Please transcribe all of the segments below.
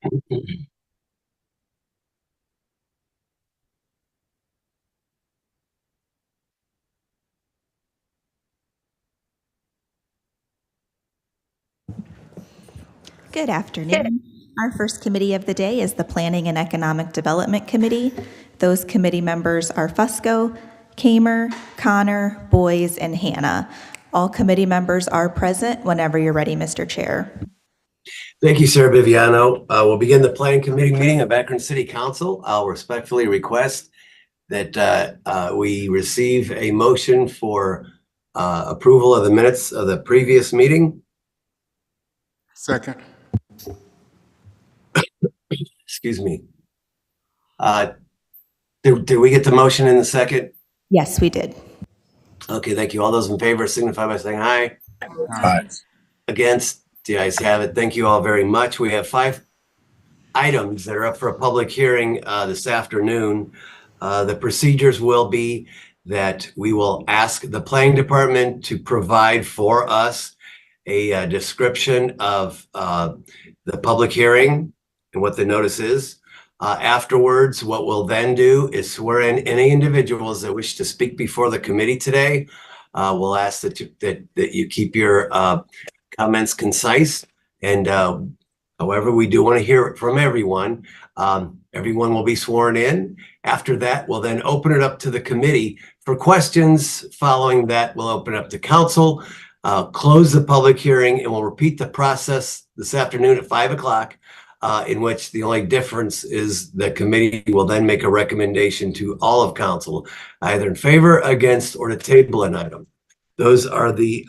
Good afternoon. Our first committee of the day is the Planning and Economic Development Committee. Those committee members are Fusco, Kamer, Connor, Boyes, and Hannah. All committee members are present whenever you're ready, Mr. Chair. Thank you, Sarah Viviano. We'll begin the Planning Committee meeting of Akron City Council. I'll respectfully request that we receive a motion for approval of the minutes of the previous meeting. Second. Excuse me. Did we get the motion in the second? Yes, we did. Okay, thank you. All those in favor signify by saying aye. Aye. Against? The ayes have it. Thank you all very much. We have 5 items that are up for a public hearing this afternoon. The procedures will be that we will ask the planning department to provide for us a description of the public hearing and what the notice is. Afterwards, what we'll then do is swear in any individuals that wish to speak before the committee today. We'll ask that you keep your comments concise, and however, we do want to hear it from everyone. Everyone will be sworn in. After that, we'll then open it up to the committee for questions. Following that, we'll open up to council, close the public hearing, and we'll repeat the process this afternoon at 5 o'clock, in which the only difference is the committee will then make a recommendation to all of council, either in favor, against, or to table an item. Those are the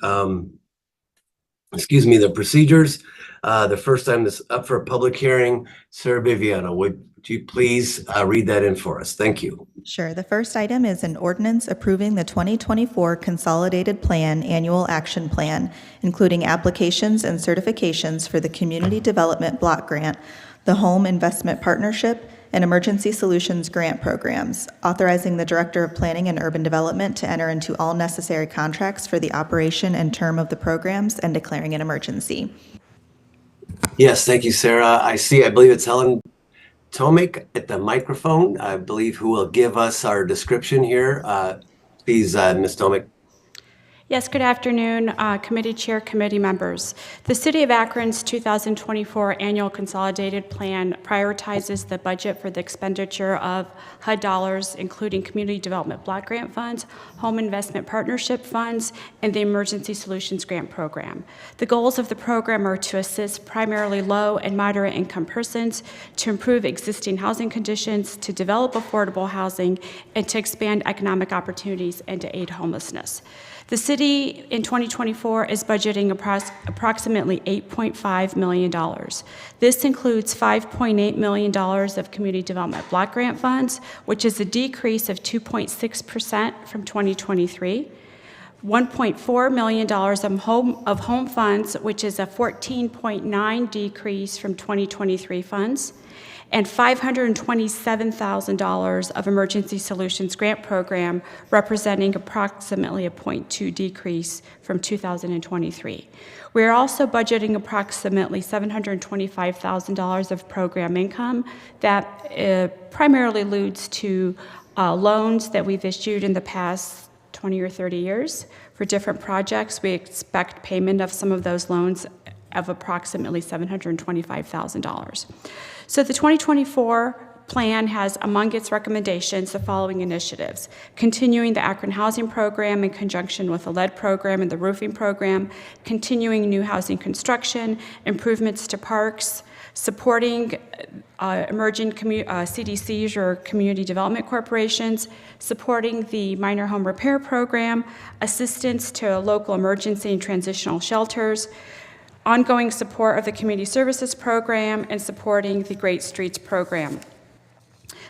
the procedures. The first time that's up for a public hearing, Sarah Viviano, would you please read that in for us? Thank you. Sure. The first item is an ordinance approving the 2024 Consolidated Plan Annual Action Plan, including applications and certifications for the Community Development Block Grant, the Home Investment Partnership, and Emergency Solutions Grant Programs, authorizing the Director of Planning and Urban Development to enter into all necessary contracts for the operation and term of the programs and declaring an emergency. Yes, thank you, Sarah. I believe it's Helen Tomic at the microphone, I believe, who will give us our description here. Please, Ms. Tomic. Yes, good afternoon, committee chair, committee members. The City of Akron's 2024 Annual Consolidated Plan prioritizes the budget for the expenditure of HUD dollars, including Community Development Block Grant Funds, Home Investment Partnership Funds, and the Emergency Solutions Grant Program. The goals of the program are to assist primarily low and moderate income persons, to improve existing housing conditions, to develop affordable housing, and to expand economic opportunities and to aid homelessness. The city in 2024 is budgeting approximately $8.5 million. This includes $5.8 million of Community Development Block Grant Funds, which is a decrease of 2.6% from 2023. $1.4 million of home funds, which is a 14.9% decrease from 2023 funds, and $527,000 of Emergency Solutions Grant Program, representing approximately a 0.2% decrease from 2023. We are also budgeting approximately $725,000 of program income that primarily alludes to loans that we've issued in the past 20 or 30 years for different projects. We expect payment of some of those loans of approximately $725,000. So the 2024 plan has among its recommendations the following initiatives: continuing the Akron Housing Program in conjunction with the lead program and the roofing program, continuing new housing construction, improvements to parks, supporting emerging CDCs or community development corporations, supporting the minor home repair program, assistance to local emergency and transitional shelters, ongoing support of the community services program, and supporting the Great Streets program.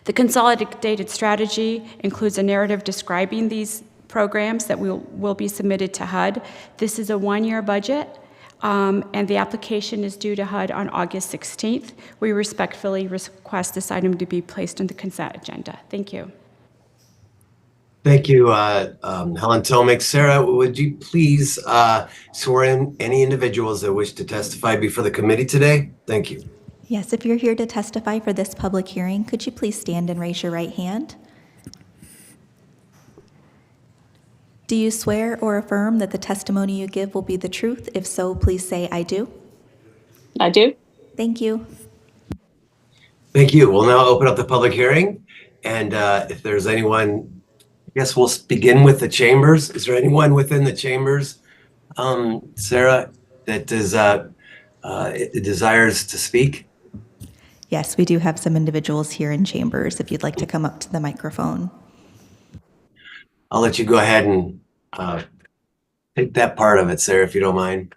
The consolidated strategy includes a narrative describing these programs that will be submitted to HUD. This is a one-year budget, and the application is due to HUD on August 16th. We respectfully request this item to be placed on the consent agenda. Thank you. Thank you, Helen Tomic. Sarah, would you please swear in any individuals that wish to testify before the committee today? Thank you. Yes, if you're here to testify for this public hearing, could you please stand and raise your right hand? Do you swear or affirm that the testimony you give will be the truth? If so, please say, "I do." I do. Thank you. Thank you. We'll now open up the public hearing. And if there's anyone, I guess we'll begin with the chambers. Is there anyone within the chambers, Sarah, that desires to speak? Yes, we do have some individuals here in chambers if you'd like to come up to the microphone. I'll let you go ahead and take that part of it, Sarah, if you don't mind.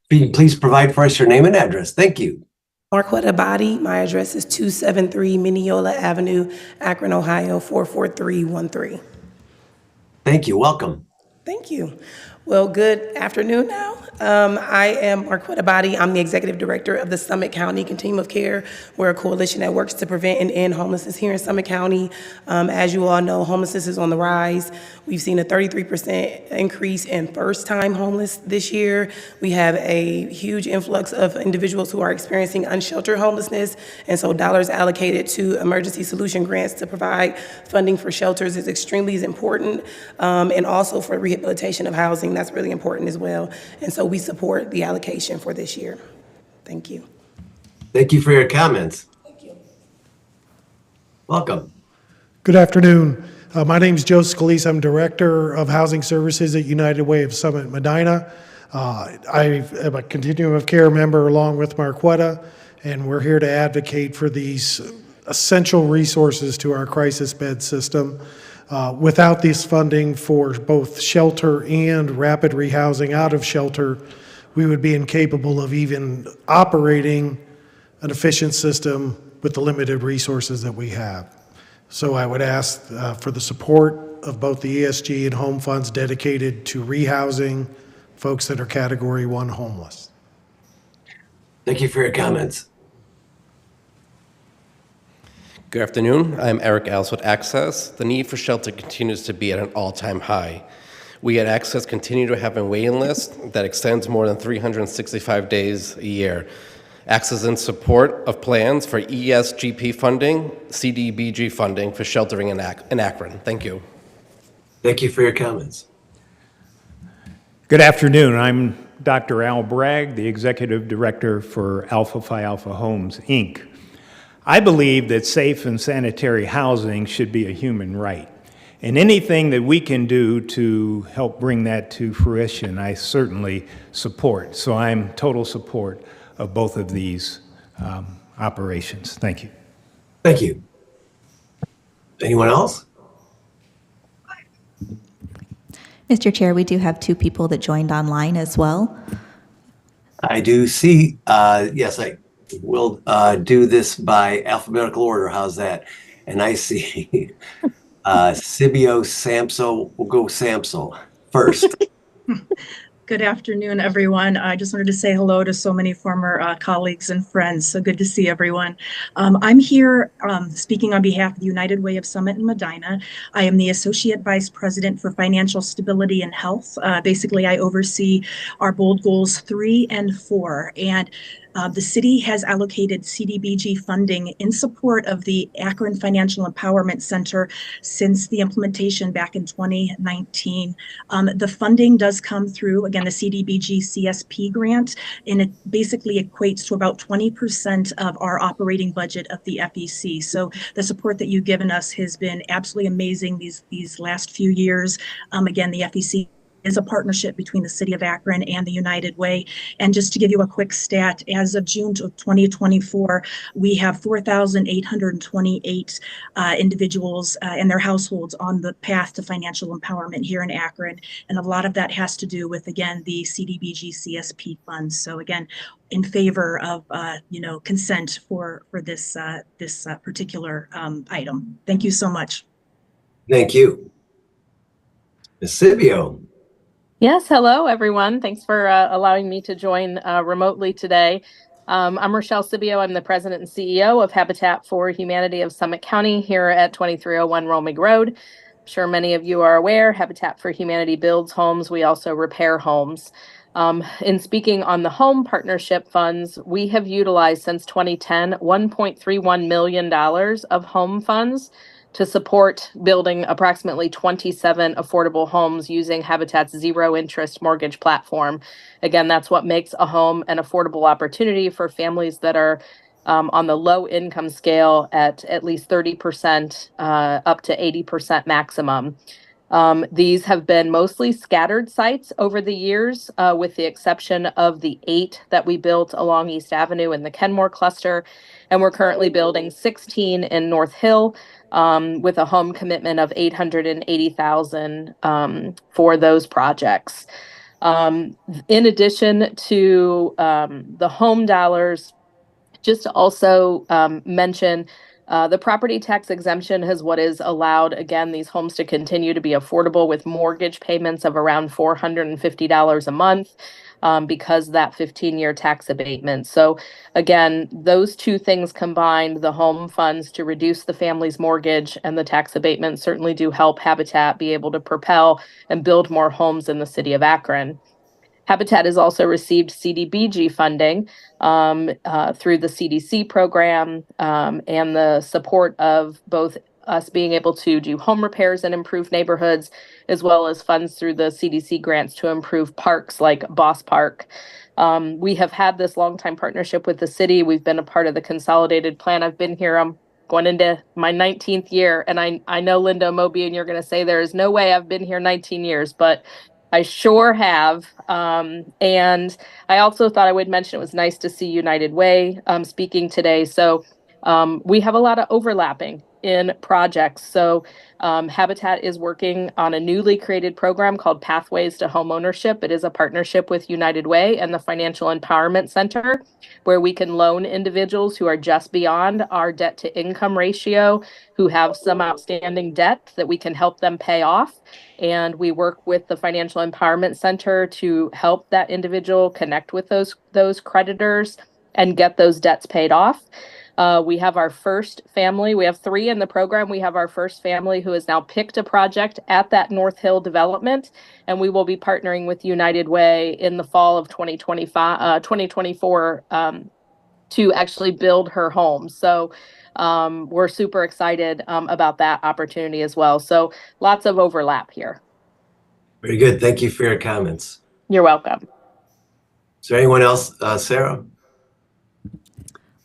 Please provide for us your name and address. Thank you. Marquetta Body. My address is 273 Mineola Avenue, Akron, Ohio, 44313. Thank you. Welcome. Thank you. Well, good afternoon now. I am Marquetta Body. I'm the Executive Director of the Summit County Continuum of Care. We're a coalition that works to prevent and end homelessness here in Summit County. As you all know, homelessness is on the rise. We've seen a 33% increase in first-time homeless this year. We have a huge influx of individuals who are experiencing unsheltered homelessness, and so dollars allocated to emergency solution grants to provide funding for shelters is extremely important, and also for rehabilitation of housing. That's really important as well. And so we support the allocation for this year. Thank you. Thank you for your comments. Thank you. Welcome. Good afternoon. My name is Joe Scalise. I'm Director of Housing Services at United Way of Summit Medina. I am a Continuum of Care member along with Marquetta, and we're here to advocate for these essential resources to our crisis bed system. Without this funding for both shelter and rapid rehousing out of shelter, we would be incapable of even operating an efficient system with the limited resources that we have. So I would ask for the support of both the ESG and home funds dedicated to rehousing folks that are Category 1 homeless. Thank you for your comments. Good afternoon. I'm Eric Alves with Access. The need for shelter continues to be at an all-time high. We at Access continue to have a waiting list that extends more than 365 days a year. Access is in support of plans for ESGP funding, CDBG funding for sheltering in Akron. Thank you. Thank you for your comments. Good afternoon. I'm Dr. Al Bragg, the Executive Director for Alpha Phi Alpha Homes, Inc. I believe that safe and sanitary housing should be a human right. And anything that we can do to help bring that to fruition, I certainly support. So I'm total support of both of these operations. Thank you. Thank you. Anyone else? Mr. Chair, we do have two people that joined online as well. I do see, yes, I will do this by alphabetical order. How's that? And I see Sibio Samso. We'll go Samso first. Good afternoon, everyone. I just wanted to say hello to so many former colleagues and friends. So good to see everyone. I'm here speaking on behalf of the United Way of Summit and Medina. I am the Associate Vice President for Financial Stability and Health. Basically, I oversee our bold goals 3 and 4. And the city has allocated CDBG funding in support of the Akron Financial Empowerment Center since the implementation back in 2019. The funding does come through, again, the CDBG CSP grant, and it basically equates to about 20% of our operating budget of the FEC. So the support that you've given us has been absolutely amazing these last few years. Again, the FEC is a partnership between the City of Akron and the United Way. And just to give you a quick stat, as of June of 2024, we have 4,828 individuals and their households on the path to financial empowerment here in Akron. And a lot of that has to do with, again, the CDBG CSP funds. So again, in favor of, consent for this particular item. Thank you so much. Thank you. Ms. Sibio. Yes, hello, everyone. Thanks for allowing me to join remotely today. I'm Rochelle Sibio. I'm the president and CEO of Habitat for Humanity of Summit County here at 2301 Romig Road. I'm sure many of you are aware, Habitat for Humanity builds homes. We also repair homes. In speaking on the home partnership funds, we have utilized since 2010 $1.31 million of home funds to support building approximately 27 affordable homes using Habitat's zero interest mortgage platform. Again, that's what makes a home an affordable opportunity for families that are on the low income scale at least 30% up to 80% maximum. These have been mostly scattered sites over the years, with the exception of the 8 that we built along East Avenue in the Kenmore cluster. And we're currently building 16 in North Hill, with a home commitment of $880,000 for those projects. In addition to the home dollars, just to also mention, the property tax exemption is what is allowed, again, these homes to continue to be affordable with mortgage payments of around $450 a month, because that 15-year tax abatement. So again, those two things combined, the home funds to reduce the family's mortgage and the tax abatement, certainly do help Habitat be able to propel and build more homes in the city of Akron. Habitat has also received CDBG funding through the CDC program, and the support of both us being able to do home repairs and improve neighborhoods, as well as funds through the CDC grants to improve parks like Boss Park. We have had this longtime partnership with the city. We've been a part of the consolidated plan. I've been here, I'm going into my 19th year, and I know Linda Moby, and you're going to say there is no way I've been here 19 years, but I sure have. And I also thought I would mention it was nice to see United Way speaking today. So we have a lot of overlapping in projects. So Habitat is working on a newly created program called Pathways to Homeownership. It is a partnership with United Way and the Financial Empowerment Center, where we can loan individuals who are just beyond our debt to income ratio, who have some outstanding debt that we can help them pay off. And we work with the Financial Empowerment Center to help that individual connect with those creditors and get those debts paid off. We have our first family. We have 3 in the program. We have our first family who has now picked a project at that North Hill development, and we will be partnering with United Way in the fall of 2024 to actually build her home. So we're super excited about that opportunity as well. So lots of overlap here. Very good. Thank you for your comments. You're welcome. Is there anyone else, Sarah?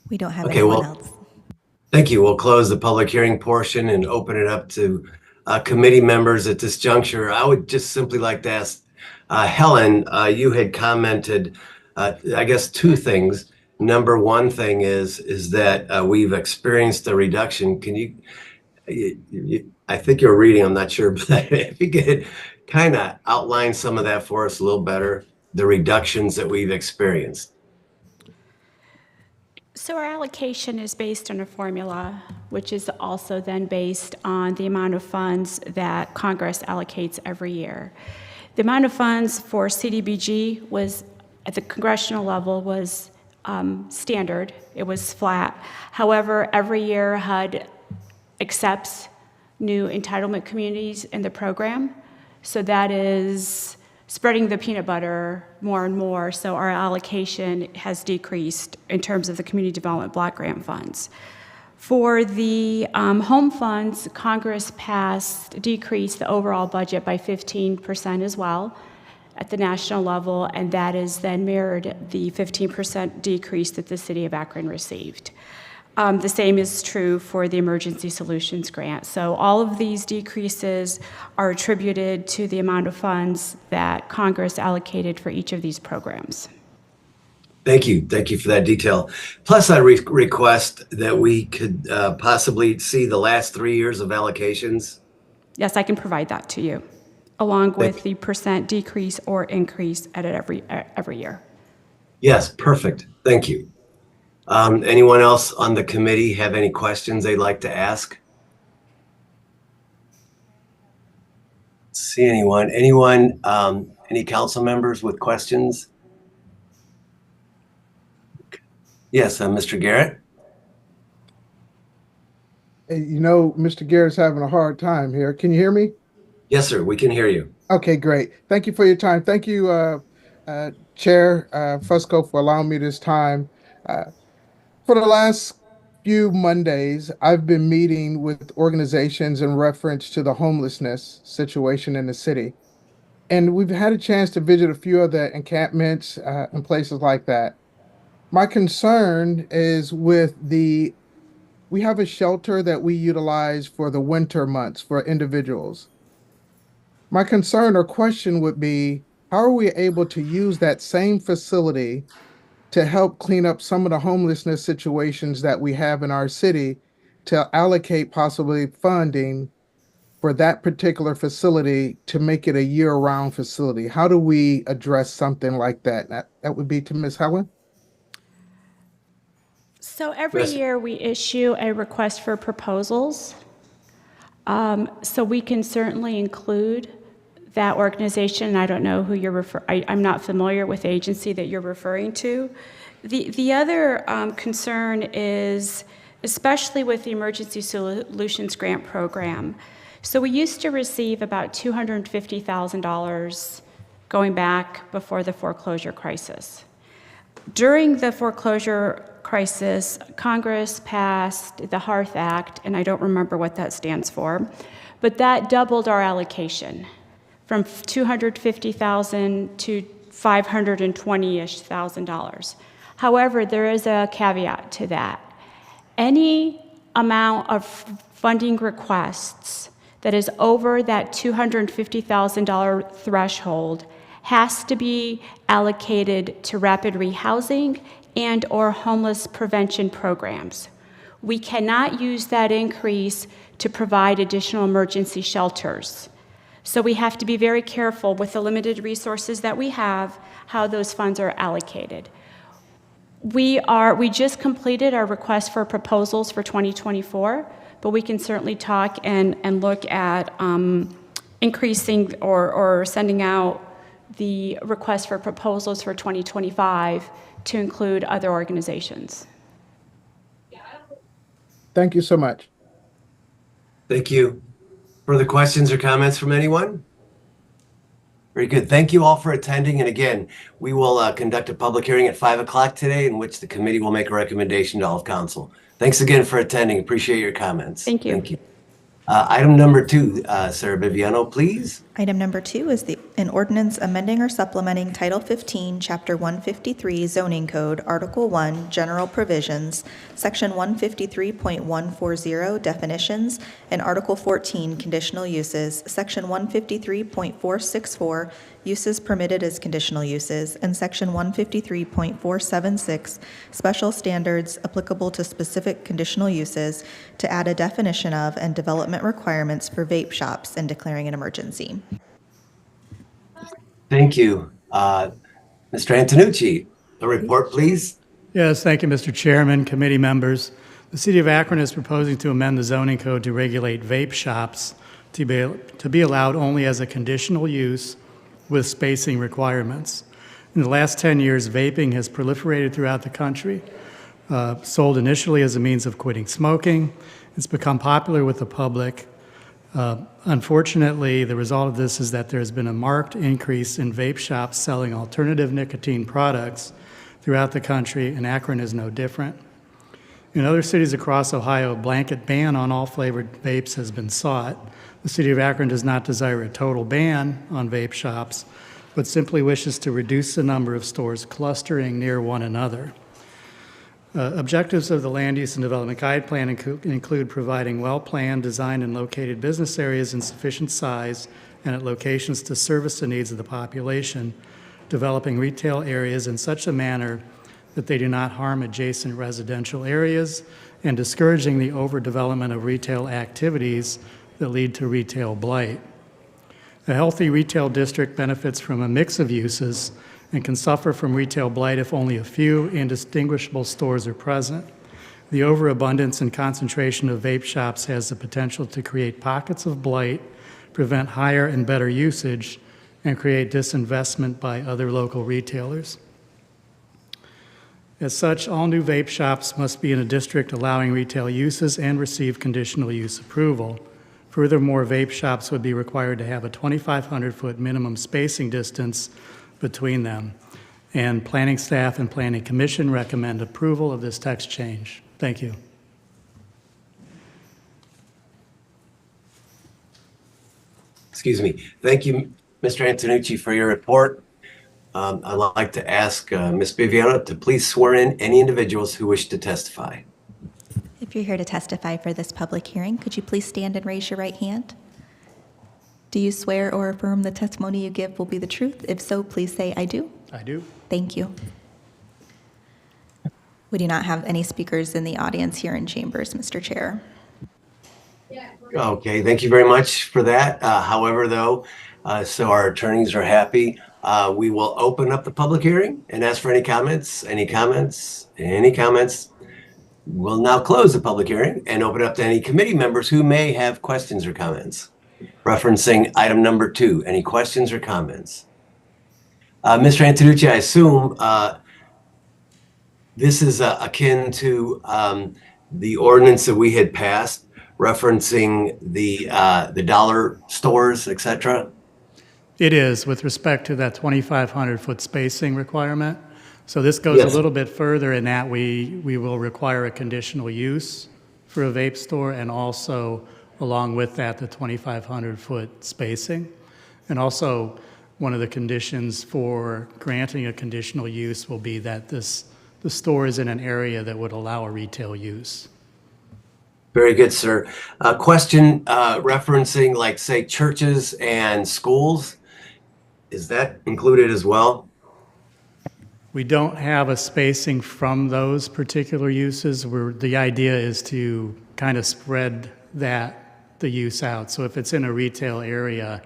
We don't have Okay, anyone well, else. Thank you. We'll close the public hearing portion and open it up to committee members at this juncture. I would just simply like to ask Helen, you had commented, I guess, 2 things. Number one thing is that we've experienced a reduction. Can you, I think you're reading, I'm not sure, but if you could kind of outline some of that for us a little better, the reductions that we've experienced. So our allocation is based on a formula, which is also then based on the amount of funds that Congress allocates every year. The amount of funds for CDBG was, at the congressional level, was standard. It was flat. However, every year HUD accepts new entitlement communities in the program. So that is spreading the peanut butter more and more. So our allocation has decreased in terms of the community development block grant funds. For the home funds, Congress decreased the overall budget by 15% as well at the national level, and that is then mirrored the 15% decrease that the city of Akron received. The same is true for the Emergency Solutions Grant. So all of these decreases are attributed to the amount of funds that Congress allocated for each of these programs. Thank you. Thank you for that detail. Plus, I request that we could possibly see the last 3 years of allocations. Yes, I can provide that to you, along with the percent decrease or increase at it every year. Yes, perfect. Thank you. Anyone else on the committee have any questions they'd like to ask? See anyone? Anyone? Any council members with questions? Yes, Mr. Garrett. Hey, you know, Mr. Garrett's having a hard time here. Can you hear me? Yes, sir. We can hear you. Okay, great. Thank you for your time. Thank you, Chair Fusco, for allowing me this time. Uh, for the last few Mondays, I've been meeting with organizations in reference to the homelessness situation in the city. And we've had a chance to visit a few of the encampments and places like that. My concern is we have a shelter that we utilize for the winter months for individuals. My concern or question would be, how are we able to use that same facility to help clean up some of the homelessness situations that we have in our city to allocate possibly funding for that particular facility to make it a year-round facility? How do we address something like that? That would be to Ms. Helen. So every Yes. year we issue a request for proposals. So we can certainly include that organization. I don't know who you're I'm not familiar with the agency that you're referring to. The other concern is, especially with the Emergency Solutions Grant Program. So we used to receive about $250,000 going back before the foreclosure crisis. During the foreclosure crisis, Congress passed the HEARTH Act, and I don't remember what that stands for, but that doubled our allocation from $250,000 to $520-ish thousand. However, there is a caveat to that. Any amount of funding requests that is over that $250,000 threshold has to be allocated to rapid rehousing and or homeless prevention programs. We cannot use that increase to provide additional emergency shelters. So we have to be very careful with the limited resources that we have, how those funds are allocated. We just completed our request for proposals for 2024, but we can certainly talk and look at increasing or sending out the request for proposals for 2025 to include other organizations. Thank you so much. Thank you. Further questions or comments from anyone? Very good. Thank you all for attending. And again, we will conduct a public hearing at 5 o'clock today in which the committee will make a recommendation to all of council. Thanks again for attending. Appreciate your comments. Thank you. Thank you. Item number 2, Sarah Biviano, please. Item number 2 is an ordinance amending or supplementing Title 15, Chapter 153 Zoning Code, Article 1, General Provisions, Section 153.140 Definitions, and Article 14, Conditional Uses, Section 153.464 Uses Permitted as Conditional Uses, and Section 153.476 Special Standards Applicable to Specific Conditional Uses to add a definition of and development requirements for vape shops and declaring an emergency. Thank you. Mr. Antonucci, a report, please. Yes, thank you, Mr. Chairman, committee members. The City of Akron is proposing to amend the zoning code to regulate vape shops to be allowed only as a conditional use with spacing requirements. In the last 10 years, vaping has proliferated throughout the country. Sold initially as a means of quitting smoking, it's become popular with the public. Unfortunately, the result of this is that there has been a marked increase in vape shops selling alternative nicotine products throughout the country, and Akron is no different. In other cities across Ohio, a blanket ban on all flavored vapes has been sought. The City of Akron does not desire a total ban on vape shops, but simply wishes to reduce the number of stores clustering near one another. Objectives of the Land Use and Development Guide Plan include providing well-planned, designed, and located business areas in sufficient size and at locations to service the needs of the population, developing retail areas in such a manner that they do not harm adjacent residential areas, and discouraging the overdevelopment of retail activities that lead to retail blight. A healthy retail district benefits from a mix of uses and can suffer from retail blight if only a few indistinguishable stores are present. The overabundance and concentration of vape shops has the potential to create pockets of blight, prevent higher and better usage, and create disinvestment by other local retailers. As such, all new vape shops must be in a district allowing retail uses and receive conditional use approval. Furthermore, vape shops would be required to have a 2,500-foot minimum spacing distance between them. And planning staff and planning commission recommend approval of this text change. Thank you. Excuse me. Thank you, Mr. Antonucci, for your report. I'd like to ask Ms. Biviano to please swear in any individuals who wish to testify. If you're here to testify for this public hearing, could you please stand and raise your right hand? Do you swear or affirm the testimony you give will be the truth? If so, please say, I do. I do. Thank you. We do not have any speakers in the audience here in chambers, Mr. Chair. Okay, thank you very much for that. However, though, so our attorneys are happy, we will open up the public hearing and ask for any comments, any comments, any comments. We'll now close the public hearing and open up to any committee members who may have questions or comments. Referencing item number 2, any questions or comments? Mr. Antonucci, I assume this is akin to the ordinance that we had passed referencing the dollar stores, et cetera? It is with respect to that 2,500-foot spacing requirement. So this goes Yes. a little bit further in that we will require a conditional use for a vape store, and also along with that, the 2,500-foot spacing. And also, one of the conditions for granting a conditional use will be that the store is in an area that would allow a retail use. Very good, sir. Question referencing, like, say, churches and schools. Is that included as well? We don't have a spacing from those particular uses. The idea is to kind of spread the use out. So if it's in a retail area,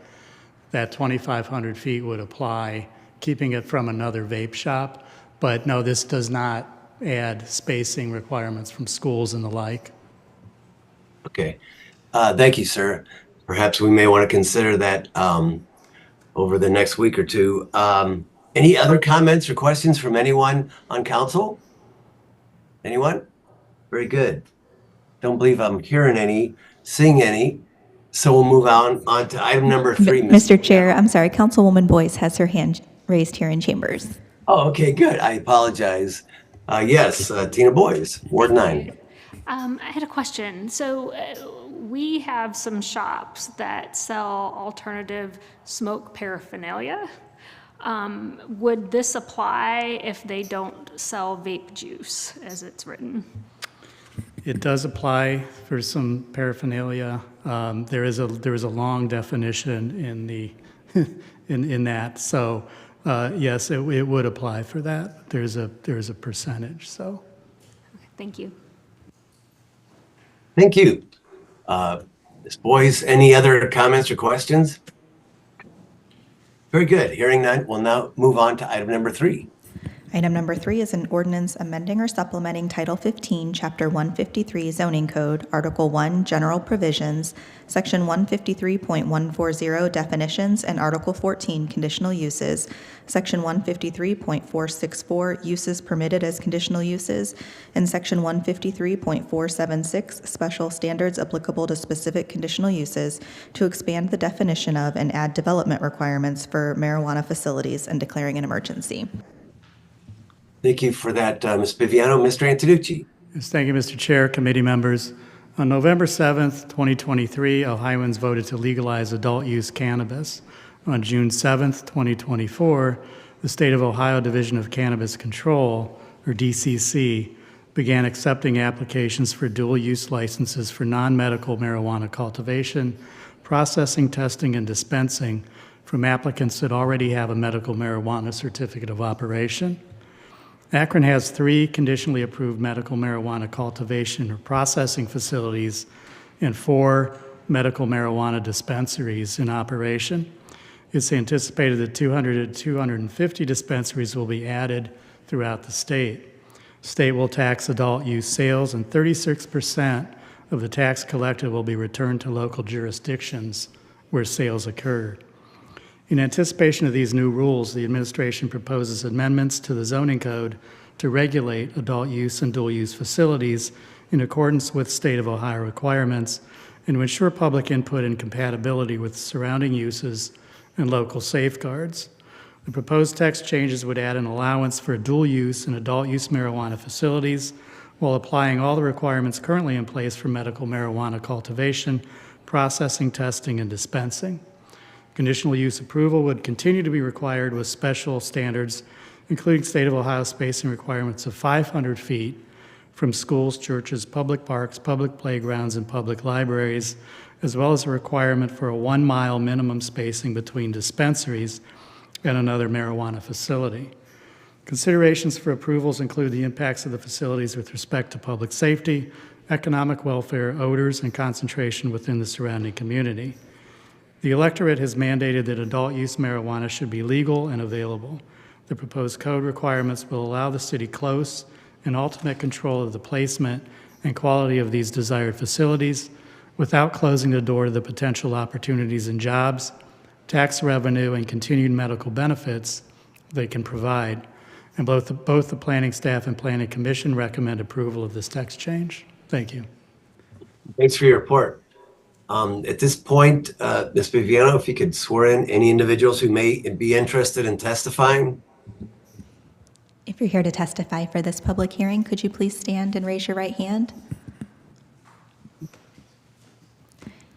that 2,500 feet would apply, keeping it from another vape shop. But no, this does not add spacing requirements from schools and the like. Okay. Thank you, sir. Perhaps we may want to consider that over the next week or two. Any other comments or questions from anyone on council? Anyone? Very good. Don't believe I'm hearing any, seeing any. So we'll move on to item number 3. Mr. Chair, I'm sorry, Councilwoman Boyce has her hand raised here in chambers. Oh, okay, good. I apologize. Yes, Tina Boyes, Ward 9. I had a question. So we have some shops that sell alternative smoke paraphernalia. Would this apply if they don't sell vape juice as it's written? It does apply for some paraphernalia. There is a long definition in the in that. So yes, it would apply for that. There's a percentage. So. Okay, thank you. Thank you. Ms. Boyes, any other comments or questions? Very good. Hearing none, we'll now move on to item number 3. Item number 3 is an ordinance amending or supplementing Title 15, Chapter 153 Zoning Code, Article 1, General Provisions, Section 153.140 Definitions, and Article 14, Conditional Uses, Section 153.464 Uses Permitted as Conditional Uses, and Section 153.476 Special Standards Applicable to Specific Conditional Uses to expand the definition of and add development requirements for marijuana facilities and declaring an emergency. Thank you for that, Ms. Biviano. Mr. Antonucci. Yes, thank you, Mr. Chair, committee members. On November 7th, 2023, Ohioans voted to legalize adult use cannabis. On June 7th, 2024, the State of Ohio Division of Cannabis Control, or DCC, began accepting applications for dual use licenses for non-medical marijuana cultivation, processing, testing, and dispensing from applicants that already have a medical marijuana certificate of operation. Akron has 3 conditionally approved medical marijuana cultivation or processing facilities and 4 medical marijuana dispensaries in operation. It's anticipated that 200 to 250 dispensaries will be added throughout the state. State will tax adult use sales, and 36% of the tax collected will be returned to local jurisdictions where sales occur. In anticipation of these new rules, the administration proposes amendments to the zoning code to regulate adult use and dual use facilities in accordance with state of Ohio requirements and to ensure public input and compatibility with surrounding uses and local safeguards. The proposed text changes would add an allowance for dual use and adult use marijuana facilities while applying all the requirements currently in place for medical marijuana cultivation, processing, testing, and dispensing. Conditional use approval would continue to be required with special standards, including state of Ohio spacing requirements of 500 feet from schools, churches, public parks, public playgrounds, and public libraries, as well as a requirement for a 1 mile minimum spacing between dispensaries and another marijuana facility. Considerations for approvals include the impacts of the facilities with respect to public safety, economic welfare, odors, and concentration within the surrounding community. The electorate has mandated that adult use marijuana should be legal and available. The proposed code requirements will allow the city close and ultimate control of the placement and quality of these desired facilities without closing the door to the potential opportunities in jobs, tax revenue, and continued medical benefits they can provide. And both the planning staff and planning commission recommend approval of this text change. Thank you. Thanks for your report. At this point, Ms. Viviano, if you could swear in any individuals who may be interested in testifying. If you're here to testify for this public hearing, could you please stand and raise your right hand?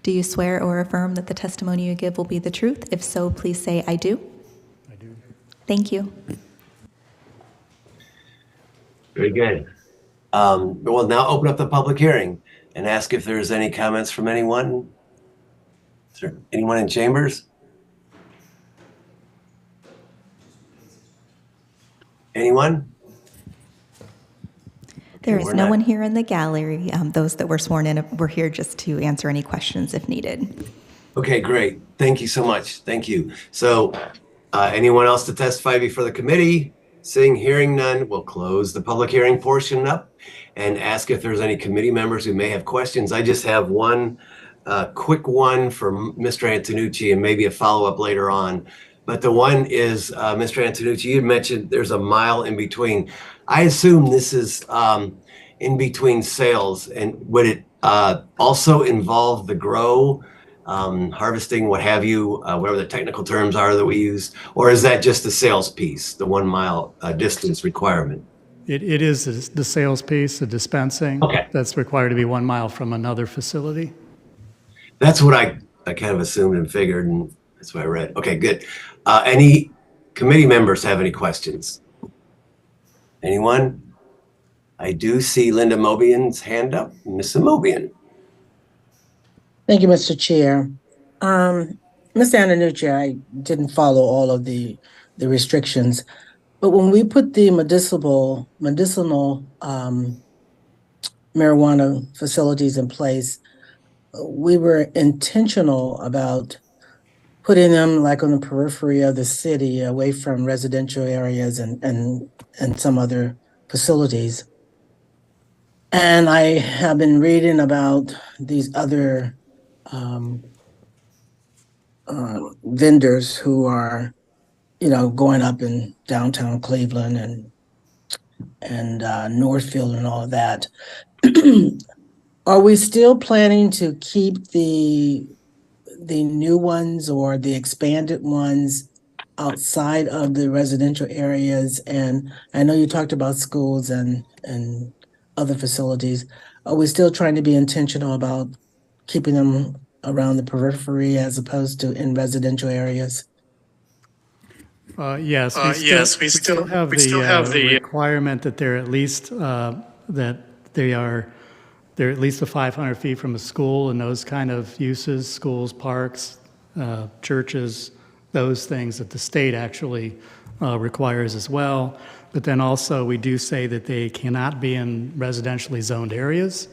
Do you swear or affirm that the testimony you give will be the truth? If so, please say, "I do." I do. Thank you. Very good. We'll now open up the public hearing and ask if there's any comments from anyone. Is there anyone in chambers? Anyone? There Okay, is we're no not- one here in the gallery. Those that were sworn in were here just to answer any questions if needed. Okay, great. Thank you so much. Thank you. So anyone else to testify before the committee? Seeing, hearing none, we'll close the public hearing portion up and ask if there's any committee members who may have questions. I just have one quick one for Mr. Antonucci and maybe a follow-up later on. But the one is, Mr. Antonucci, you had mentioned there's a mile in between. I assume this is in between sales, and would it also involve the grow, harvesting, what have you, whatever the technical terms are that we use, or is that just the sales piece, the 1 mile distance requirement? It is the sales piece, the dispensing. Okay. That's required to be 1 mile from another facility. That's what I kind of assumed and figured, and that's what I read. Okay, good. Any committee members have any questions? Anyone? I do see Linda Mobian's hand up. Ms. Mobian. Thank you, Mr. Chair. Mr. Antonucci, I didn't follow all of the restrictions, but when we put the medicinal marijuana facilities in place, we were intentional about putting them like on the periphery of the city, away from residential areas and some other facilities. And I have been reading about these other vendors who are, going up in downtown Cleveland and Northfield and all of that. Are we still planning to keep the new ones or the expanded ones outside of the residential areas? And I know you talked about schools and other facilities. Are we still trying to be intentional about keeping them around the periphery as opposed to in residential areas? Yes, we still have the requirement that they're at least they're at least 500 feet from a school and those kind of uses, schools, parks, churches, those things that the state actually requires as well. But then also we do say that they cannot be in residentially zoned areas.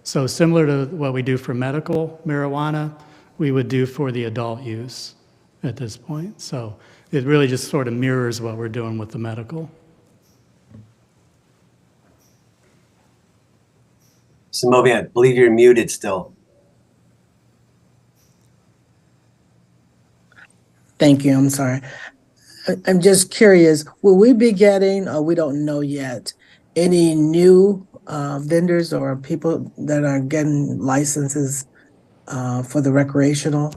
So similar to what we do for medical marijuana, we would do for the adult use at this point. So it really just sort of mirrors what we're doing with the medical. So Mobian, I believe you're muted still. Thank you, I'm sorry. I'm just curious, will we be getting, or we don't know yet, any new vendors or people that are getting licenses for the recreational?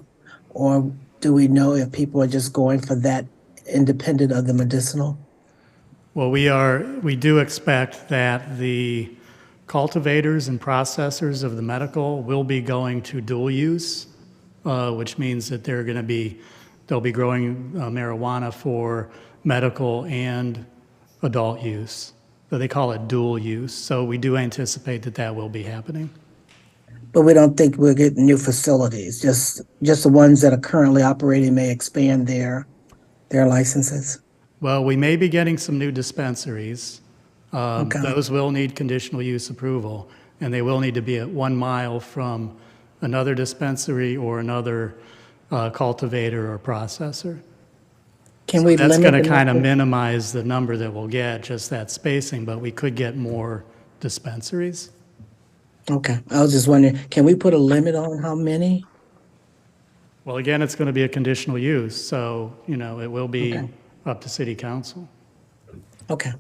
Or do we know if people are just going for that independent of the medicinal? Well, we do expect that the cultivators and processors of the medical will be going to dual use, which means that they'll be growing marijuana for medical and adult use. So they call it dual use. So we do anticipate that that will be happening. But we don't think we'll get new facilities, just the ones that are currently operating may expand their licenses. Well, we may be getting some new dispensaries. Okay. Those will need conditional use approval, and they will need to be at 1 mile from another dispensary or another cultivator or processor. Can we That's limit going to the kind of number? minimize the number that we'll get, just that spacing, but we could get more dispensaries. Okay, I was just wondering, can we put a limit on how many? Well, again, it's going to be a conditional use, so, it will be Okay. up to city council. Okay,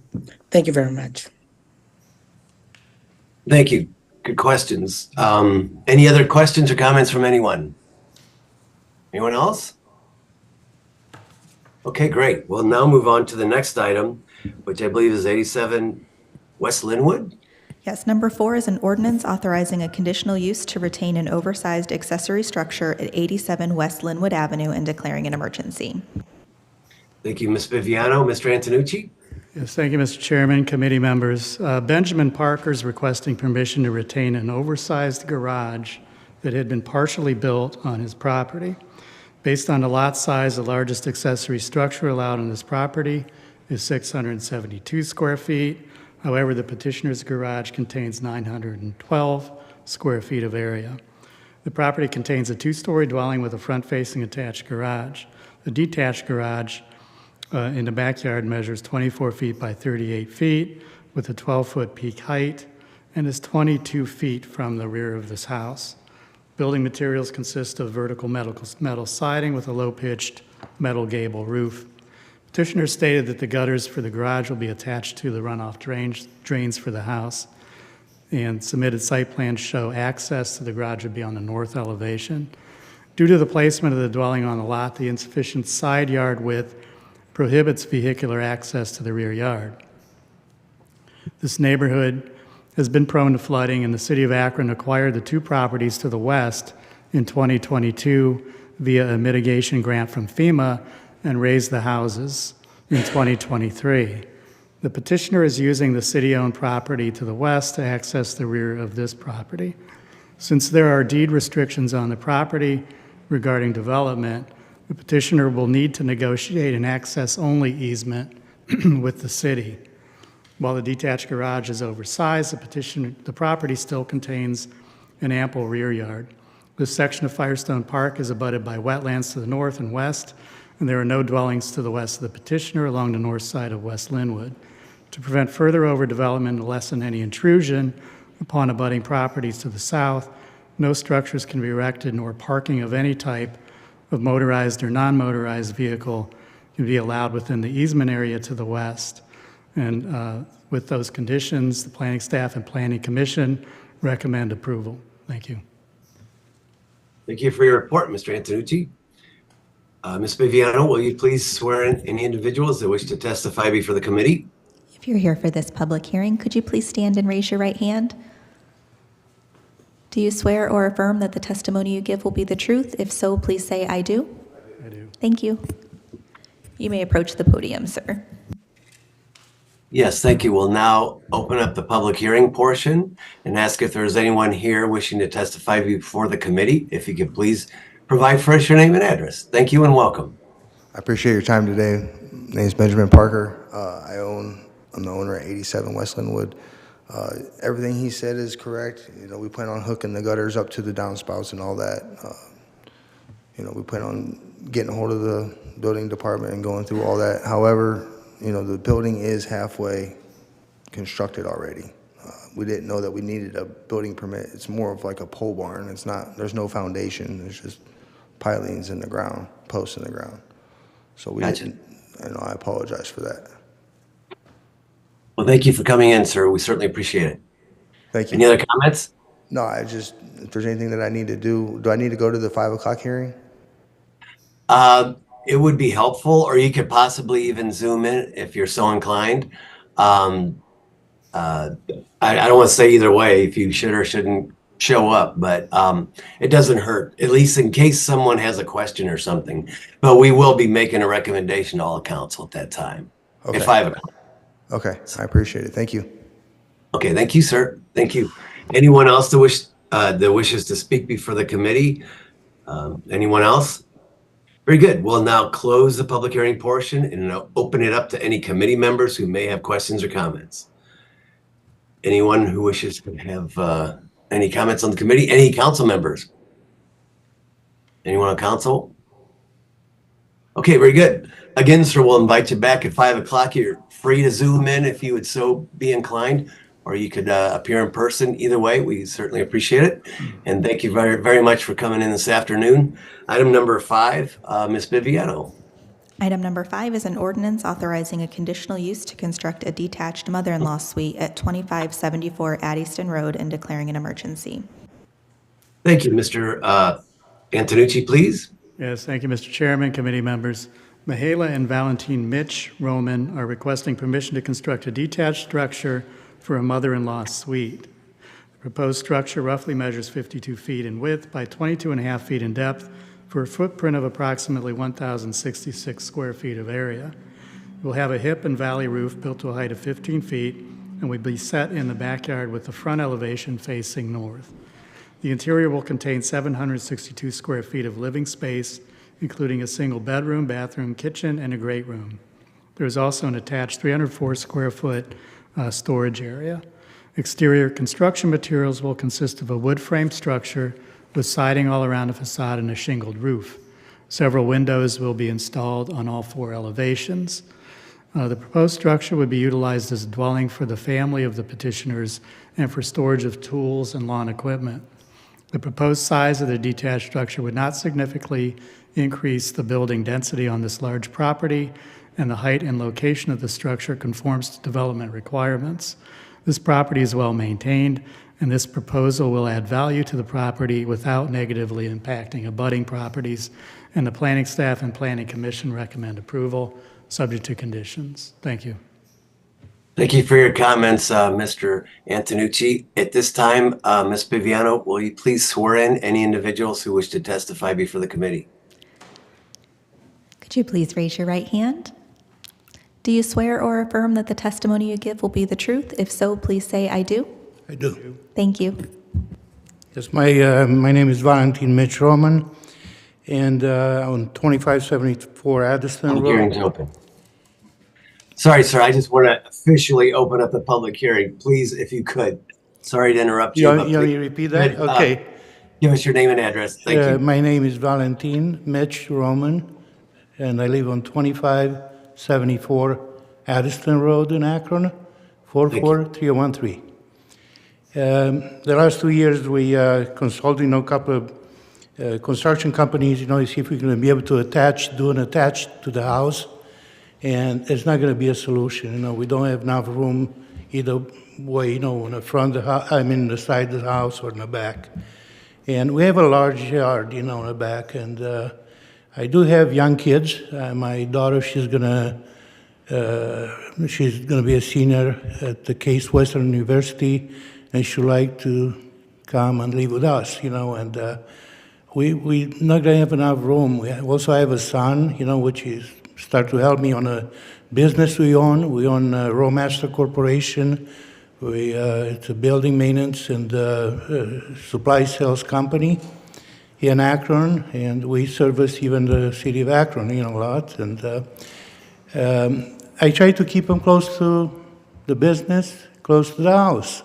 thank you very much. Thank you. Good questions. Any other questions or comments from anyone? Anyone else? Okay, great. We'll now move on to the next item, which I believe is 87 West Linwood. Yes, number 4 is an ordinance authorizing a conditional use to retain an oversized accessory structure at 87 West Linwood Avenue and declaring an emergency. Thank you, Ms. Viviano. Mr. Antonucci? Yes, thank you, Mr. Chairman, committee members. Benjamin Parker is requesting permission to retain an oversized garage that had been partially built on his property. Based on the lot size, the largest accessory structure allowed on this property is 672 square feet. However, the petitioner's garage contains 912 square feet of area. The property contains a 2-story dwelling with a front-facing attached garage. The detached garage in the backyard measures 24 feet by 38 feet with a 12-foot peak height and is 22 feet from the rear of this house. Building materials consist of vertical metal siding with a low-pitched metal gable roof. Petitioner stated that the gutters for the garage will be attached to the runoff drains for the house, and submitted site plans show access to the garage would be on the north elevation. Due to the placement of the dwelling on the lot, the insufficient side yard width prohibits vehicular access to the rear yard. This neighborhood has been prone to flooding, and the city of Akron acquired the 2 properties to the west in 2022 via a mitigation grant from FEMA and raised the houses in 2023. The petitioner is using the city-owned property to the west to access the rear of this property. Since there are deed restrictions on the property regarding development, the petitioner will need to negotiate an access-only easement with the city. While the detached garage is oversized, the property still contains an ample rear yard. This section of Firestone Park is abutted by wetlands to the north and west, and there are no dwellings to the west of the petitioner along the north side of West Linwood. To prevent further overdevelopment and lessen any intrusion upon abutting properties to the south, no structures can be erected nor parking of any type of motorized or non-motorized vehicle can be allowed within the easement area to the west. And with those conditions, the planning staff and planning commission recommend approval. Thank you. Thank you for your report, Mr. Antonucci. Ms. Viviano, will you please swear in any individuals that wish to testify before the committee? If you're here for this public hearing, could you please stand and raise your right hand? Do you swear or affirm that the testimony you give will be the truth? If so, please say, "I do." I do. Thank you. You may approach the podium, sir. Yes, thank you. We'll now open up the public hearing portion and ask if there's anyone here wishing to testify before the committee. If you could please provide first your name and address. Thank you and welcome. I appreciate your time today. My name is Benjamin Parker. I'm the owner at 87 West Linwood. Everything he said is correct. We plan on hooking the gutters up to the downspouts and all that. We plan on getting a hold of the building department and going through all that. However, the building is halfway constructed already. We didn't know that we needed a building permit. It's more of like a pole barn. There's no foundation. There's just pilings in the ground, posts in the ground. So Gotcha. I apologize for that. Well, thank you for coming in, sir. We certainly appreciate it. Thank you. Any other comments? No, if there's anything that I need to do I need to go to the 5 o'clock hearing? it would be helpful, or you could possibly even Zoom in if you're so inclined. I don't want to say either way if you should or shouldn't show up, but it doesn't hurt, at least in case someone has a question or something. But we will be making a recommendation to all council at that time at 5 o'clock. Okay, I appreciate it. Thank you. Okay, thank you, sir. Thank you. Anyone else that wishes to speak before the committee? Anyone else? Very good. We'll now close the public hearing portion and open it up to any committee members who may have questions or comments. Anyone who wishes to have any comments on the committee? Any council members? Anyone on council? Okay, very good. Again, sir, we'll invite you back at 5 o'clock. You're free to Zoom in if you would so be inclined, or you could appear in person. Either way, we certainly appreciate it. And thank you very, very much for coming in this afternoon. Item number 5, Ms. Viviano. Item number 5 is an ordinance authorizing a conditional use to construct a detached mother-in-law suite at 2574 Addiston Road and declaring an emergency. Thank you. Mr. Antonucci, please. Yes, thank you, Mr. Chairman, committee members. Mihaela and Valentine Mitch Roman are requesting permission to construct a detached structure for a mother-in-law suite. The proposed structure roughly measures 52 feet in width by 22.5 feet in depth for a footprint of approximately 1,066 square feet of area. It will have a hip and valley roof built to a height of 15 feet and will be set in the backyard with the front elevation facing north. The interior will contain 762 square feet of living space, including a single bedroom, bathroom, kitchen, and a great room. There is also an attached 304 square foot storage area. Exterior construction materials will consist of a wood frame structure with siding all around the facade and a shingled roof. Several windows will be installed on all 4 elevations. The proposed structure would be utilized as a dwelling for the family of the petitioners and for storage of tools and lawn equipment. The proposed size of the detached structure would not significantly increase the building density on this large property, and the height and location of the structure conforms to development requirements. This property is well maintained, and this proposal will add value to the property without negatively impacting abutting properties, and the planning staff and planning commission recommend approval, subject to conditions. Thank you. Thank you for your comments, Mr. Antonucci. At this time, Ms. Viviano, will you please swear in any individuals who wish to testify before the committee? Could you please raise your right hand? Do you swear or affirm that the testimony you give will be the truth? If so, please say, I do. I do. Thank you. Yes, my name is Valentine Mitch Roman, and on 2574 Addiston Hearing's Road. open. Sorry, sir, I just want to officially open up the public hearing. Please, if you could. Sorry to interrupt you. You want me to repeat that? Good. Okay. Give us your name and address. Thank you. My name is Valentine Mitch Roman, and I live on 2574 Addiston Road in Akron, 44313. The last 2 years, we consulted a couple of construction companies, to see if we're going to be able to do an attached to the house, and it's not going to be a solution. We don't have enough room either way, in the front of the house, the side of the house or in the back. And we have a large yard, in the back, and I do have young kids. My daughter, she's gonna be a senior at the Case Western University, and she'd like to come and live with us, and we're not gonna have enough room. We also have a son, which is start to help me on a business we own. We own Rowmaster Corporation. It's a building maintenance and supply sales company here in Akron, and we service even the city of Akron, a lot. And I try to keep them close to the business, close to the house.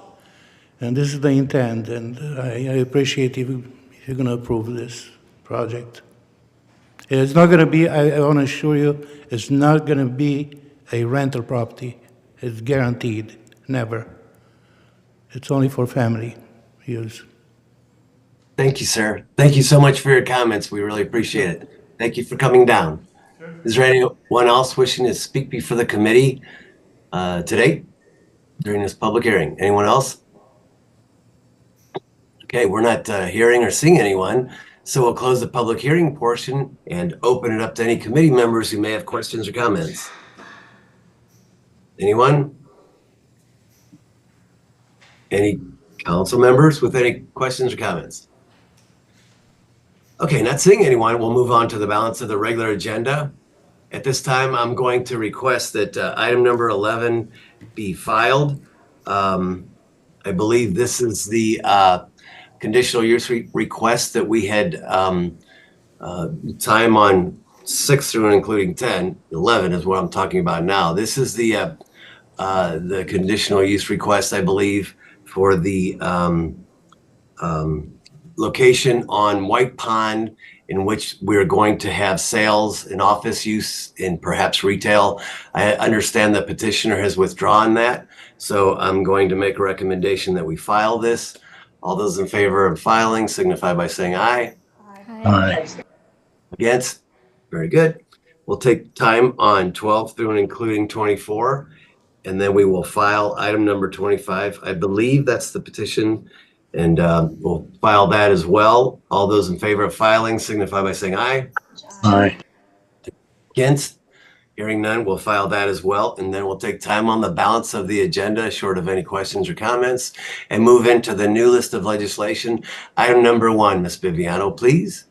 And this is the intent, and I appreciate if you're going to approve this project. It's not going to be, I want to assure you, it's not going to be a rental property. It's guaranteed, never. It's only for family use. Thank you, sir. Thank you so much for your comments. We really appreciate it. Thank you for coming down. Sure. Is there anyone else wishing to speak before the committee today during this public hearing? Anyone else? Okay, we're not hearing or seeing anyone. So we'll close the public hearing portion and open it up to any committee members who may have questions or comments. Anyone? Any council members with any questions or comments? Okay, not seeing anyone, we'll move on to the balance of the regular agenda. At this time, I'm going to request that item number 11 be filed. I believe this is the conditional use request that we had time on 6 through and including 10. 11 is what I'm talking about now. This is the conditional use request, I believe, for the location on White Pond, in which we're going to have sales and office use and perhaps retail. I understand the petitioner has withdrawn that, so I'm going to make a recommendation that we file this. All those in favor of filing signify by saying aye. Aye. Against? Very good. We'll take time on 12 through and including 24, and then we will file item number 25. I believe that's the petition, and we'll file that as well. All those in favor of filing signify by saying aye. Aye. Against? Hearing none, we'll file that as well, and then we'll take time on the balance of the agenda, short of any questions or comments, and move into the new list of legislation. Item number 1, Ms. Viviano, please.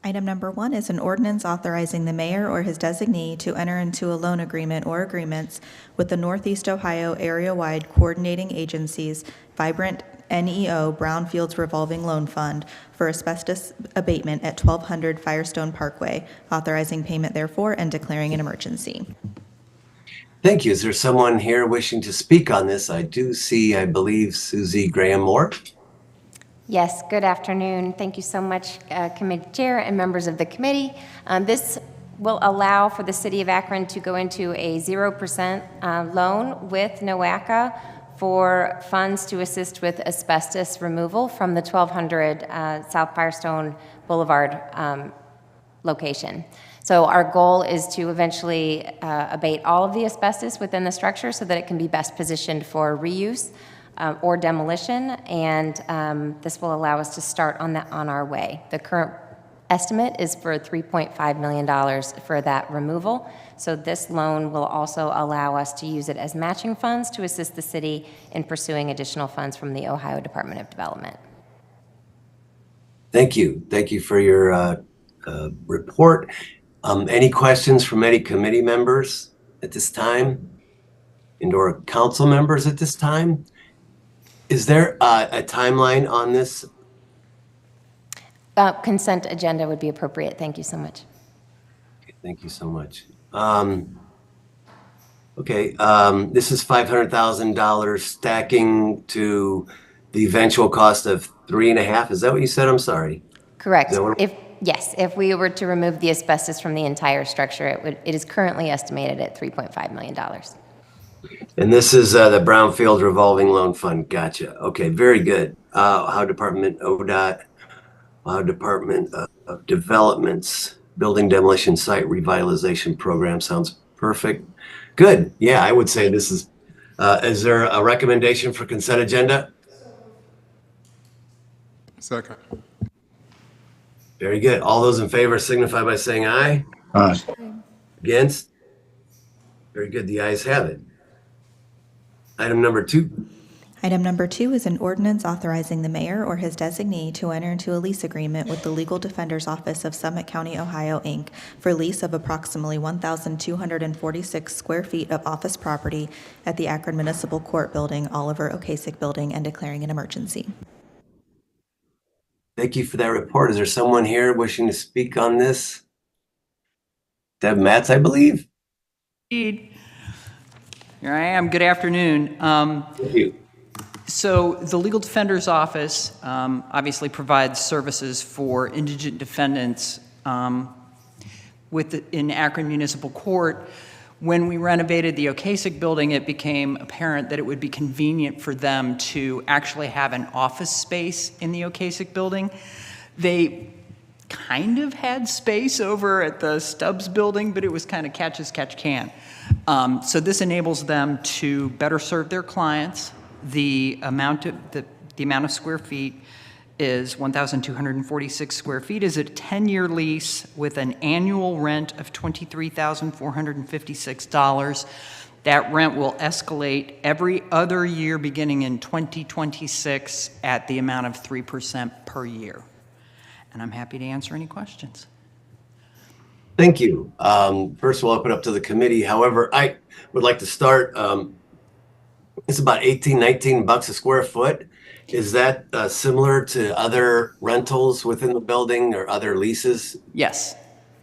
Item number 1 is an ordinance authorizing the mayor or his designee to enter into a loan agreement or agreements with the Northeast Ohio area-wide coordinating agencies, Vibrant NEO Brownfields Revolving Loan Fund, for asbestos abatement at 1200 Firestone Parkway, authorizing payment therefore and declaring an emergency. Thank you. Is there someone here wishing to speak on this? I do see, I believe, Susie Graham Moore. Yes, good afternoon. Thank you so much, Committee Chair and members of the committee. This will allow for the City of Akron to go into a 0% loan with NOACA for funds to assist with asbestos removal from the 1200 South Firestone Boulevard location. So our goal is to eventually abate all of the asbestos within the structure so that it can be best positioned for reuse or demolition, and this will allow us to start on our way. The current estimate is for $3.5 million for that removal. So this loan will also allow us to use it as matching funds to assist the city in pursuing additional funds from the Ohio Department of Development. Thank you. Thank you for your report. Any questions from any committee members at this time and/or council members at this time? Is there a timeline on this? Consent agenda would be appropriate. Thank you so much. Okay, thank you so much. This is $500,000 stacking to the eventual cost of 3.5. Is that what you said? I'm sorry. Correct. If we were to remove the asbestos from the entire structure, it is currently estimated at $3.5 million. And this is the Brownfield Revolving Loan Fund. Gotcha. Okay, very good. Ohio Department, ODOT, Ohio Department of Development's Building Demolition Site Revitalization Program sounds perfect. Good. Yeah, I would say this is there a recommendation for consent agenda? Second. Very good. All those in favor signify by saying aye. Aye. Against? Very good. The ayes have it. Item number 2. Item number 2 is an ordinance authorizing the mayor or his designee to enter into a lease agreement with the Legal Defender's Office of Summit County, Ohio, Inc. for lease of approximately 1,246 square feet of office property at the Akron Municipal Court Building, Oliver Okasik Building, and declaring an emergency. Thank you for that report. Is there someone here wishing to speak on this? Deb Matz, I believe. Here I am. Good afternoon. Thank you. So the Legal Defender's Office obviously provides services for indigent defendants in Akron Municipal Court. When we renovated the Okasik building, it became apparent that it would be convenient for them to actually have an office space in the Okasik building. They kind of had space over at the Stubbs building, but it was kind of catch as catch can. So this enables them to better serve their clients. The amount of square feet is 1,246 square feet, is a 10-year lease with an annual rent of $23,456. That rent will escalate every other year beginning in 2026 at the amount of 3% per year. And I'm happy to answer any questions. Thank you. First, we'll open up to the committee. However, I would like to start. It's about 18, 19 bucks a square foot. Is that similar to other rentals within the building or other leases? Yes.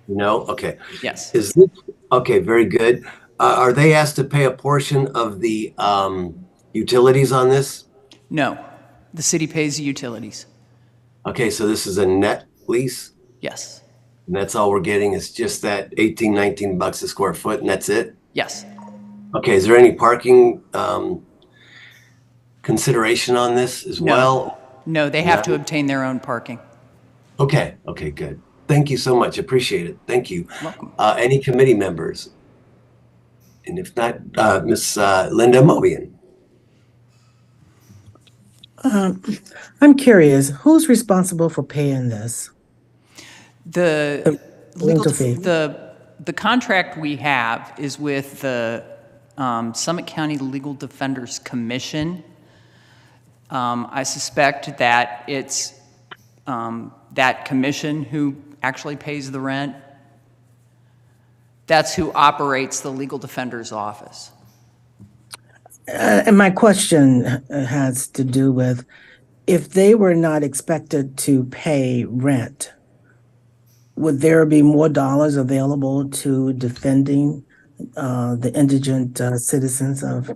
No? Okay. Yes. Is this, okay, very good. Are they asked to pay a portion of the utilities on this? No. The city pays the utilities. Okay, so this is a net lease? Yes. And that's all we're getting is just that 18, 19 bucks a square foot, and that's it? Yes. Okay, is there any parking consideration on this as No. well? No, they have to obtain their own parking. Okay, okay, good. Thank you so much. Appreciate it. Thank you. Welcome. Any committee members? And if not, Ms. Linda Mobian. I'm curious, who's responsible for paying this? The legal, rental fee. the contract we have is with the Summit County Legal Defenders Commission. I suspect that it's that commission who actually pays the rent. That's who operates the legal defender's office. And my question has to do with if they were not expected to pay rent, would there be more dollars available to defending the indigent citizens of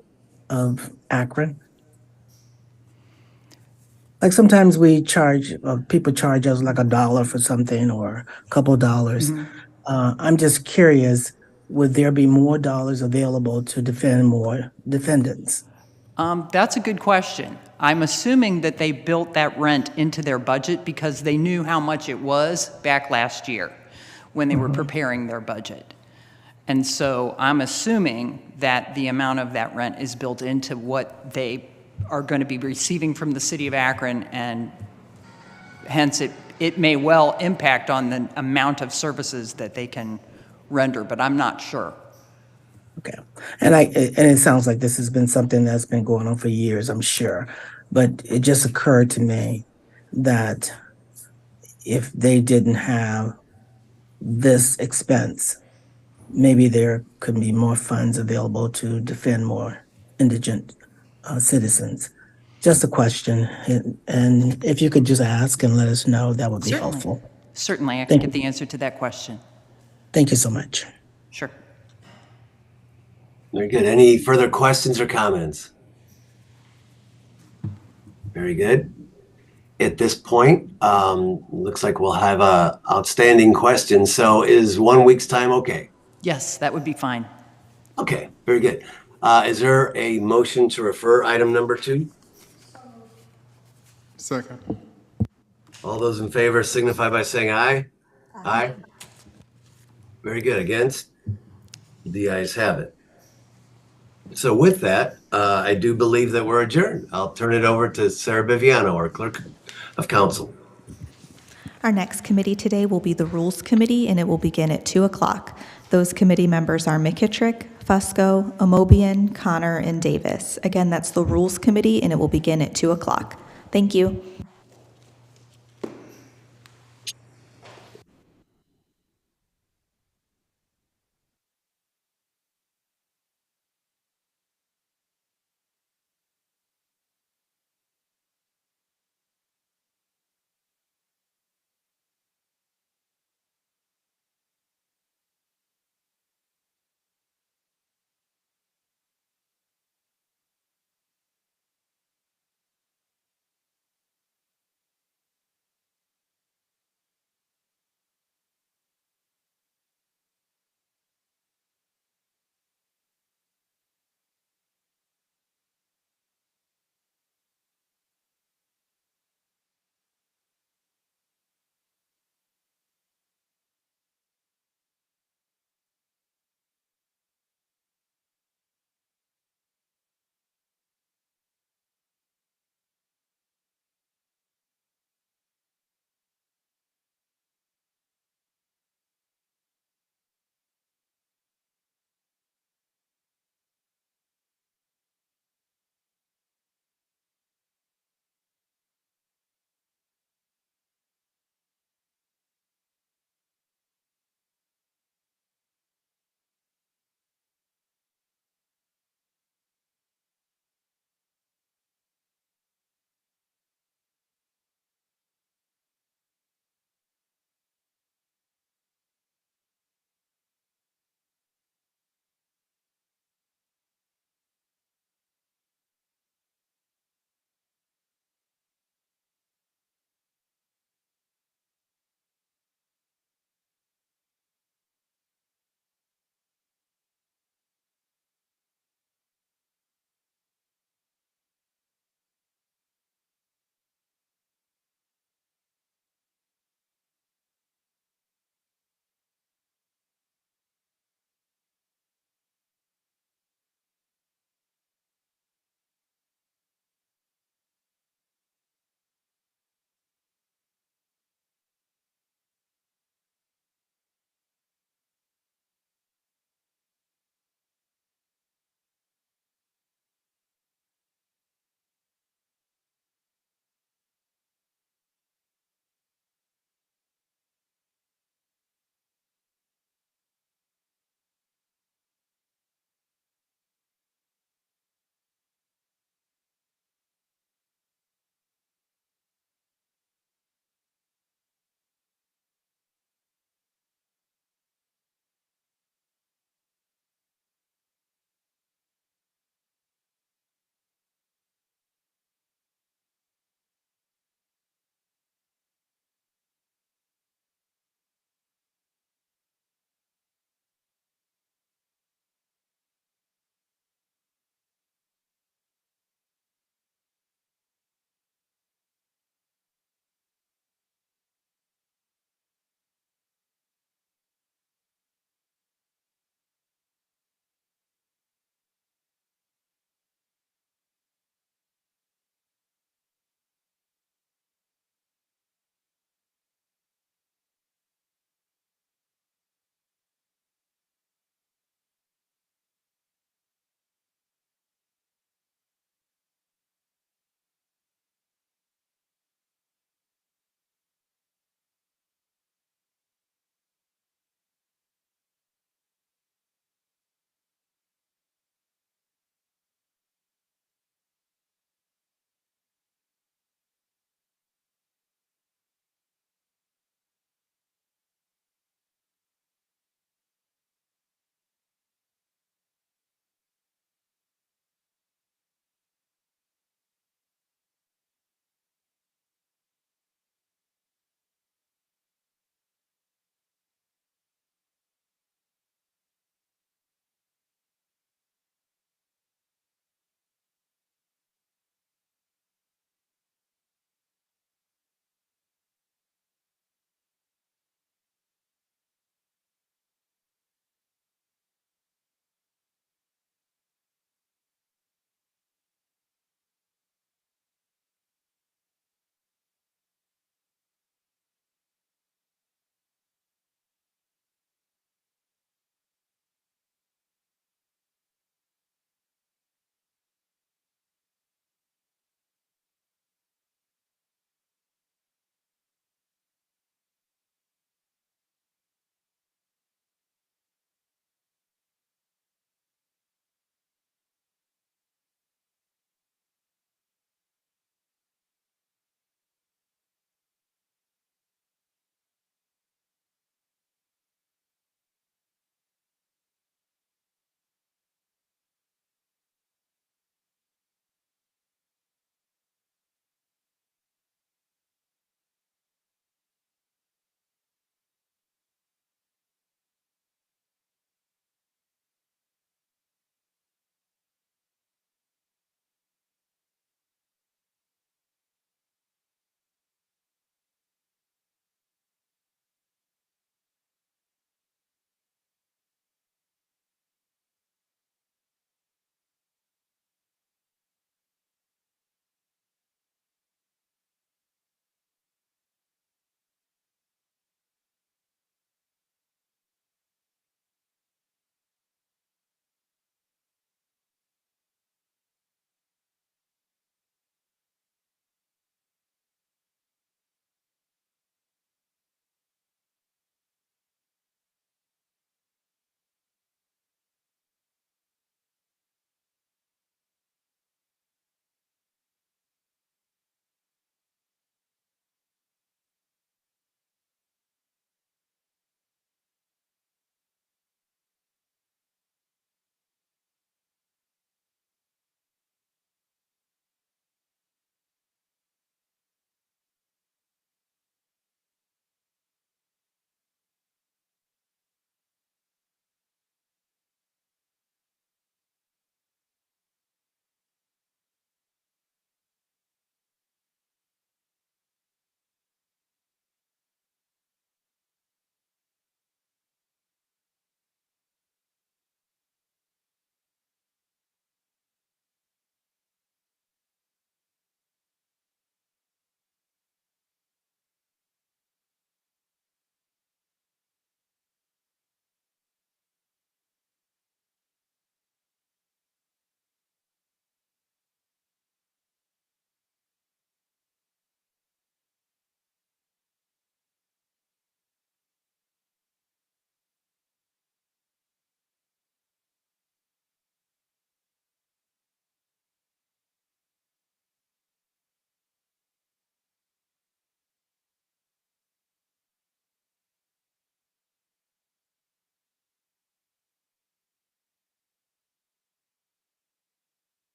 Akron? Like sometimes we charge, people charge us like $1 for something or a couple of dollars. I'm just curious, would there be more dollars available to defend more defendants? That's a good question. I'm assuming that they built that rent into their budget because they knew how much it was back last year when they were preparing their budget. And so I'm assuming that the amount of that rent is built into what they are going to be receiving from the city of Akron, and hence it may well impact on the amount of services that they can render, but I'm not sure. Okay. And it sounds like this has been something that's been going on for years, I'm sure. But it just occurred to me that if they didn't have this expense, maybe there could be more funds available to defend more indigent citizens. Just a question. And if you could just ask and let us know, that would be Certainly. helpful. Certainly, I can Thank get you. the answer to that question. Thank you so much. Sure. Very good. Any further questions or comments? Very good. At this point, looks like we'll have a outstanding question. So is 1 week's time okay? Yes, that would be fine. Okay, very good. Is there a motion to refer item number 2? Second. All those in favor signify by saying aye. Aye. Very good. Against? The ayes have it. So with that, I do believe that we're adjourned. I'll turn it over to Sarah Biviano, our clerk of council. Our next committee today will be the Rules Committee, and it will begin at 2 o'clock. Those committee members are McKittrick, Fusco, Amobian, Connor, and Davis. Again, that's the Rules Committee, and it will begin at 2 o'clock. Thank you.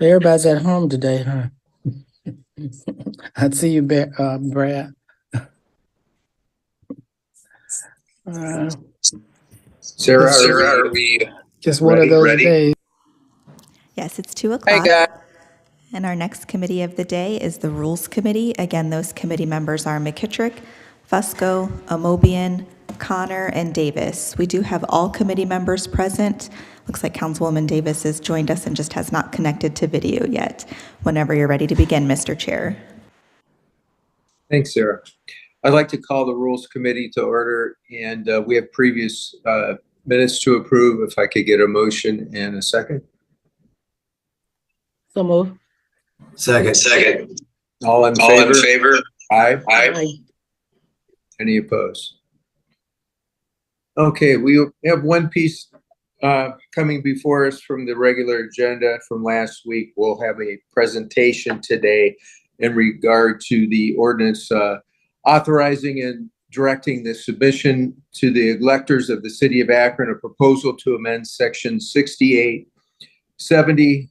Everybody's at home today, huh? I see you, Brad. Sarah, Sarah, are we just one of those days. Yes, it's 2 o'clock. And our next committee of the day is the Rules Committee. Again, those committee members are McKittrick, Fusco, Amobian, Connor, and Davis. We do have all committee members present. Looks like Councilwoman Davis has joined us and just has not connected to video yet. Whenever you're ready to begin, Mr. Chair. Thanks, Sarah. I'd like to call the Rules Committee to order, and we have previous minutes to approve. If I could get a motion and a second. So move. Second. All in favor? Aye. Any opposed? Okay, we have one piece coming before us from the regular agenda from last week. We'll have a presentation today in regard to the ordinance authorizing and directing the submission to the electors of the city of Akron a proposal to amend section 68, 70,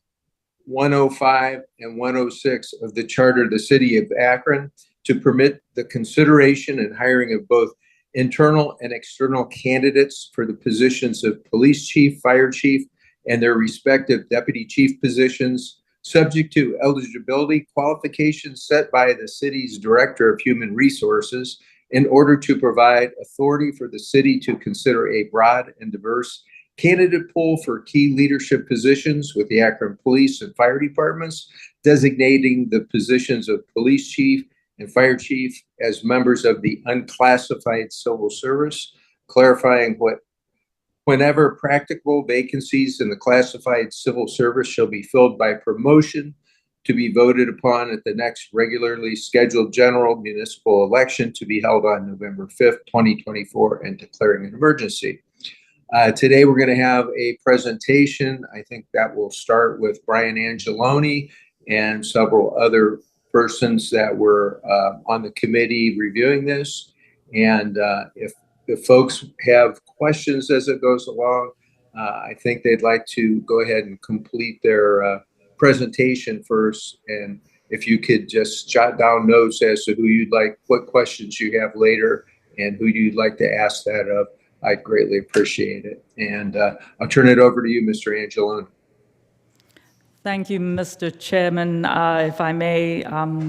105, and 106 of the charter of the city of Akron to permit the consideration and hiring of both internal and external candidates for the positions of police chief, fire chief, and their respective deputy chief positions, subject to eligibility qualifications set by the city's Director of Human Resources in order to provide authority for the city to consider a broad and diverse candidate pool for key leadership positions with the Akron Police and Fire Departments, designating the positions of police chief and fire chief as members of the unclassified civil service, clarifying whenever practicable, vacancies in the classified civil service shall be filled by promotion to be voted upon at the next regularly scheduled general municipal election to be held on November 5th, 2024, and declaring an emergency. Today, we're going to have a presentation. I think that will start with Brian Angeloni and several other persons that were on the committee reviewing this. And if folks have questions as it goes along, I think they'd like to go ahead and complete their presentation first. And if you could just jot down notes as to who you'd like, what questions you have later, and who you'd like to ask that of, I'd greatly appreciate it. And I'll turn it over to you, Mr. Angeloni. Thank you, Mr. Chairman. If I may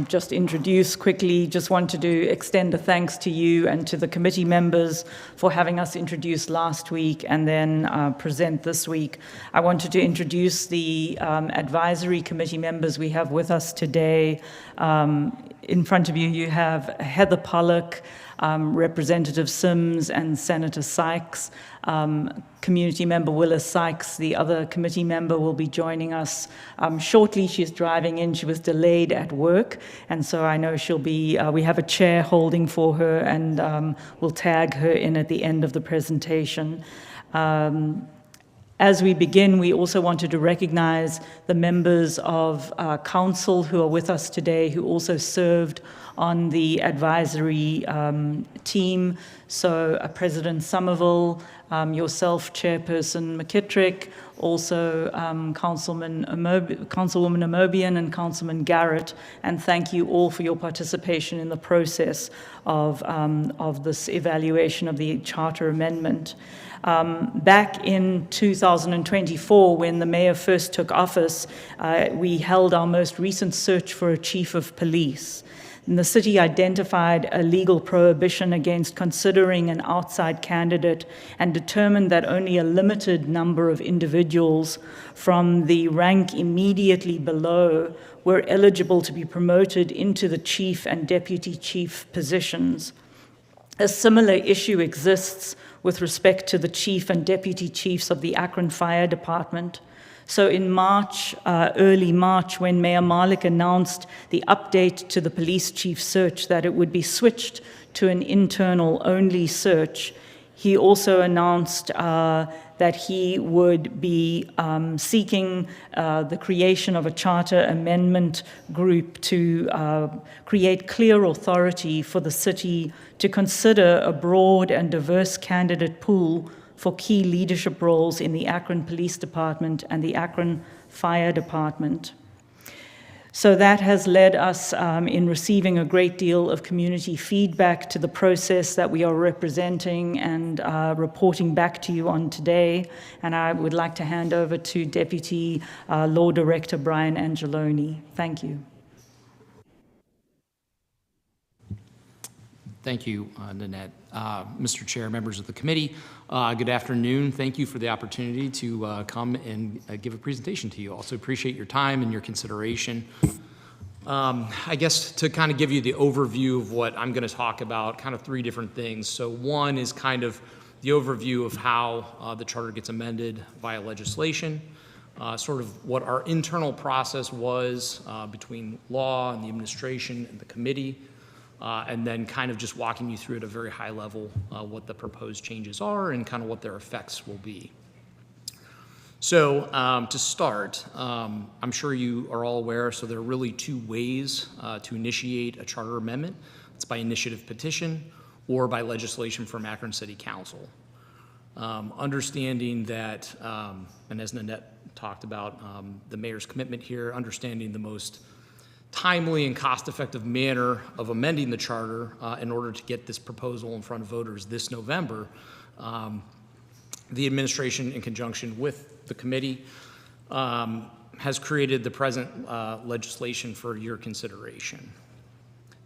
just introduce quickly, just wanted to extend a thanks to you and to the committee members for having us introduce last week and then present this week. I wanted to introduce the advisory committee members we have with us today. In front of you, you have Heather Pollock, Representative Sims, and Senator Sykes. Community member Willis Sykes, the other committee member, will be joining us shortly. She's driving in. She was delayed at work, and so I know she'll be, we have a chair holding for her, and we'll tag her in at the end of the presentation. As we begin, we also wanted to recognize the members of council who are with us today, who also served on the advisory team. So President Somerville, yourself, Chairperson McKittrick, also Councilwoman Amobian and Councilman Garrett, and thank you all for your participation in the process of this evaluation of the charter amendment. Back in 2024, when the mayor first took office, we held our most recent search for a chief of police. And the city identified a legal prohibition against considering an outside candidate and determined that only a limited number of individuals from the rank immediately below were eligible to be promoted into the chief and deputy chief positions. A similar issue exists with respect to the chief and deputy chiefs of the Akron Fire Department. So in March, early March, when Mayor Malik announced the update to the police chief search that it would be switched to an internal-only search, he also announced that he would be seeking the creation of a charter amendment group to create clear authority for the city to consider a broad and diverse candidate pool for key leadership roles in the Akron Police Department and the Akron Fire Department. So that has led us in receiving a great deal of community feedback to the process that we are representing and reporting back to you on today. And I would like to hand over to Deputy Law Director Brian Angeloni. Thank you. Thank you, Nanette. Mr. Chair, members of the committee, good afternoon. Thank you for the opportunity to come and give a presentation to you. Also appreciate your time and your consideration. I guess to kind of give you the overview of what I'm going to talk about, kind of three different things. So one is kind of the overview of how the charter gets amended via legislation, sort of what our internal process was between law and the administration and the committee, and then kind of just walking you through at a very high level what the proposed changes are and kind of what their effects will be. So to start, I'm sure you are all aware, so there are really two ways to initiate a charter amendment. It's by initiative petition or by legislation from Akron City Council. Understanding that, and as Nanette talked about, the mayor's commitment here, understanding the most timely and cost-effective manner of amending the charter in order to get this proposal in front of voters this November, the administration, in conjunction with the committee, has created the present legislation for your consideration.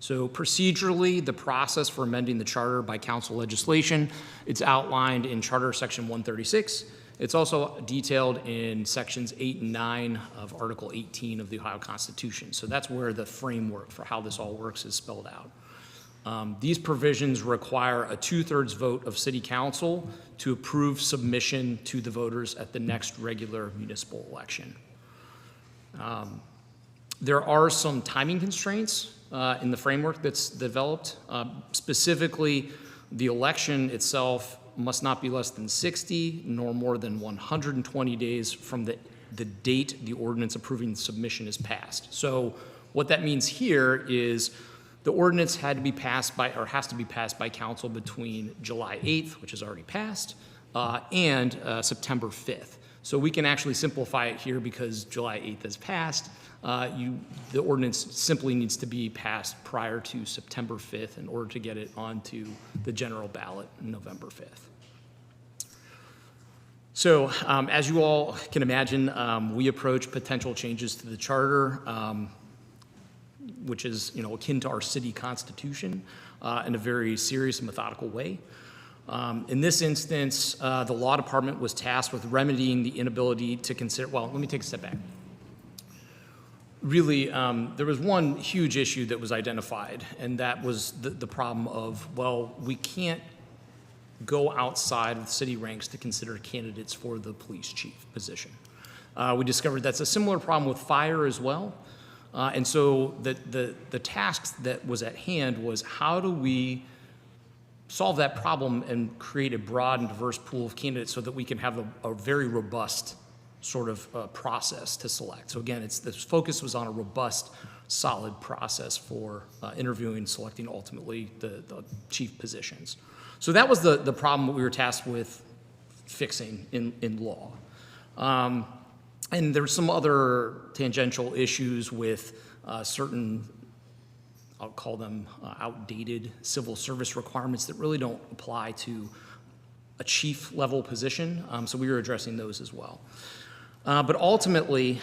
So procedurally, the process for amending the charter by council legislation, it's outlined in Charter Section 136. It's also detailed in Sections 8 and 9 of Article 18 of the Ohio Constitution. So that's where the framework for how this all works is spelled out. These provisions require a 2/3 vote of City Council to approve submission to the voters at the next regular municipal election. There are some timing constraints in the framework that's developed. Specifically, the election itself must not be less than 60 nor more than 120 days from the date the ordinance approving the submission is passed. So what that means here is the ordinance had to be passed by, or has to be passed by council between July 8th, which is already passed, and September 5th. So we can actually simplify it here because July 8th has passed. The ordinance simply needs to be passed prior to September 5th in order to get it onto the general ballot on November 5th. So as you all can imagine, we approach potential changes to the charter, which is akin to our city constitution, in a very serious and methodical way. In this instance, the law department was tasked with remedying the inability to consider, well, let me take a step back. Really, there was one huge issue that was identified, and that was the problem of, well, we can't go outside of the city ranks to consider candidates for the police chief position. We discovered that's a similar problem with fire as well. And so the task that was at hand was, how do we solve that problem and create a broad and diverse pool of candidates so that we can have a very robust sort of process to select. So again, the focus was on a robust, solid process for interviewing and selecting ultimately the chief positions. So that was the problem that we were tasked with fixing in law. And there's some other tangential issues with certain, I'll call them outdated civil service requirements that really don't apply to a chief level position. So we were addressing those as well. But ultimately,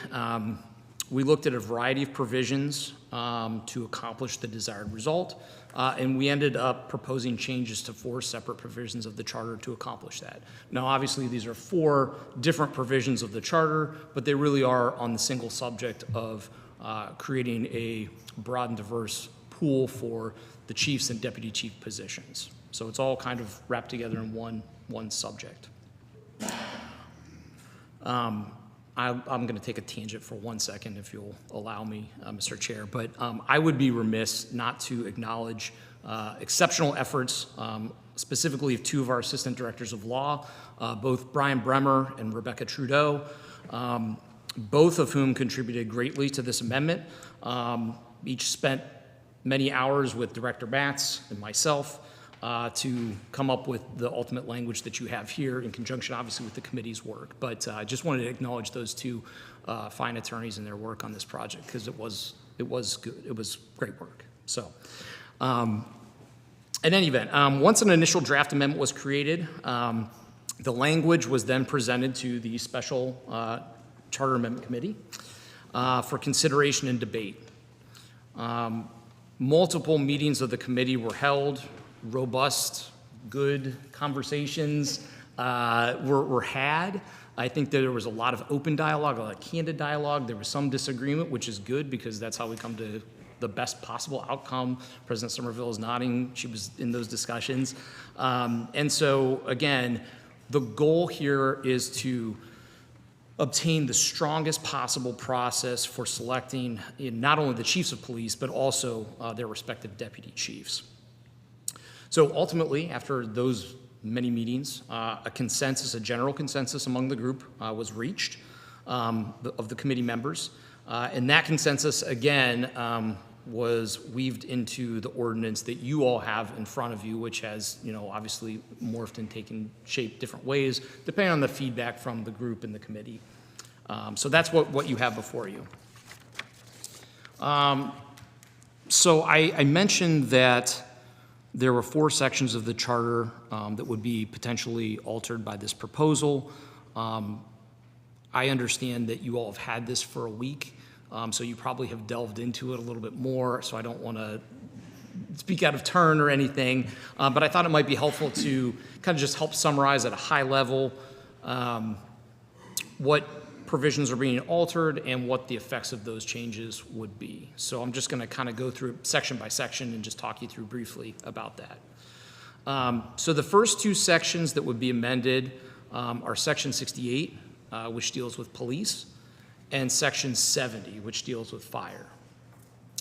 we looked at a variety of provisions to accomplish the desired result, and we ended up proposing changes to 4 separate provisions of the charter to accomplish that. Now, obviously, these are 4 different provisions of the charter, but they really are on the single subject of creating a broad and diverse pool for the chiefs and deputy chief positions. So it's all kind of wrapped together in one subject. I'm going to take a tangent for 1 second, if you'll allow me, Mr. Chair. But I would be remiss not to acknowledge exceptional efforts, specifically of 2 of our assistant directors of law, both Brian Bremer and Rebecca Trudeau, both of whom contributed greatly to this amendment. Each spent many hours with Director Batts and myself to come up with the ultimate language that you have here in conjunction, obviously, with the committee's work. But I just wanted to acknowledge those two fine attorneys and their work on this project, because it was good. It was great work. So, in any event, once an initial draft amendment was created, the language was then presented to the Special Charter Amendment Committee for consideration and debate. Multiple meetings of the committee were held. Robust, good conversations were had. I think that there was a lot of open dialogue, a lot of candid dialogue. There was some disagreement, which is good, because that's how we come to the best possible outcome. President Somerville is nodding. She was in those discussions. And so, again, the goal here is to obtain the strongest possible process for selecting not only the chiefs of police, but also their respective deputy chiefs. So ultimately, after those many meetings, a general consensus among the group was reached of the committee members. And that consensus, again, was weaved into the ordinance that you all have in front of you, which has, obviously morphed and taken shape different ways, depending on the feedback from the group and the committee. So that's what you have before you. So I mentioned that there were 4 sections of the charter that would be potentially altered by this proposal. I understand that you all have had this for a week, so you probably have delved into it a little bit more, so I don't want to speak out of turn or anything, but I thought it might be helpful to kind of just help summarize at a high level what provisions are being altered and what the effects of those changes would be. So I'm just going to kind of go through section by section and just talk you through briefly about that. So the first 2 sections that would be amended are Section 68, which deals with police, and Section 70, which deals with fire.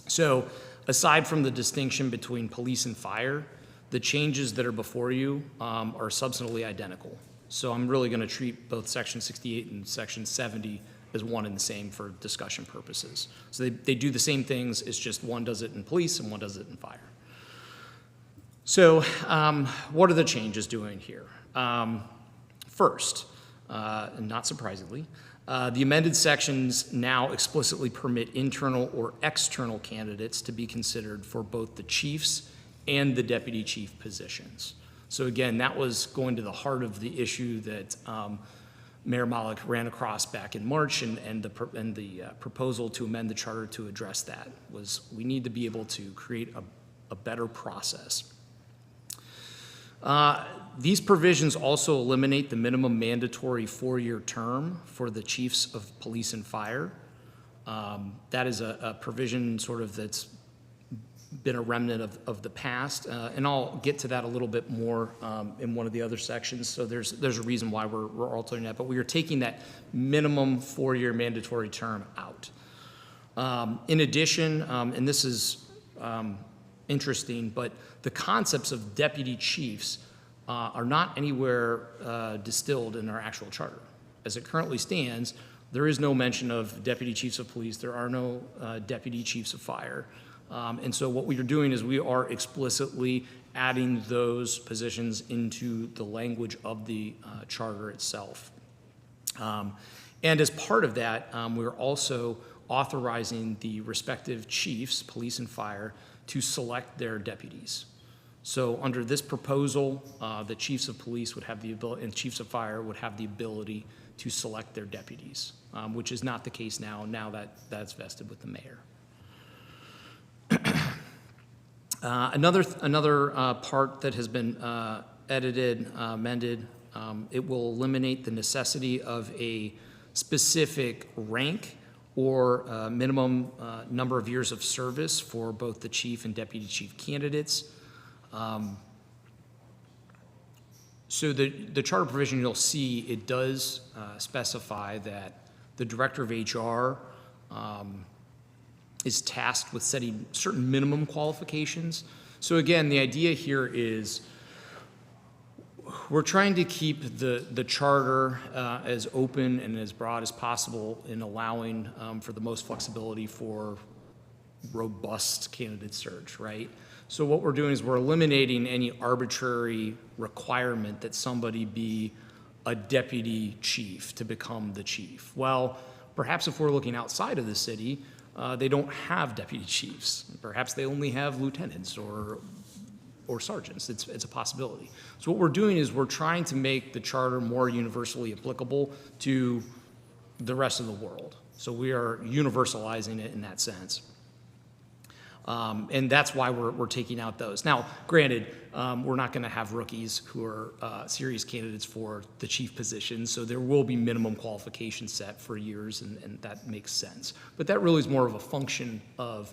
So aside from the distinction between police and fire, the changes that are before you are substantively identical. So I'm really going to treat both Section 68 and Section 70 as one and the same for discussion purposes. So they do the same things, it's just one does it in police and one does it in fire. So what are the changes doing here? First, and not surprisingly, the amended sections now explicitly permit internal or external candidates to be considered for both the chiefs and the deputy chief positions. So again, that was going to the heart of the issue that Mayor Malik ran across back in March, and the proposal to amend the charter to address that was we need to be able to create a better process. These provisions also eliminate the minimum mandatory 4-year term for the chiefs of police and fire. That is a provision sort of that's been a remnant of the past, and I'll get to that a little bit more in one of the other sections. So there's a reason why we're altering that, but we are taking that minimum 4-year mandatory term out. In addition, and this is interesting, but the concepts of deputy chiefs are not anywhere distilled in our actual charter. As it currently stands, there is no mention of deputy chiefs of police. There are no deputy chiefs of fire. And so what we are doing is we are explicitly adding those positions into the language of the charter itself. And as part of that, we're also authorizing the respective chiefs, police and fire, to select their deputies. So under this proposal, the chiefs of police would have the ability, and chiefs of fire would have the ability to select their deputies, which is not the case now. Now that's vested with the mayor. Another part that has been edited, amended, it will eliminate the necessity of a specific rank or minimum number of years of service for both the chief and deputy chief candidates. So the charter provision you'll see, it does specify that the director of HR is tasked with setting certain minimum qualifications. So again, the idea here is we're trying to keep the charter as open and as broad as possible in allowing for the most flexibility for robust candidate search, right? So what we're doing is we're eliminating any arbitrary requirement that somebody be a deputy chief to become the chief. Well, perhaps if we're looking outside of the city, they don't have deputy chiefs. Perhaps they only have lieutenants or sergeants. It's a possibility. So what we're doing is we're trying to make the charter more universally applicable to the rest of the world. So we are universalizing it in that sense. And that's why we're taking out those. Now, granted, we're not going to have rookies who are serious candidates for the chief position, so there will be minimum qualifications set for years, and that makes sense. But that really is more of a function of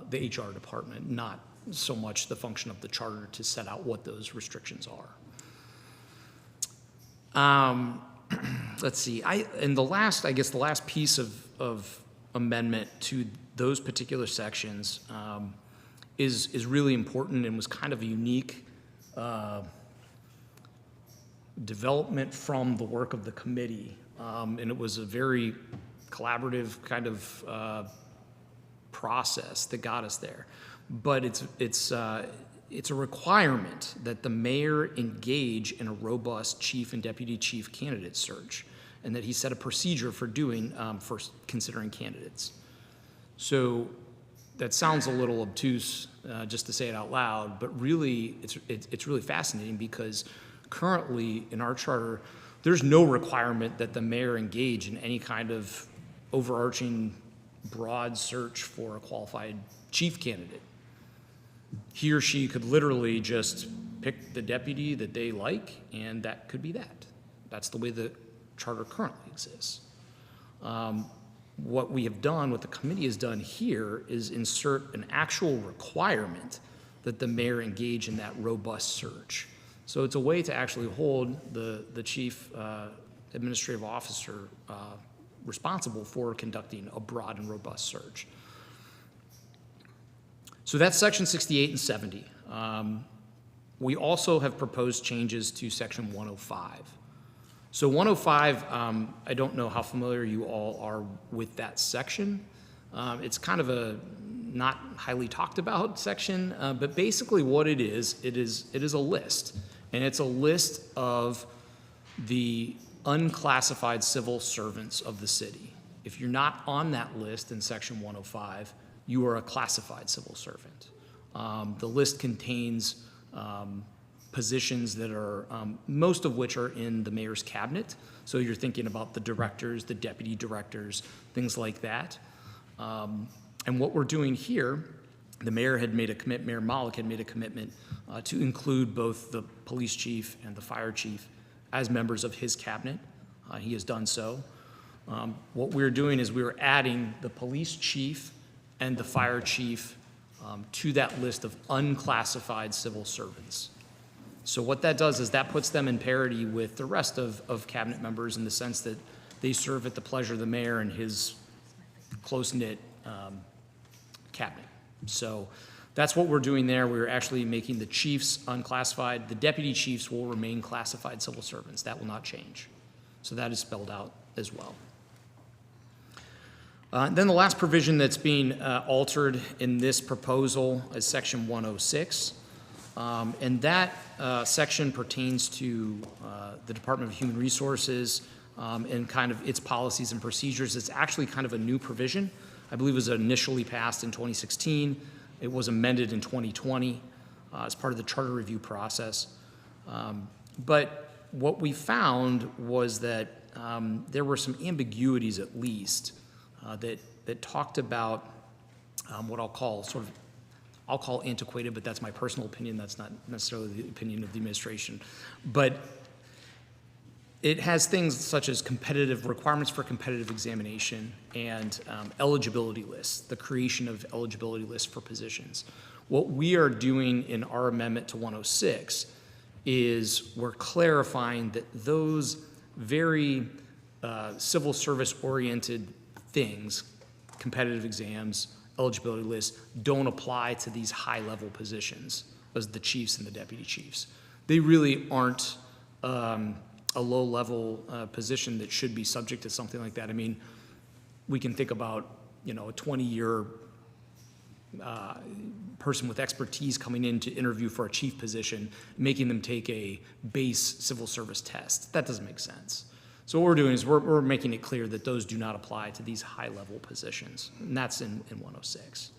the HR department, not so much the function of the charter to set out what those restrictions are. Let's see. The last piece of amendment to those particular sections is really important and was kind of a unique development from the work of the committee. And it was a very collaborative kind of process that got us there. But it's a requirement that the mayor engage in a robust chief and deputy chief candidate search, and that he set a procedure for considering candidates. So that sounds a little obtuse, just to say it out loud, but really it's really fascinating because currently in our charter, there's no requirement that the mayor engage in any kind of overarching broad search for a qualified chief candidate. He or she could literally just pick the deputy that they like, and that could be that. That's the way the charter currently exists. What we have done, what the committee has done here, is insert an actual requirement that the mayor engage in that robust search. So it's a way to actually hold the chief administrative officer responsible for conducting a broad and robust search. So that's section 68 and 70. We also have proposed changes to section 105. So 105, I don't know how familiar you all are with that section. It's kind of a not highly talked about section, but basically what it is a list. And it's a list of the unclassified civil servants of the city. If you're not on that list in section 105, you are a classified civil servant. The list contains positions that are, most of which are in the mayor's cabinet. So you're thinking about the directors, the deputy directors, things like that. And what we're doing here, the mayor had made a commitment, Mayor Malik had made a commitment to include both the police chief and the fire chief as members of his cabinet. He has done so. What we're doing is we're adding the police chief and the fire chief to that list of unclassified civil servants. So what that does is that puts them in parity with the rest of cabinet members in the sense that they serve at the pleasure of the mayor and his close-knit cabinet. So that's what we're doing there. We're actually making the chiefs unclassified. The deputy chiefs will remain classified civil servants. That will not change. So that is spelled out as well. Then the last provision that's being altered in this proposal is section 106. And that section pertains to the Department of Human Resources and kind of its policies and procedures. It's actually kind of a new provision. I believe it was initially passed in 2016. It was amended in 2020 as part of the charter review process. But what we found was that there were some ambiguities, at least, that talked about what I'll call antiquated, but that's my personal opinion. That's not necessarily the opinion of the administration. But it has things such as competitive requirements for competitive examination and eligibility lists, the creation of eligibility lists for positions. What we are doing in our amendment to 106 is we're clarifying that those very civil service-oriented things, competitive exams, eligibility lists, don't apply to these high-level positions as the chiefs and the deputy chiefs. They really aren't a low-level position that should be subject to something like that. I mean, we can think about, a 20-year person with expertise coming in to interview for a chief position, making them take a base civil service test. That doesn't make sense. So what we're doing is we're making it clear that those do not apply to these high-level positions, and that's in 106.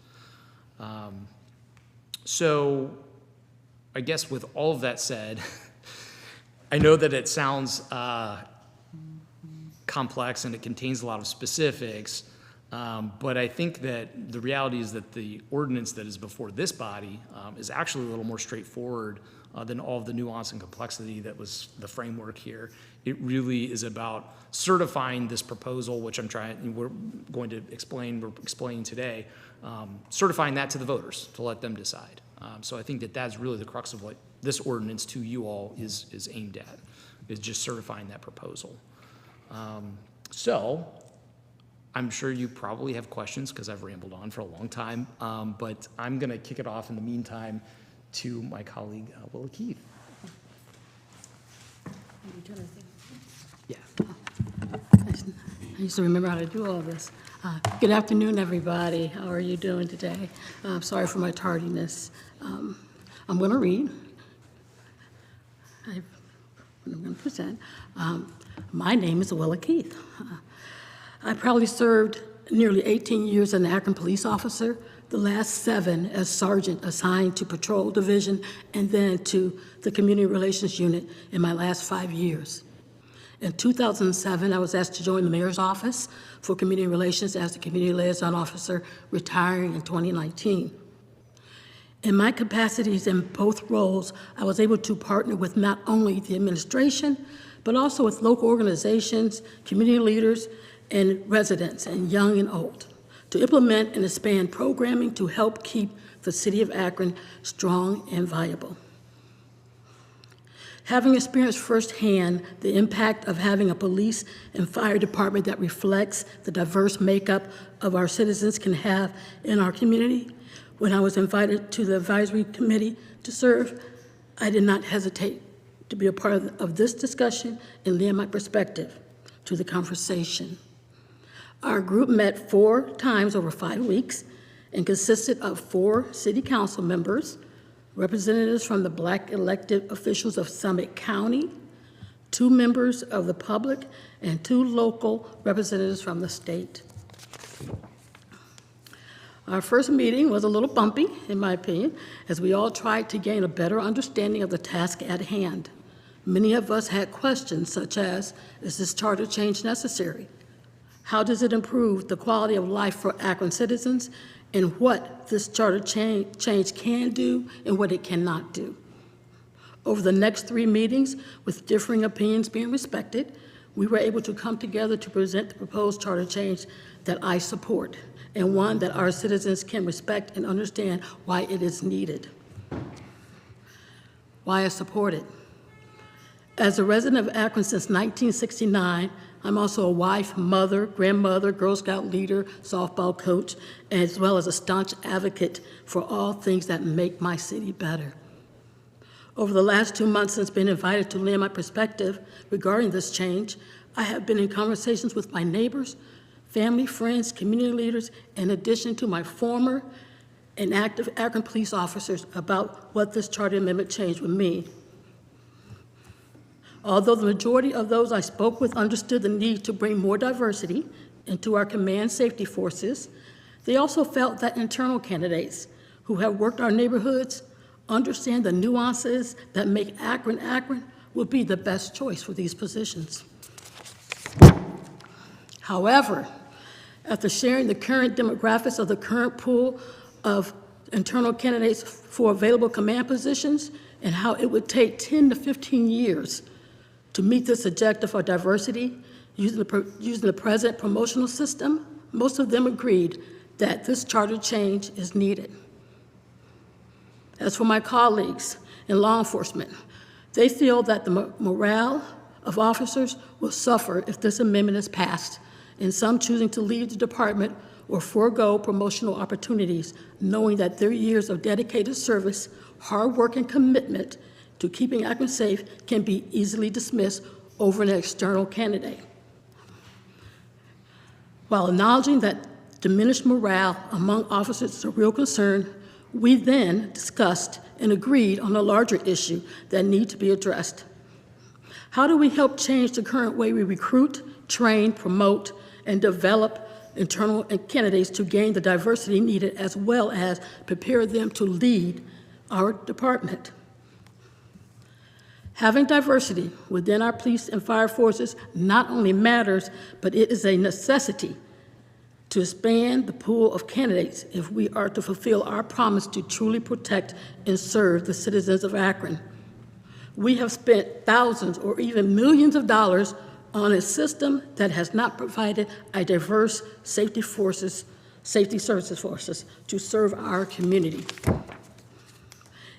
So I guess with all of that said, I know that it sounds complex and it contains a lot of specifics, but I think that the reality is that the ordinance that is before this body is actually a little more straightforward than all of the nuance and complexity that was the framework here. It really is about certifying this proposal, which we're explaining today, certifying that to the voters to let them decide. So I think that that's really the crux of what this ordinance to you all is aimed at, is just certifying that proposal. So I'm sure you probably have questions because I've rambled on for a long time, but I'm going to kick it off in the meantime to my colleague, Willa Keith. Yeah. I used to remember how to do all this. Good afternoon, everybody. How are you doing today? I'm sorry for my tardiness. I'm going to read. I'm going to present. My name is Willa Keith. I proudly served nearly 18 years as an Akron police officer, the last 7 as sergeant assigned to patrol division, and then to the community relations unit in my last 5 years. In 2007, I was asked to join the mayor's office for community relations as the community liaison officer, retiring in 2019. In my capacities in both roles, I was able to partner with not only the administration, but also with local organizations, community leaders, and residents, and young and old, to implement and expand programming to help keep the city of Akron strong and viable. Having experienced firsthand the impact of having a police and fire department that reflects the diverse makeup of our citizens can have in our community, when I was invited to the advisory committee to serve, I did not hesitate to be a part of this discussion and lend my perspective to the conversation. Our group met 4 times over 5 weeks and consisted of 4 city council members, representatives from the Black elected officials of Summit County, 2 members of the public, and 2 local representatives from the state. Our first meeting was a little bumpy, in my opinion, as we all tried to gain a better understanding of the task at hand. Many of us had questions such as, is this charter change necessary? How does it improve the quality of life for Akron citizens, and what this charter change can do and what it cannot do? Over the next 3 meetings, with differing opinions being respected, we were able to come together to present the proposed charter change that I support, and one that our citizens can respect and understand why it is needed. Why I support it. As a resident of Akron since 1969, I'm also a wife, mother, grandmother, Girl Scout leader, softball coach, as well as a staunch advocate for all things that make my city better. Over the last 2 months since being invited to lend my perspective regarding this change, I have been in conversations with my neighbors, family, friends, community leaders, in addition to my former and active Akron police officers about what this charter amendment change would mean. Although the majority of those I spoke with understood the need to bring more diversity into our command safety forces, they also felt that internal candidates who have worked our neighborhoods, understand the nuances that make Akron Akron, would be the best choice for these positions. However, after sharing the current demographics of the current pool of internal candidates for available command positions and how it would take 10 to 15 years to meet this objective for diversity using the present promotional system, most of them agreed that this charter change is needed. As for my colleagues in law enforcement, they feel that the morale of officers will suffer if this amendment is passed, and some choosing to leave the department or forego promotional opportunities, knowing that their years of dedicated service, hard work, and commitment to keeping Akron safe can be easily dismissed over an external candidate. While acknowledging that Diminished morale among officers is a real concern. We then discussed and agreed on a larger issue that needs to be addressed. How do we help change the current way we recruit, train, promote, and develop internal candidates to gain the diversity needed, as well as prepare them to lead our department? Having diversity within our police and fire forces not only matters, but it is a necessity to expand the pool of candidates if we are to fulfill our promise to truly protect and serve the citizens of Akron. We have spent thousands or even millions of dollars on a system that has not provided a diverse safety services forces to serve our community.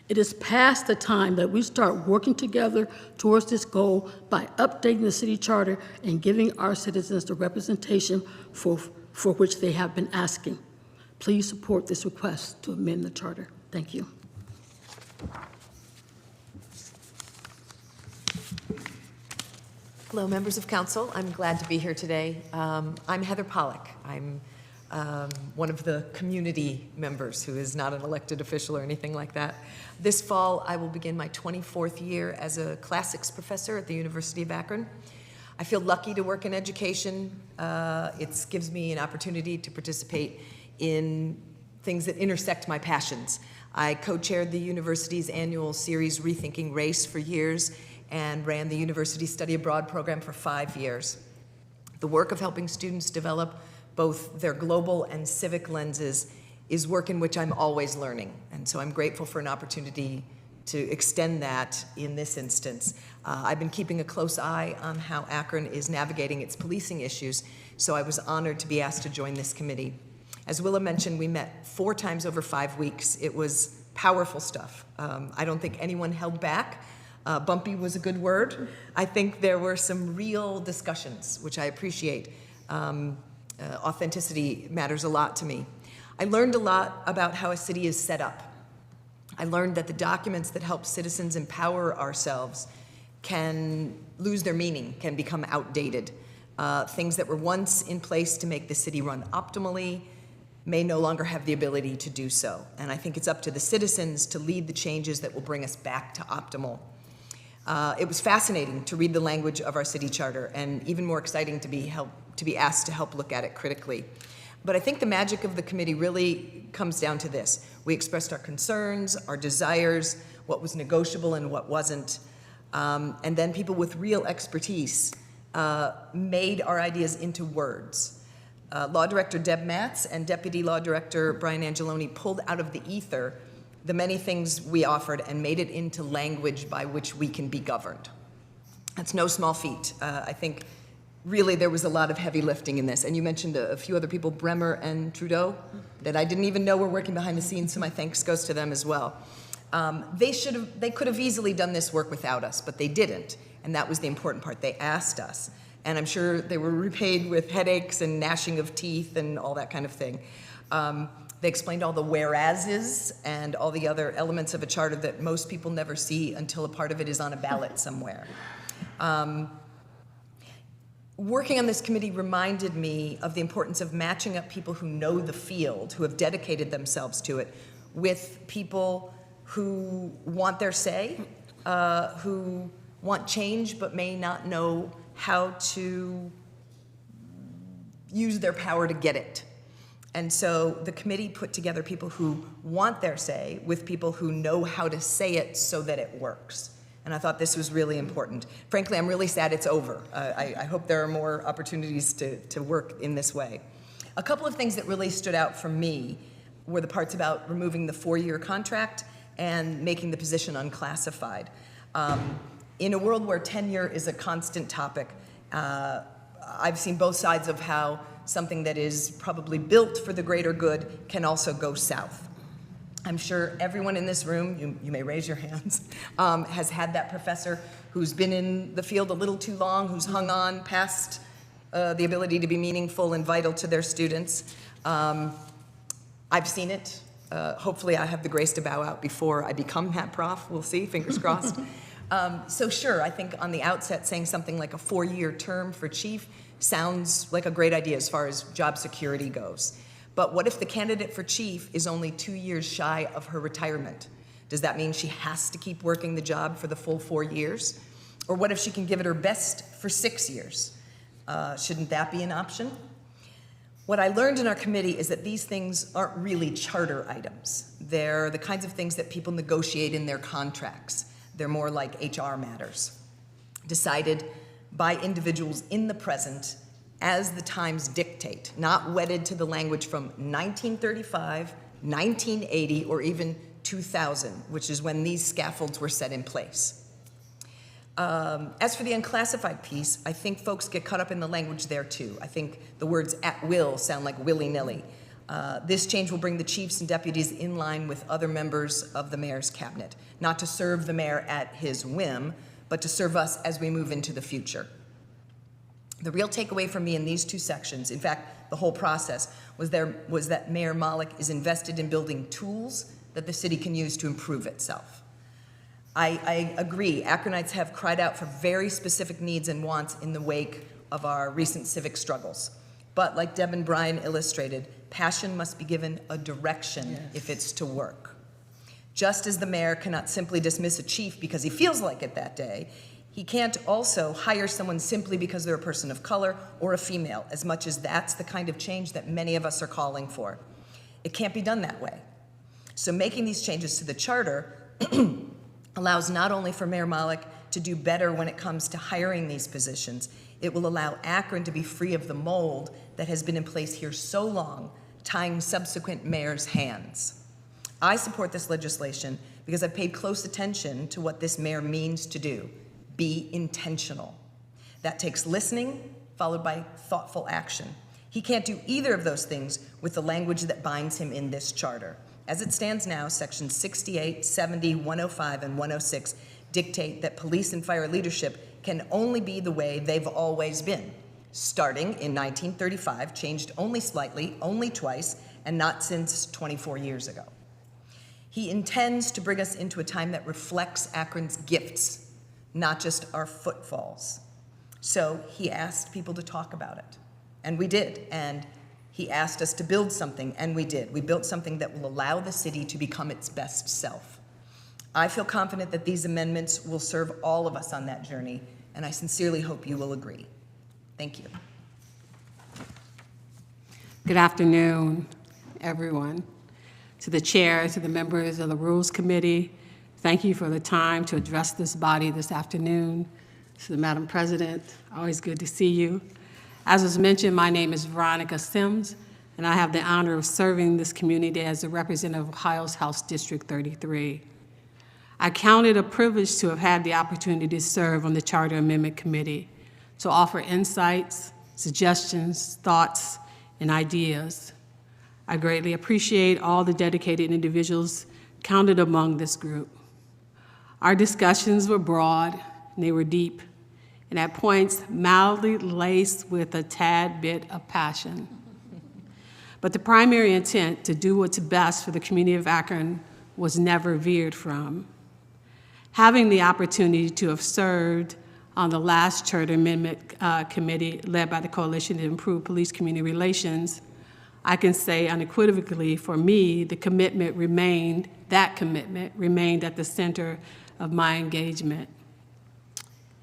It is past the time that we start working together towards this goal by updating the city charter and giving our citizens the representation for which they have been asking. Please support this request to amend the charter. Thank you. Hello, members of council. I'm glad to be here today. I'm Heather Pollack. I'm one of the community members who is not an elected official or anything like that. This fall, I will begin my 24th year as a classics professor at the University of Akron. I feel lucky to work in education. It gives me an opportunity to participate in things that intersect my passions. I co-chaired the university's annual series Rethinking Race for years and ran the university study abroad program for 5 years. The work of helping students develop both their global and civic lenses is work in which I'm always learning. And so I'm grateful for an opportunity to extend that in this instance. I've been keeping a close eye on how Akron is navigating its policing issues, so I was honored to be asked to join this committee. As Willa mentioned, we met 4 times over 5 weeks. It was powerful stuff. I don't think anyone held back. Bumpy was a good word. I think there were some real discussions, which I appreciate. Authenticity matters a lot to me. I learned a lot about how a city is set up. I learned that the documents that help citizens empower ourselves can lose their meaning, can become outdated. Things that were once in place to make the city run optimally may no longer have the ability to do so. And I think it's up to the citizens to lead the changes that will bring us back to optimal. It was fascinating to read the language of our city charter, and even more exciting to be asked to help look at it critically. But I think the magic of the committee really comes down to this. We expressed our concerns, our desires, what was negotiable and what wasn't, and then people with real expertise made our ideas into words. Law Director Deb Matz and Deputy Law Director Brian Angeloni pulled out of the ether the many things we offered and made it into language by which we can be governed. That's no small feat. I think really there was a lot of heavy lifting in this. And you mentioned a few other people, Bremer and Trudeau, that I didn't even know were working behind the scenes, so my thanks goes to them as well. They could have easily done this work without us, but they didn't. And that was the important part. They asked us. And I'm sure they were repaid with headaches and gnashing of teeth and all that kind of thing. They explained all the whereases and all the other elements of a charter that most people never see until a part of it is on a ballot somewhere. Working on this committee reminded me of the importance of matching up people who know the field, who have dedicated themselves to it, with people who want their say, who want change but may not know how to use their power to get it. And so the committee put together people who want their say with people who know how to say it so that it works. And I thought this was really important. Frankly, I'm really sad it's over. I hope there are more opportunities to work in this way. A couple of things that really stood out for me were the parts about removing the 4-year contract and making the position unclassified. In a world where tenure is a constant topic, I've seen both sides of how something that is probably built for the greater good can also go south. I'm sure everyone in this room, you may raise your hands, has had that professor who's been in the field a little too long, who's hung on past the ability to be meaningful and vital to their students. I've seen it. Hopefully I have the grace to bow out before I become that prof. We'll see, fingers crossed. So sure, I think on the outset saying something like a 4-year term for chief sounds like a great idea as far as job security goes. But what if the candidate for chief is only 2 years shy of her retirement? Does that mean she has to keep working the job for the full 4 years? Or what if she can give it her best for 6 years? Shouldn't that be an option? What I learned in our committee is that these things aren't really charter items. They're the kinds of things that people negotiate in their contracts. They're more like HR matters, decided by individuals in the present as the times dictate, not wedded to the language from 1935, 1980, or even 2000, which is when these scaffolds were set in place. As for the unclassified piece, I think folks get caught up in the language there too. I think the words at will sound like willy-nilly. This change will bring the chiefs and deputies in line with other members of the mayor's cabinet, not to serve the mayor at his whim, but to serve us as we move into the future. The real takeaway for me in these two sections, in fact, the whole process, was that Mayor Malik is invested in building tools that the city can use to improve itself. I agree, Akronites have cried out for very specific needs and wants in the wake of our recent civic struggles. But like Deb and Brian illustrated, passion must be given a direction if it's to work. Just as the mayor cannot simply dismiss a chief because he feels like it that day, he can't also hire someone simply because they're a person of color or a female, as much as that's the kind of change that many of us are calling for. It can't be done that way. So making these changes to the charter allows not only for Mayor Malik to do better when it comes to hiring these positions, it will allow Akron to be free of the mold that has been in place here so long, tying subsequent mayors' hands. I support this legislation because I've paid close attention to what this mayor means to do. Be intentional. That takes listening, followed by thoughtful action. He can't do either of those things with the language that binds him in this charter. As it stands now, sections 68, 70, 105, and 106 dictate that police and fire leadership can only be the way they've always been, starting in 1935, changed only slightly, only twice, and not since 24 years ago. He intends to bring us into a time that reflects Akron's gifts, not just our footfalls. So he asked people to talk about it, and we did, and he asked us to build something, and we did. We built something that will allow the city to become its best self. I feel confident that these amendments will serve all of us on that journey, and I sincerely hope you will agree. Thank you. Good afternoon, everyone. To the chair, to the members of the Rules Committee, thank you for the time to address this body this afternoon. To the Madam President, always good to see you. As was mentioned, my name is Veronica Sims, and I have the honor of serving this community as a representative of Ohio's House District 33. I count it a privilege to have had the opportunity to serve on the Charter Amendment Committee, to offer insights, suggestions, thoughts, and ideas. I greatly appreciate all the dedicated individuals counted among this group. Our discussions were broad, and they were deep, and at points mildly laced with a tad bit of passion. But the primary intent to do what's best for the community of Akron was never veered from. Having the opportunity to have served on the last Charter Amendment Committee led by the Coalition to Improve Police Community Relations, I can say unequivocally for me, that commitment remained at the center of my engagement.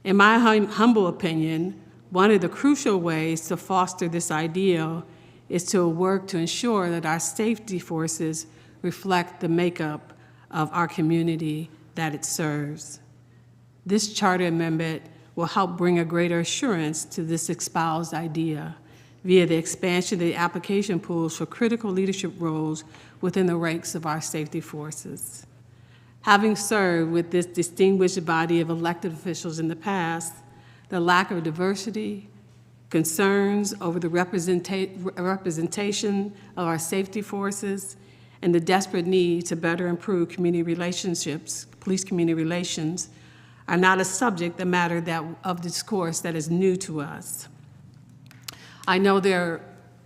In my humble opinion, one of the crucial ways to foster this ideal is to work to ensure that our safety forces reflect the makeup of our community that it serves. This charter amendment will help bring a greater assurance to this espoused idea via the expansion of the application pools for critical leadership roles within the ranks of our safety forces. Having served with this distinguished body of elected officials in the past, the lack of diversity, concerns over the representation of our safety forces, and the desperate need to better improve community relationships, police community relations, are not a subject matter of discourse that is new to us. I know there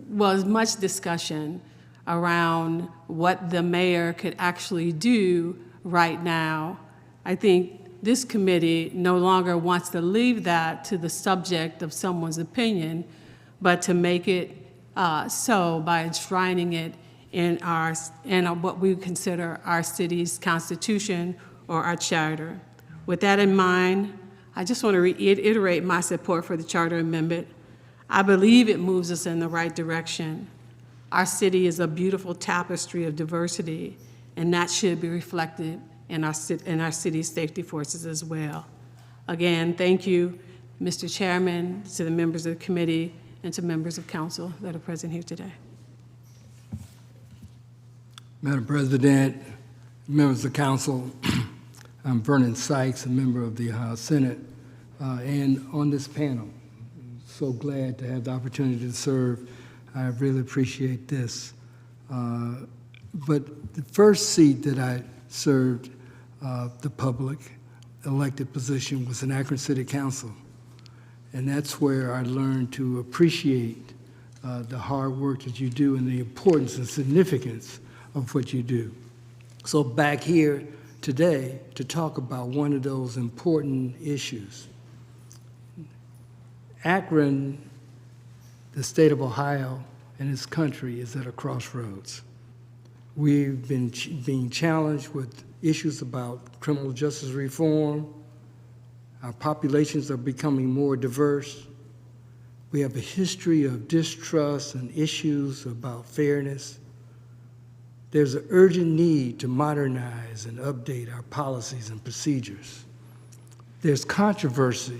was much discussion around what the mayor could actually do right now. I think this committee no longer wants to leave that to the subject of someone's opinion, but to make it So by enshrining it in what we consider our city's constitution or our charter. With that in mind, I just want to reiterate my support for the charter amendment. I believe it moves us in the right direction. Our city is a beautiful tapestry of diversity, and that should be reflected in our city's safety forces as well. Again, thank you, Mr. Chairman, to the members of the committee, and to members of council that are present here today. Madam President, members of council, I'm Vernon Sykes, a member of the Ohio Senate, and on this panel. So glad to have the opportunity to serve. I really appreciate this. But the first seat that I served, the public elected position, was in Akron City Council. And that's where I learned to appreciate the hard work that you do and the importance and significance of what you do. So back here today to talk about one of those important issues. Akron, the state of Ohio, and its country is at a crossroads. We've been being challenged with issues about criminal justice reform. Our populations are becoming more diverse. We have a history of distrust and issues about fairness. There's an urgent need to modernize and update our policies and procedures. There's controversy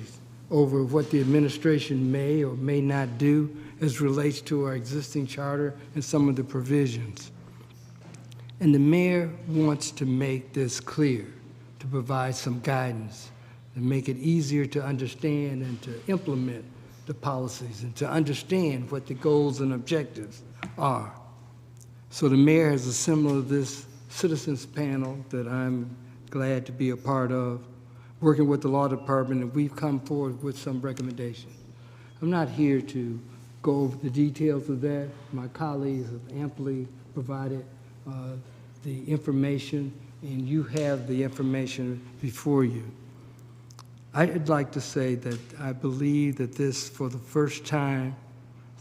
over what the administration may or may not do as relates to our existing charter and some of the provisions. And the mayor wants to make this clear, to provide some guidance, to make it easier to understand and to implement the policies and to understand what the goals and objectives are. So the mayor has assembled this citizens panel that I'm glad to be a part of, working with the law department, and we've come forward with some recommendations. I'm not here to go over the details of that. My colleagues have amply provided the information, and you have the information before you. I'd like to say that I believe that this, for the first time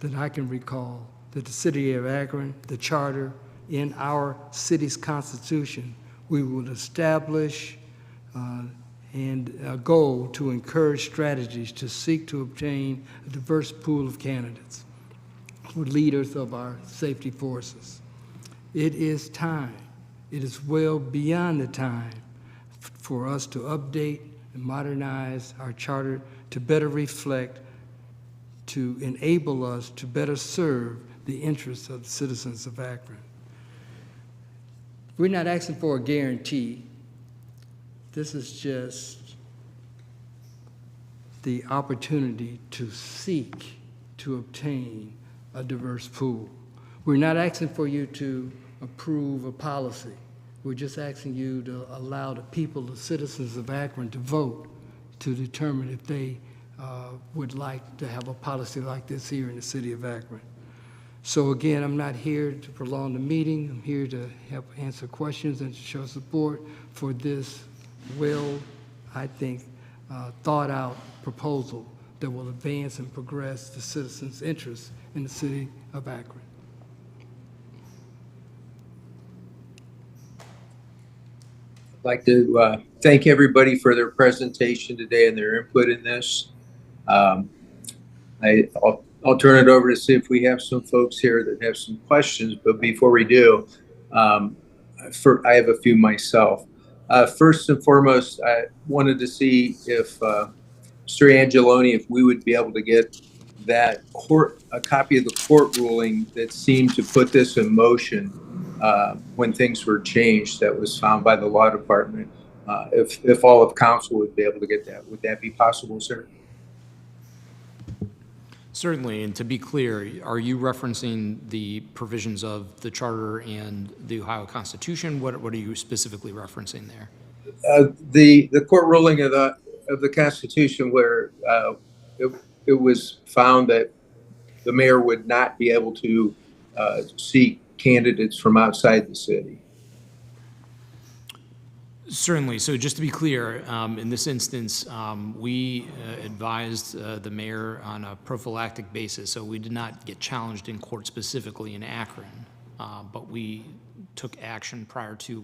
that I can recall, that the city of Akron, the charter, in our city's constitution, we will establish and a goal to encourage strategies to seek to obtain a diverse pool of candidates for leaders of our safety forces. It is time, it is well beyond the time for us to update and modernize our charter to better reflect, to enable us to better serve the interests of the citizens of Akron. We're not asking for a guarantee. This is just the opportunity to seek to obtain a diverse pool. We're not asking for you to approve a policy. We're just asking you to allow the people, the citizens of Akron, to vote to determine if they would like to have a policy like this here in the city of Akron. So again, I'm not here to prolong the meeting. I'm here to help answer questions and to show support for this I think, thought out proposal that will advance and progress the citizens' interests in the city of Akron. I'd like to thank everybody for their presentation today and their input in this. I'll turn it over to see if we have some folks here that have some questions, but before we do, I have a few myself. First and foremost, I wanted to see if Mr. Angeloni, if we would be able to get that a copy of the court ruling that seemed to put this in motion when things were changed, that was found by the law department. If all of council would be able to get that, would that be possible, sir? Certainly, and to be clear, are you referencing the provisions of the charter and the Ohio Constitution? What are you specifically referencing there? The court ruling of the Constitution, where it was found that the mayor would not be able to seek candidates from outside the city. Certainly. So just to be clear, in this instance, we advised the mayor on a prophylactic basis. So we did not get challenged in court specifically in Akron, but we took action prior to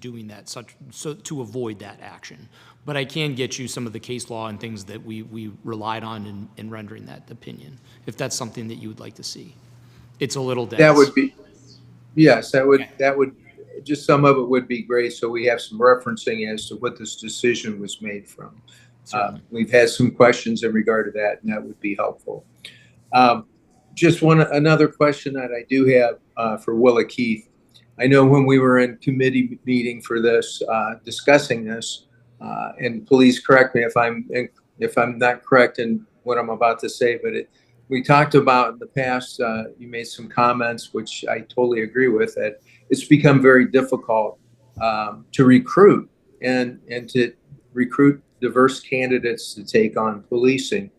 doing that, so to avoid that action. But I can get you some of the case law and things that we relied on in rendering that opinion, if that's something that you would like to see. It's a little dense. That would be, yes, that would, just some of it would be great, so we have some referencing as to what this decision was made from. We've had some questions in regard to that, and that would be helpful. Just another question that I do have for Willa Keith. I know when we were in committee meeting for this, discussing this, and please correct me if I'm not correct in what I'm about to say, but we talked about in the past, you made some comments, which I totally agree with, that it's become very difficult to recruit and to recruit diverse candidates to take on policing.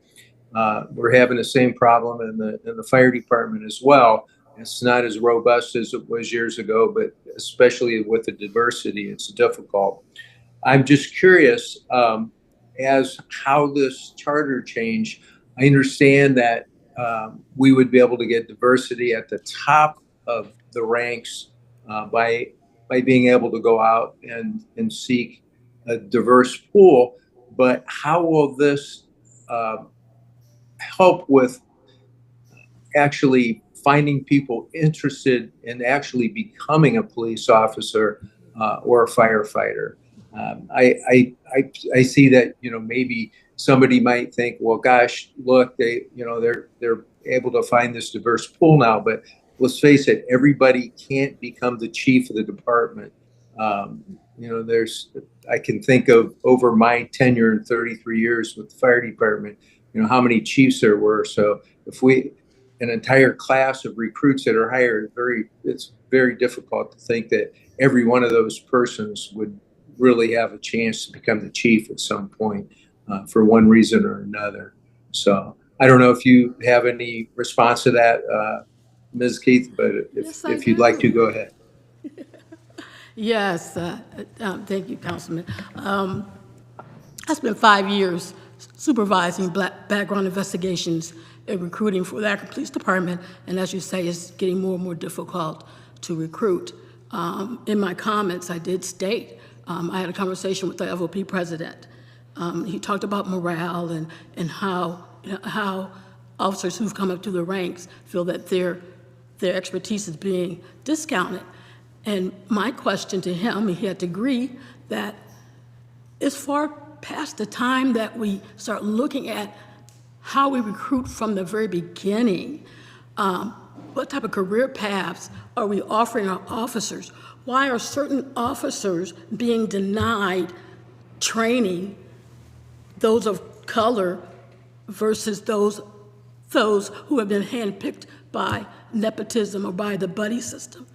We're having the same problem in the fire department as well. It's not as robust as it was years ago, but especially with the diversity, it's difficult. I'm just curious as how this charter change, I understand that we would be able to get diversity at the top of the ranks by being able to go out and seek a diverse pool. But how will this help with actually finding people interested in actually becoming a police officer or a firefighter? I see that, maybe somebody might think, well, gosh, look, they're able to find this diverse pool now, but let's face it, everybody can't become the chief of the department. I can think of over my tenure in 33 years with the fire department, how many chiefs there were. So if an entire class of recruits that are hired, it's very difficult to think that every one of those persons would really have a chance to become the chief at some point for one reason or another. So I don't know if you have any response to that, Ms. Keith, but if you'd like to, go ahead. Yes, thank you, Councilman. I spent 5 years supervising background investigations and recruiting for the Akron Police Department, and as you say, it's getting more and more difficult to recruit. In my comments, I did state, I had a conversation with the FOP president. He talked about morale and how officers who've come up through the ranks feel that their expertise is being discounted. And my question to him, he had to agree that it's far past the time that we start looking at how we recruit from the very beginning. What type of career paths are we offering our officers? Why are certain officers being denied training, those of color versus those who have been handpicked by nepotism or by the buddy system?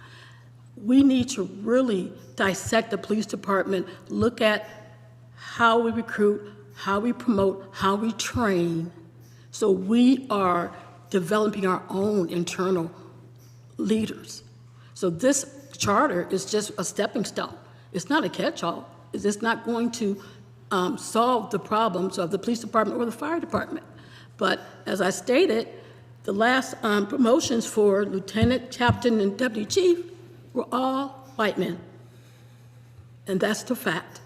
We need to really dissect the police department, look at how we recruit, how we promote, how we train, so we are developing our own internal leaders. So this charter is just a stepping stone. It's not a catch-all. It's not going to solve the problems of the police department or the fire department. But as I stated, the last promotions for lieutenant, captain, and deputy chief were all white men. And that's the fact.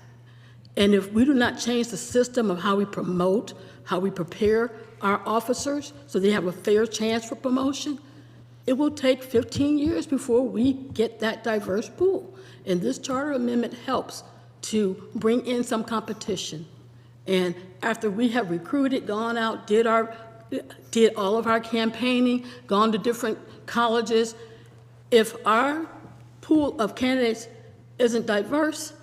And if we do not change the system of how we promote, how we prepare our officers so they have a fair chance for promotion, it will take 15 years before we get that diverse pool. And this charter amendment helps to bring in some competition. And after we have recruited, gone out, did all of our campaigning, gone to different colleges, if our pool of candidates isn't diverse,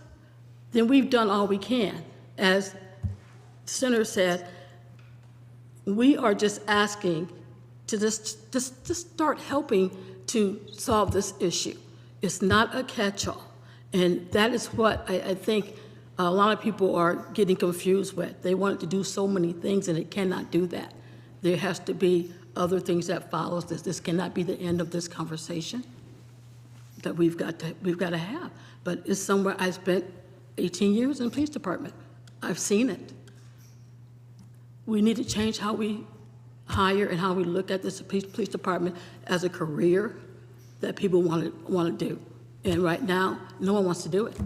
then we've done all we can. As the Senator said, we are just asking to just start helping to solve this issue. It's not a catch-all. And that is what I think a lot of people are getting confused with. They want to do so many things and it cannot do that. There has to be other things that follows this. This cannot be the end of this conversation that we've got to have. But it's somewhere 18 years in the police department. I've seen it. We need to change how we hire and how we look at this police department as a career that people want to do. And right now, no one wants to do it.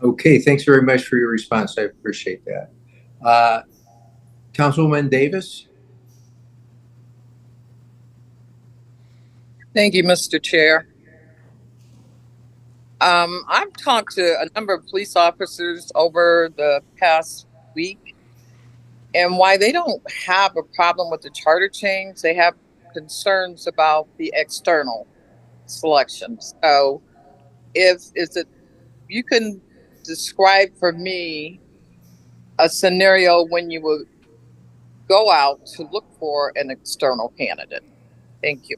Okay, thanks very much for your response. I appreciate that. Councilwoman Davis? Thank you, Mr. Chair. I've talked to a number of police officers over the past week, and why they don't have a problem with the charter change, they have concerns about the external selection. So you can describe for me a scenario when you would go out to look for an external candidate. Thank you.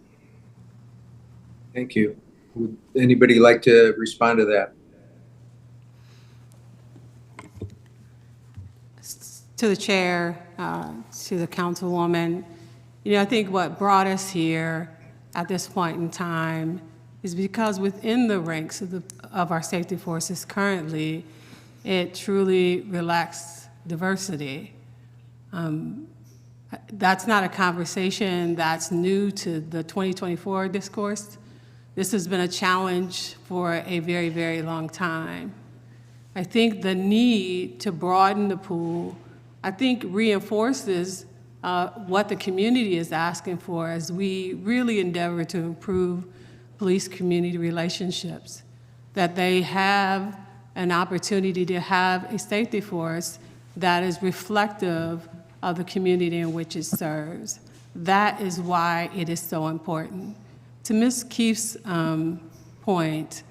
Thank you. Would anybody like to respond to that? To the chair, to the councilwoman, I think what brought us here at this point in time is because within the ranks of our safety forces currently, it truly lacks diversity. That's not a conversation that's new to the 2024 discourse. This has been a challenge for a very, very long time. I think the need to broaden the pool, I think reinforces what the community is asking for as we really endeavor to improve police-community relationships, that they have an opportunity to have a safety force that is reflective of the community in which it serves. That is why it is so important. To Ms. Keefe's point,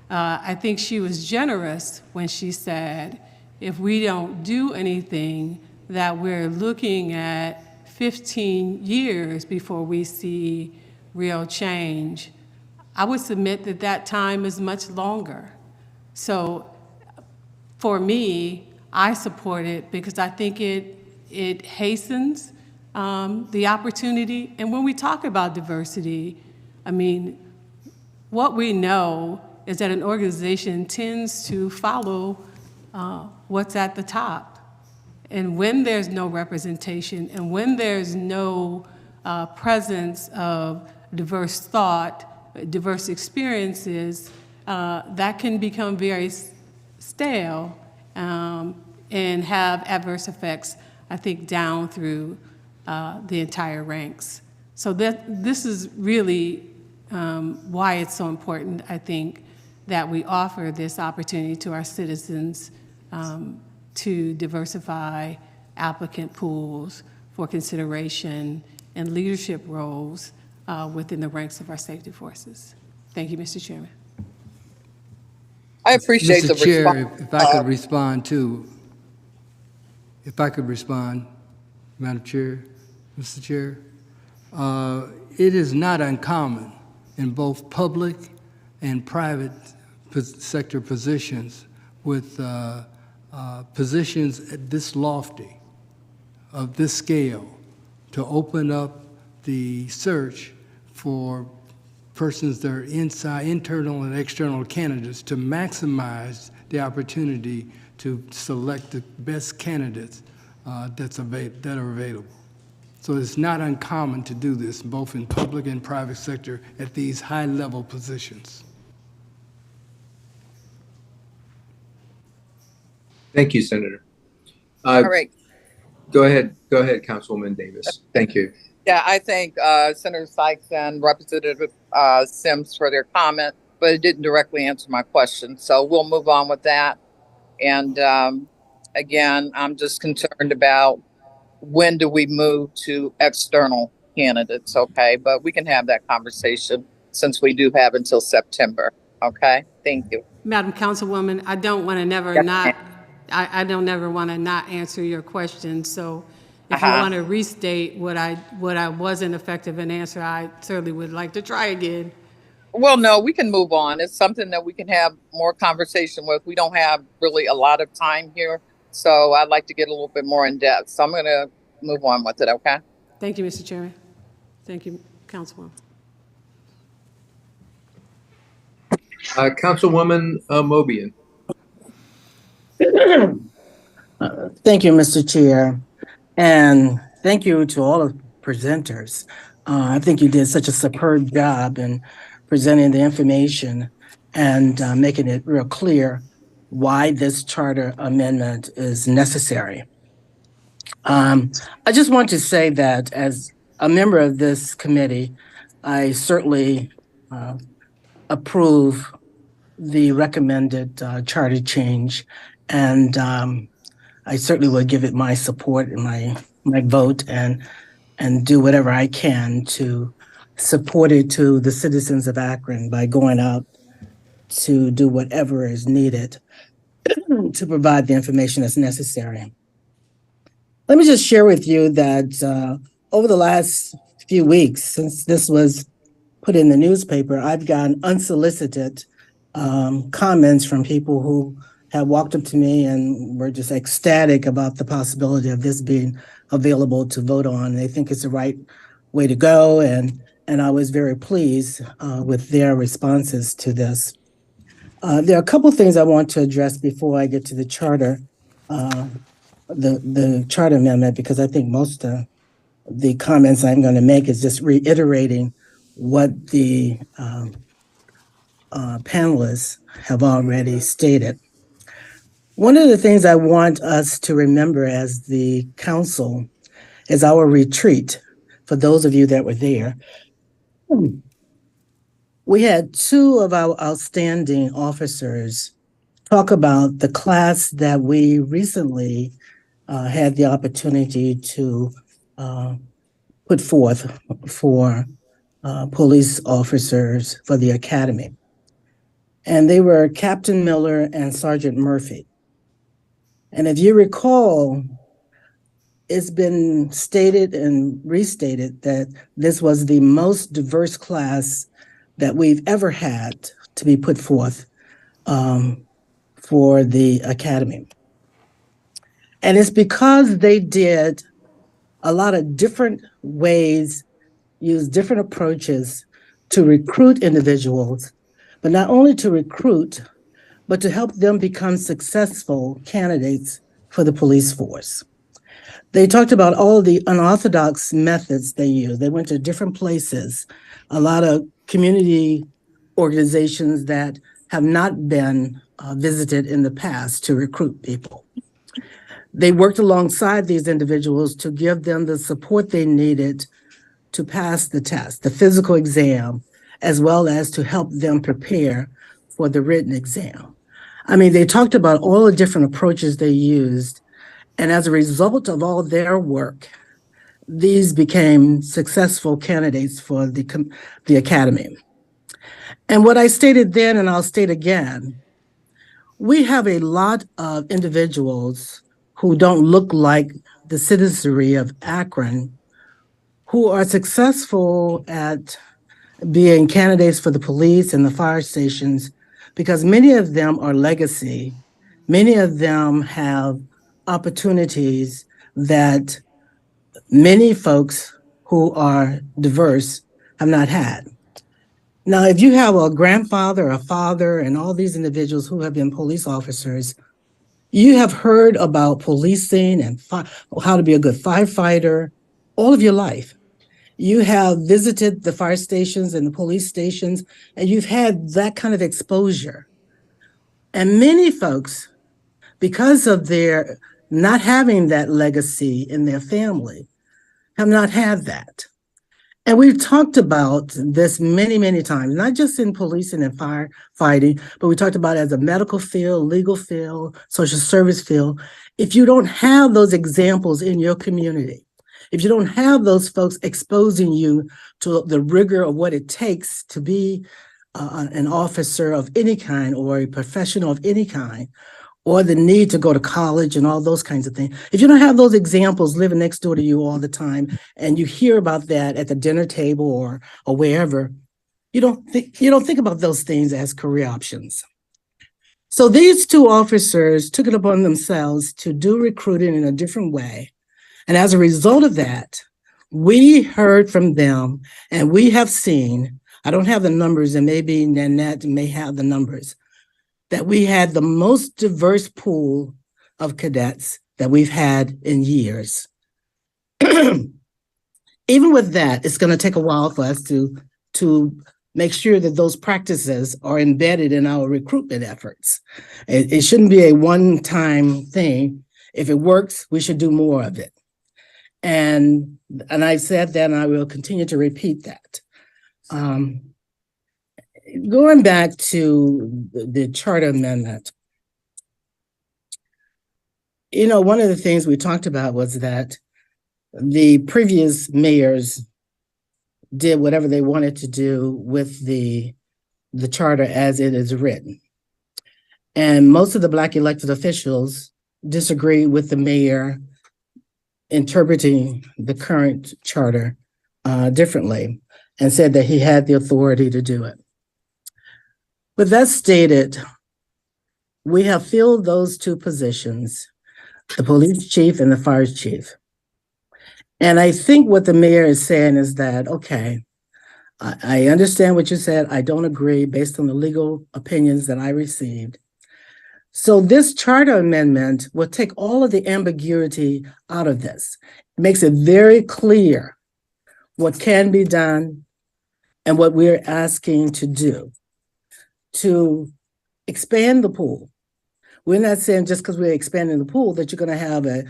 I think she was generous when she said, if we don't do anything, that we're looking at 15 years before we see real change. I would submit that that time is much longer. So for me, I support it because I think it hastens the opportunity. And when we talk about diversity, I mean, what we know is that an organization tends to follow what's at the top. And when there's no representation and when there's no presence of diverse thought, diverse experiences, that can become very stale and have adverse effects, I think, down through the entire ranks. So this is really why it's so important, I think, that we offer this opportunity to our citizens to diversify applicant pools for consideration and leadership roles within the ranks of our safety forces. Thank you, Mr. Chairman. I appreciate the Mr. Chair, response. if I could respond too. If I could respond, Madam Chair, Mr. Chair. It is not uncommon in both public and private sector positions with positions at this lofty, of this scale, to open up the search for persons that are internal and external candidates to maximize the opportunity to select the best candidates that are available. So it's not uncommon to do this, both in public and private sector at these high-level positions. Thank you, Senator. All right. Go ahead, Councilwoman Davis. Thank you. Yeah, I thank Senator Sykes and Representative Sims for their comment, but it didn't directly answer my question. So we'll move on with that. And again, I'm just concerned about when do we move to external candidates, okay? But we can have that conversation since we do have until September, okay? Thank you. Madam Councilwoman, I don't want to never I don't ever want to not answer your question. So if you want to restate what I wasn't effective in answer, I certainly would like to try again. Well, no, we can move on. It's something that we can have more conversation with. We don't have really a lot of time here, so I'd like to get a little bit more in depth. So I'm going to move on with it, okay? Thank you, Mr. Chairman. Thank you, Councilwoman. Councilwoman Mobian. Thank you, Mr. Chair, and thank you to all of the presenters. I think you did such a superb job in presenting the information and making it real clear why this charter amendment is necessary. I just want to say that as a member of this committee, I certainly approve the recommended charter change, and I certainly will give it my support and my vote and do whatever I can to support it to the citizens of Akron by going out to do whatever is needed to provide the information that's necessary. Let me just share with you that over the last few weeks, since this was put in the newspaper, I've gotten unsolicited comments from people who have walked up to me and were just ecstatic about the possibility of this being available to vote on. They think it's the right way to go, and I was very pleased with their responses to this. There are a couple things I want to address before I get to the charter, the charter amendment, because I think most of the comments I'm going to make is just reiterating what the panelists have already stated. One of the things I want us to remember as the council is our retreat. For those of you that were there, we had two of our outstanding officers talk about the class that we recently had the opportunity to put forth for police officers for the academy. And they were Captain Miller and Sergeant Murphy. And if you recall, it's been stated and restated that this was the most diverse class that we've ever had to be put forth for the academy. And it's because they did a lot of different ways, used different approaches to recruit individuals, but not only to recruit, but to help them become successful candidates for the police force. They talked about all the unorthodox methods they used. They went to different places, a lot of community organizations that have not been visited in the past to recruit people. They worked alongside these individuals to give them the support they needed to pass the test, the physical exam, as well as to help them prepare for the written exam. I mean, they talked about all the different approaches they used, and as a result of all their work, these became successful candidates for the academy. And what I stated then, and I'll state again, we have a lot of individuals who don't look like the citizenry of Akron who are successful at being candidates for the police and the fire stations, because many of them are legacy. Many of them have opportunities that many folks who are diverse have not had. Now, if you have a grandfather, a father, and all these individuals who have been police officers, you have heard about policing and how to be a good firefighter all of your life. You have visited the fire stations and the police stations, and you've had that kind of exposure. And many folks, because of their not having that legacy in their family, have not had that. And we've talked about this many, many times, not just in policing and firefighting, but we talked about it as a medical field, legal field, social service field. If you don't have those examples in your community, if you don't have those folks exposing you to the rigor of what it takes to be an officer of any kind or a professional of any kind, or the need to go to college and all those kinds of things. If you don't have those examples living next door to you all the time, and you hear about that at the dinner table or wherever, you don't think about those things as career options. So these two officers took it upon themselves to do recruiting in a different way. And as a result of that, we heard from them and we have seen I don't have the numbers, and maybe Nanette may have the numbers, that we had the most diverse pool of cadets that we've had in years. Even with that, it's going to take a while for us to make sure that those practices are embedded in our recruitment efforts. It shouldn't be a one-time thing. If it works, we should do more of it. And I've said that, and I will continue to repeat that. Going back to the charter amendment, you know, one of the things we talked about was that the previous mayors did whatever they wanted to do with the charter as it is written. And most of the Black elected officials disagree with the mayor interpreting the current charter differently, and said that he had the authority to do it. With that stated, we have filled those two positions, the police chief and the fire chief. And I think what the mayor is saying is that, okay, I understand what you said. I don't agree based on the legal opinions that I received. So this charter amendment will take all of the ambiguity out of this. It makes it very clear what can be done and what we're asking to do to expand the pool. We're not saying just because we're expanding the pool that you're going to have a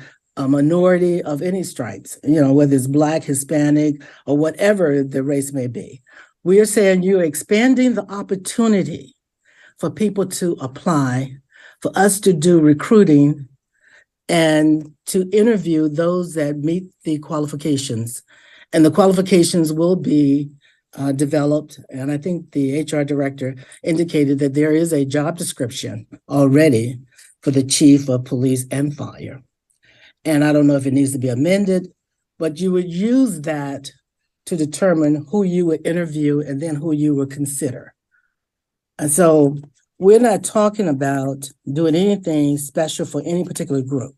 minority of any stripes, you know, whether it's Black, Hispanic, or whatever the race may be. We are saying you're expanding the opportunity for people to apply, for us to do recruiting, and to interview those that meet the qualifications. And the qualifications will be developed. And I think the HR director indicated that there is a job description already for the chief of police and fire. And I don't know if it needs to be amended, but you would use that to determine who you would interview and then who you would consider. And so we're not talking about doing anything special for any particular group.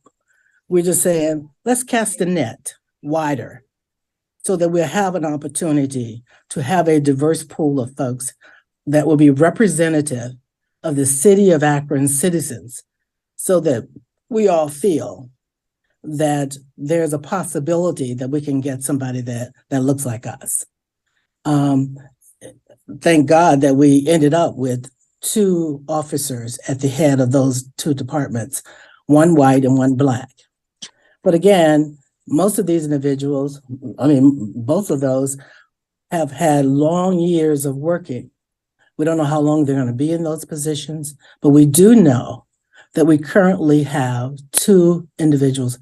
We're just saying, let's cast the net wider so that we'll have an opportunity to have a diverse pool of folks that will be representative of the city of Akron citizens, so that we all feel that there's a possibility that we can get somebody that looks like us. Thank God that we ended up with 2 officers at the head of those 2 departments, one white and one Black. But again, most of these individuals, I mean, both of those have had long years of working. We don't know how long they're going to be in those positions, but we do know that we currently have 2 individuals.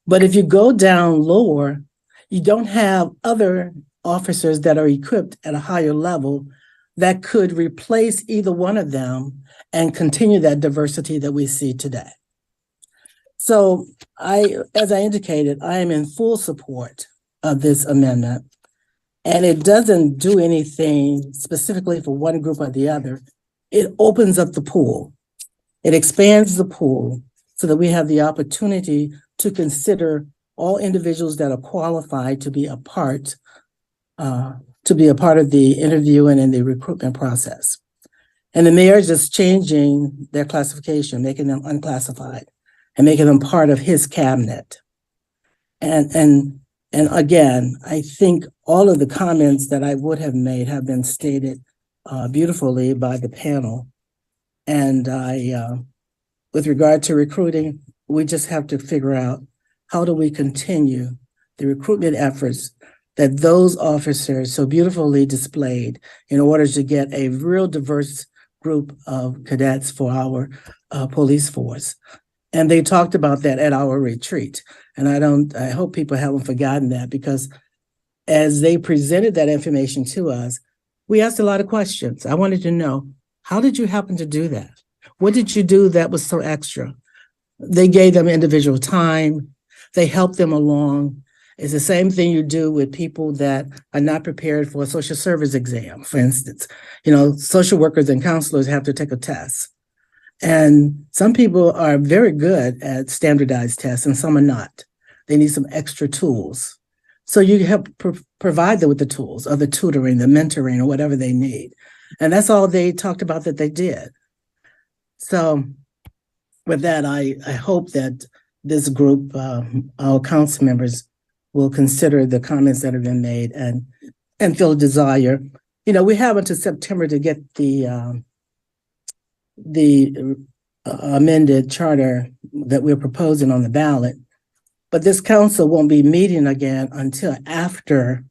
But if you go down lower, you don't have other officers that are equipped at a higher level that could replace either one of them and continue that diversity that we see today. So as I indicated, I am in full support of this amendment, and it doesn't do anything specifically for one group or the other. It opens up the pool. It expands the pool so that we have the opportunity to consider all individuals that are qualified to be a part of the interviewing and the recruitment process. And the mayor is just changing their classification, making them unclassified and making them part of his cabinet. And again, I think all of the comments that I would have made have been stated beautifully by the panel. And with regard to recruiting, we just have to figure out how do we continue the recruitment efforts that those officers so beautifully displayed in order to get a real diverse group of cadets for our police force. And they talked about that at our retreat. And I hope people haven't forgotten that, because as they presented that information to us, we asked a lot of questions. I wanted to know, how did you happen to do that? What did you do that was so extra? They gave them individual time. They helped them along. It's the same thing you do with people that are not prepared for a social service exam, for instance. You know, social workers and counselors have to take a test. And some people are very good at standardized tests and some are not. They need some extra tools. So you help provide them with the tools or the tutoring, the mentoring, or whatever they need. And that's all they talked about that they did. So with that, I hope that this group, our council members, will consider the comments that have been made and feel a desire. You know, we have until September to get the amended charter that we're proposing on the ballot. But this council won't be meeting again until after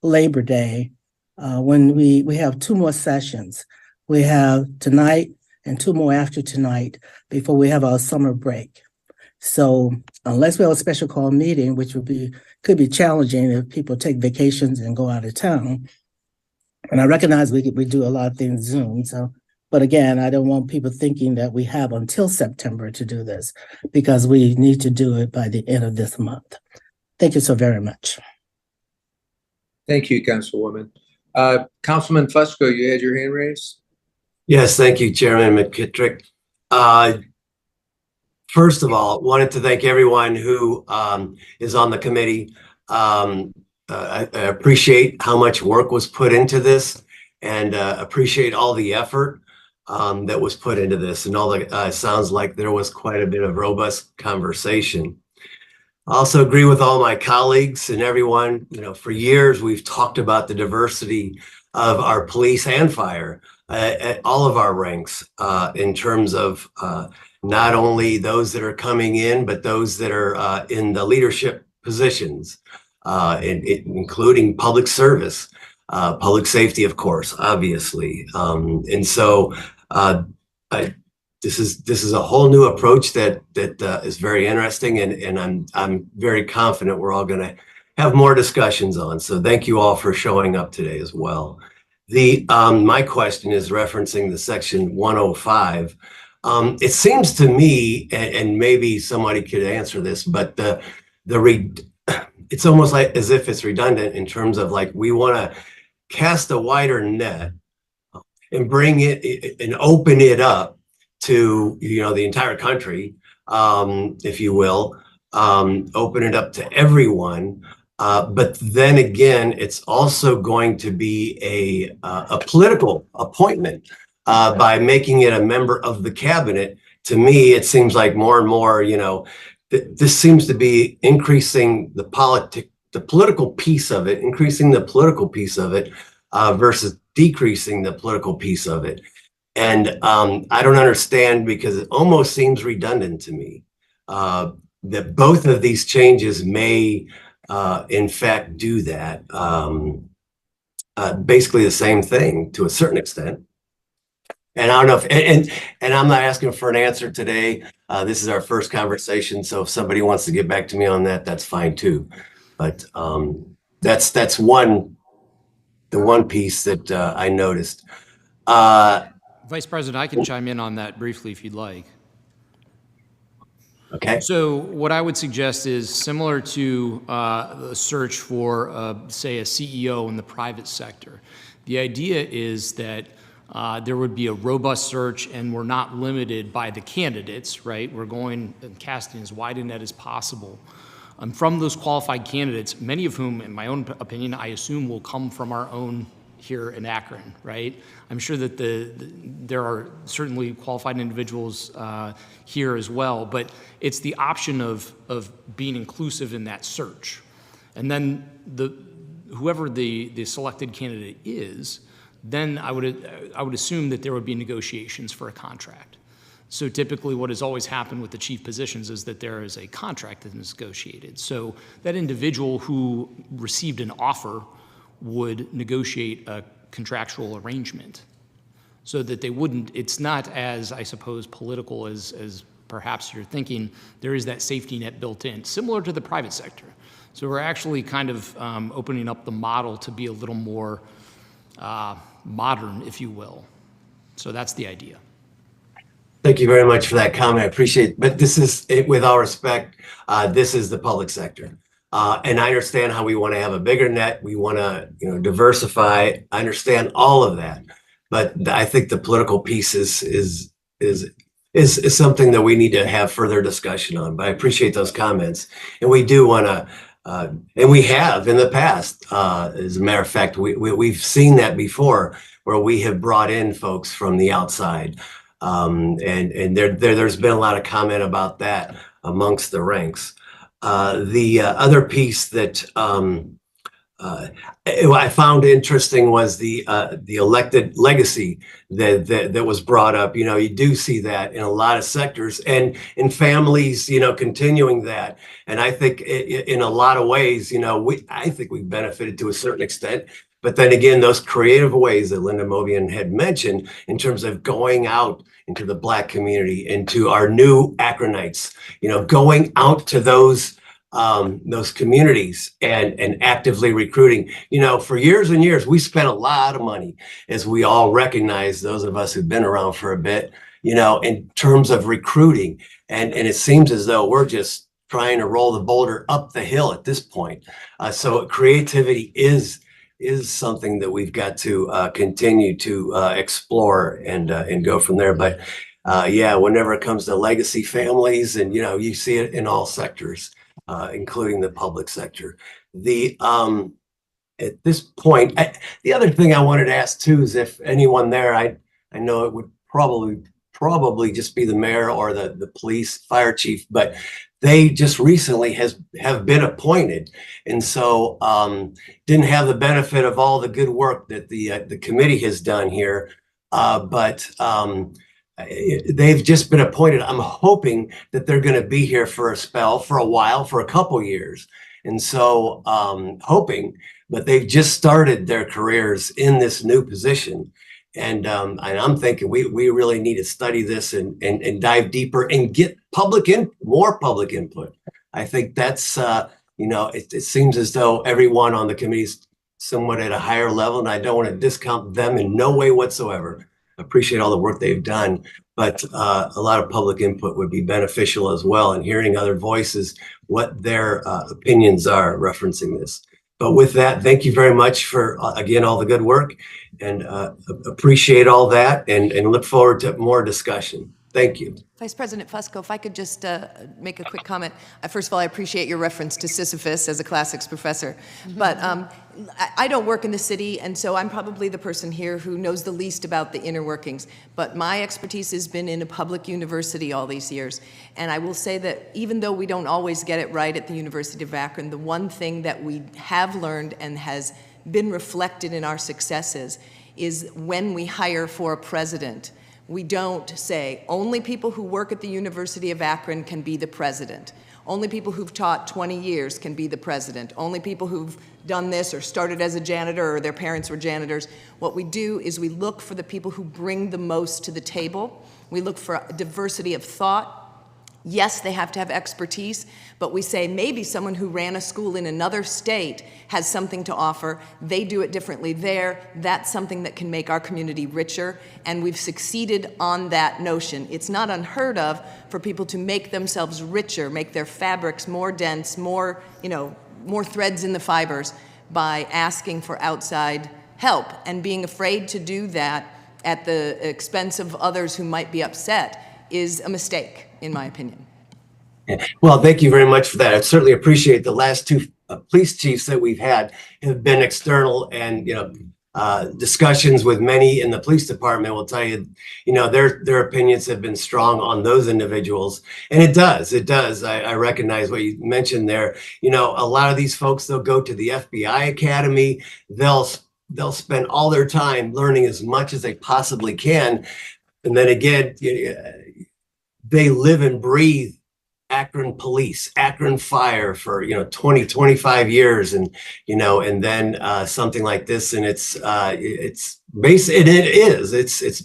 Labor Day, when we have 2 more sessions. We have tonight and 2 more after tonight before we have our summer break. So unless we have a special call meeting, which could be challenging if people take vacations and go out of town. And I recognize we do a lot of things Zoom. But again, I don't want people thinking that we have until September to do this, because we need to do it by the end of this month. Thank you so very much. Thank you, Councilwoman. Councilman Fusco, you had your hand raised? Yes, thank you, Chairman McKittrick. First of all, wanted to thank everyone who is on the committee. I appreciate how much work was put into this, and appreciate all the effort that was put into this, and all the sounds like there was quite a bit of robust conversation. I also agree with all my colleagues and everyone. You know, for years we've talked about the diversity of our police and fire at all of our ranks, in terms of not only those that are coming in, but those that are in the leadership positions, including public service, public safety, of course, obviously. And so this is a whole new approach that is very interesting, and I'm very confident we're all going to have more discussions on. So thank you all for showing up today as well. My question is referencing the section 105. It seems to me, and maybe somebody could answer this, but it's almost like as if it's redundant in terms of, like, we want to cast a wider net and bring it and open it up to, you know, the entire country, if you will, open it up to everyone. But then again, it's also going to be a political appointment by making it a member of the cabinet. To me, it seems like more and more, you know, this seems to be increasing the political piece of it, versus decreasing the political piece of it. And I don't understand, because it almost seems redundant to me that both of these changes may in fact do that. Basically the same thing to a certain extent. And I don't know if, and I'm not asking for an answer today. This is our first conversation. So if somebody wants to get back to me on that, that's fine too. But that's the one piece that I noticed. Vice President, I can chime in on that briefly if you'd like. Okay. So what I would suggest is similar to the search for, say, a CEO in the private sector. The idea is that there would be a robust search, and we're not limited by the candidates, right? We're going and casting as wide a net as possible. And from those qualified candidates, many of whom, in my own opinion, I assume will come from our own here in Akron, right? I'm sure that there are certainly qualified individuals here as well, but it's the option of being inclusive in that search. And then whoever the selected candidate is, then I would assume that there would be negotiations for a contract. So typically what has always happened with the chief positions is that there is a contract that is negotiated. So that individual who received an offer would negotiate a contractual arrangement so that they wouldn't, it's not as, I suppose, political as perhaps you're thinking. There is that safety net built in, similar to the private sector. So we're actually kind of opening up the model to be a little more modern, if you will. So that's the idea. Thank you very much for that comment. I appreciate it. But this is, with all respect, this is the public sector. And I understand how we want to have a bigger net. We want to, diversify. I understand all of that. But I think the political piece is something that we need to have further discussion on. But I appreciate those comments. And we do want to And we have in the past, as a matter of fact, we've seen that before, where we have brought in folks from the outside. And there's been a lot of comment about that amongst the ranks. The other piece that I found interesting was the elected legacy that was brought up. You know, you do see that in a lot of sectors and in families, you know, continuing that. And I think in a lot of ways, you know, I think we've benefited to a certain extent. But then again, those creative ways that Linda Mobian had mentioned in terms of going out into the Black community, into our new Akronites, you know, going out to those communities and actively recruiting. You know, for years and years, we spent a lot of money, as we all recognize, those of us who've been around for a bit, you know, in terms of recruiting. And it seems as though we're just trying to roll the boulder up the hill at this point. So creativity is something that we've got to continue to explore and go from there. But yeah, whenever it comes to legacy families, and you know, you see it in all sectors, including the public sector. At this point, the other thing I wanted to ask too is if anyone there, I know it would probably just be the mayor or the police fire chief, but they just recently have been appointed, and so didn't have the benefit of all the good work that the committee has done here, but they've just been appointed. I'm hoping that they're going to be here for a spell, for a while, for a couple years, and so hoping. But they've just started their careers in this new position. And I'm thinking we really need to study this and dive deeper and get more public input. I think that's, you know, it seems as though everyone on the committee is somewhat at a higher level, and I don't want to discount them in no way whatsoever. Appreciate all the work they've done, but a lot of public input would be beneficial as well, and hearing other voices, what their opinions are referencing this. But with that, thank you very much for, again, all the good work, and appreciate all that, and look forward to more discussion. Thank you. Vice President Fusco, if I could just make a quick comment. First of all, I appreciate your reference to Sisyphus as a classics professor. But I don't work in the city, and so I'm probably the person here who knows the least about the inner workings. But my expertise has been in a public university all these years. And I will say that even though we don't always get it right at the University of Akron, the one thing that we have learned and has been reflected in our successes is when we hire for a president, we don't say only people who work at the University of Akron can be the president. Only people who've taught 20 years can be the president. Only people who've done this or started as a janitor or their parents were janitors. What we do is we look for the people who bring the most to the table. We look for a diversity of thought. Yes, they have to have expertise, but we say maybe someone who ran a school in another state has something to offer. They do it differently there. That's something that can make our community richer, and we've succeeded on that notion. It's not unheard of for people to make themselves richer, make their fabrics more dense, more threads in the fibers by asking for outside help and being afraid to do that at the expense of others who might be upset is a mistake, in my opinion. Well, thank you very much for that. I certainly appreciate the last two police chiefs that we've had have been external, and discussions with many in the police department will tell you, their opinions have been strong on those individuals, and it does. I recognize what you mentioned there. A lot of these folks, they'll go to the FBI Academy. They'll spend all their time learning as much as they possibly can, and then again, they live and breathe Akron police, Akron fire for 20, 25 years, and then something like this, and it's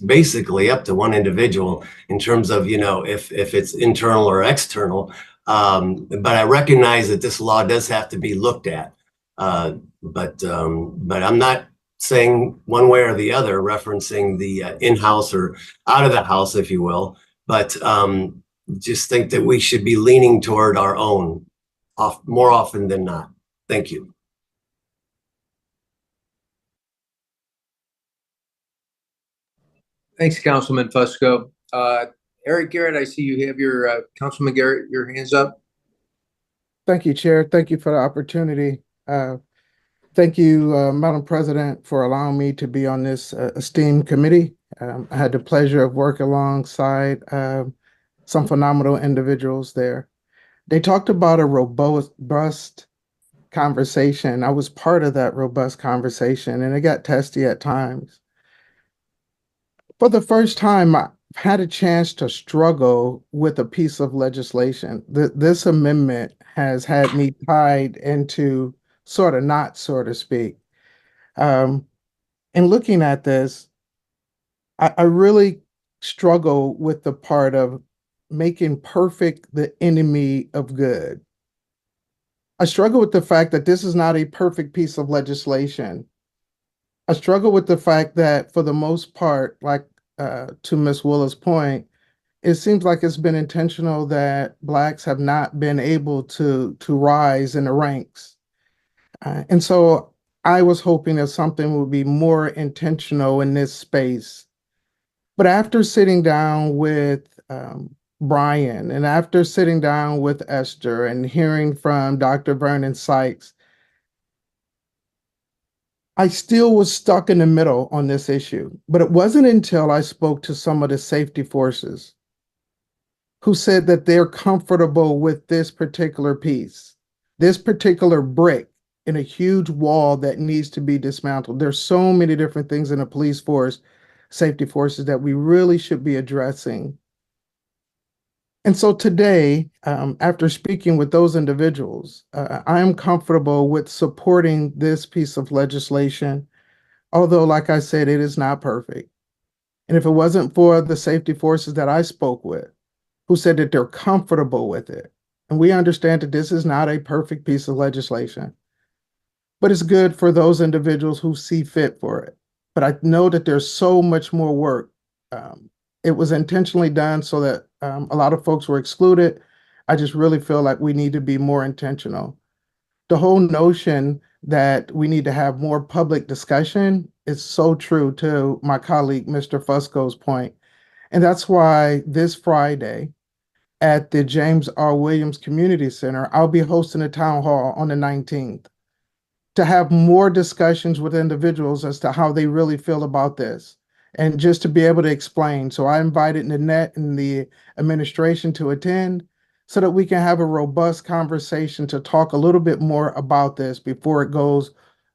basically up to one individual in terms of if it's internal or external. But I recognize that this law does have to be looked at. But I'm not saying one way or the other, referencing the in-house or out of the house, if you will. But just think that we should be leaning toward our own more often than not. Thank you. Thanks, Councilman Fusco. Eric Garrett, I see you have your, Councilman Garrett, your hands up. Thank you, Chair. Thank you for the opportunity. Thank you, Madam President, for allowing me to be on this esteemed committee. I had the pleasure of working alongside some phenomenal individuals there. They talked about a robust conversation. I was part of that robust conversation, and it got testy at times. For the first time, I had a chance to struggle with a piece of legislation. This amendment has had me tied into sort of knots, so to speak. Um, in looking at this, I really struggle with the part of making perfect the enemy of good. I struggle with the fact that this is not a perfect piece of legislation. I struggle with the fact that for the most part, like to Ms. Willa's point, it seems like it's been intentional that Blacks have not been able to rise in the ranks. And so I was hoping that something would be more intentional in this space. But after sitting down with Brian and after sitting down with Esther and hearing from Dr. Vernon Sykes, I still was stuck in the middle on this issue. But it wasn't until I spoke to some of the safety forces who said that they're comfortable with this particular piece, this particular brick in a huge wall that needs to be dismantled. There's so many different things in the police force, safety forces that we really should be addressing. And so today, after speaking with those individuals, I am comfortable with supporting this piece of legislation, although, like I said, it is not perfect. And if it wasn't for the safety forces that I spoke with, who said that they're comfortable with it, and we understand that this is not a perfect piece of legislation, but it's good for those individuals who see fit for it. But I know that there's so much more work. It was intentionally done so that a lot of folks were excluded. I just really feel like we need to be more intentional. The whole notion that we need to have more public discussion is so true to my colleague, Mr. Fusco's point. And that's why this Friday at the James R. Williams Community Center, I'll be hosting a town hall on the 19th to have more discussions with individuals as to how they really feel about this and just to be able to explain. So I invited Nanette and the administration to attend so that we can have a robust conversation to talk a little bit more about this before it goes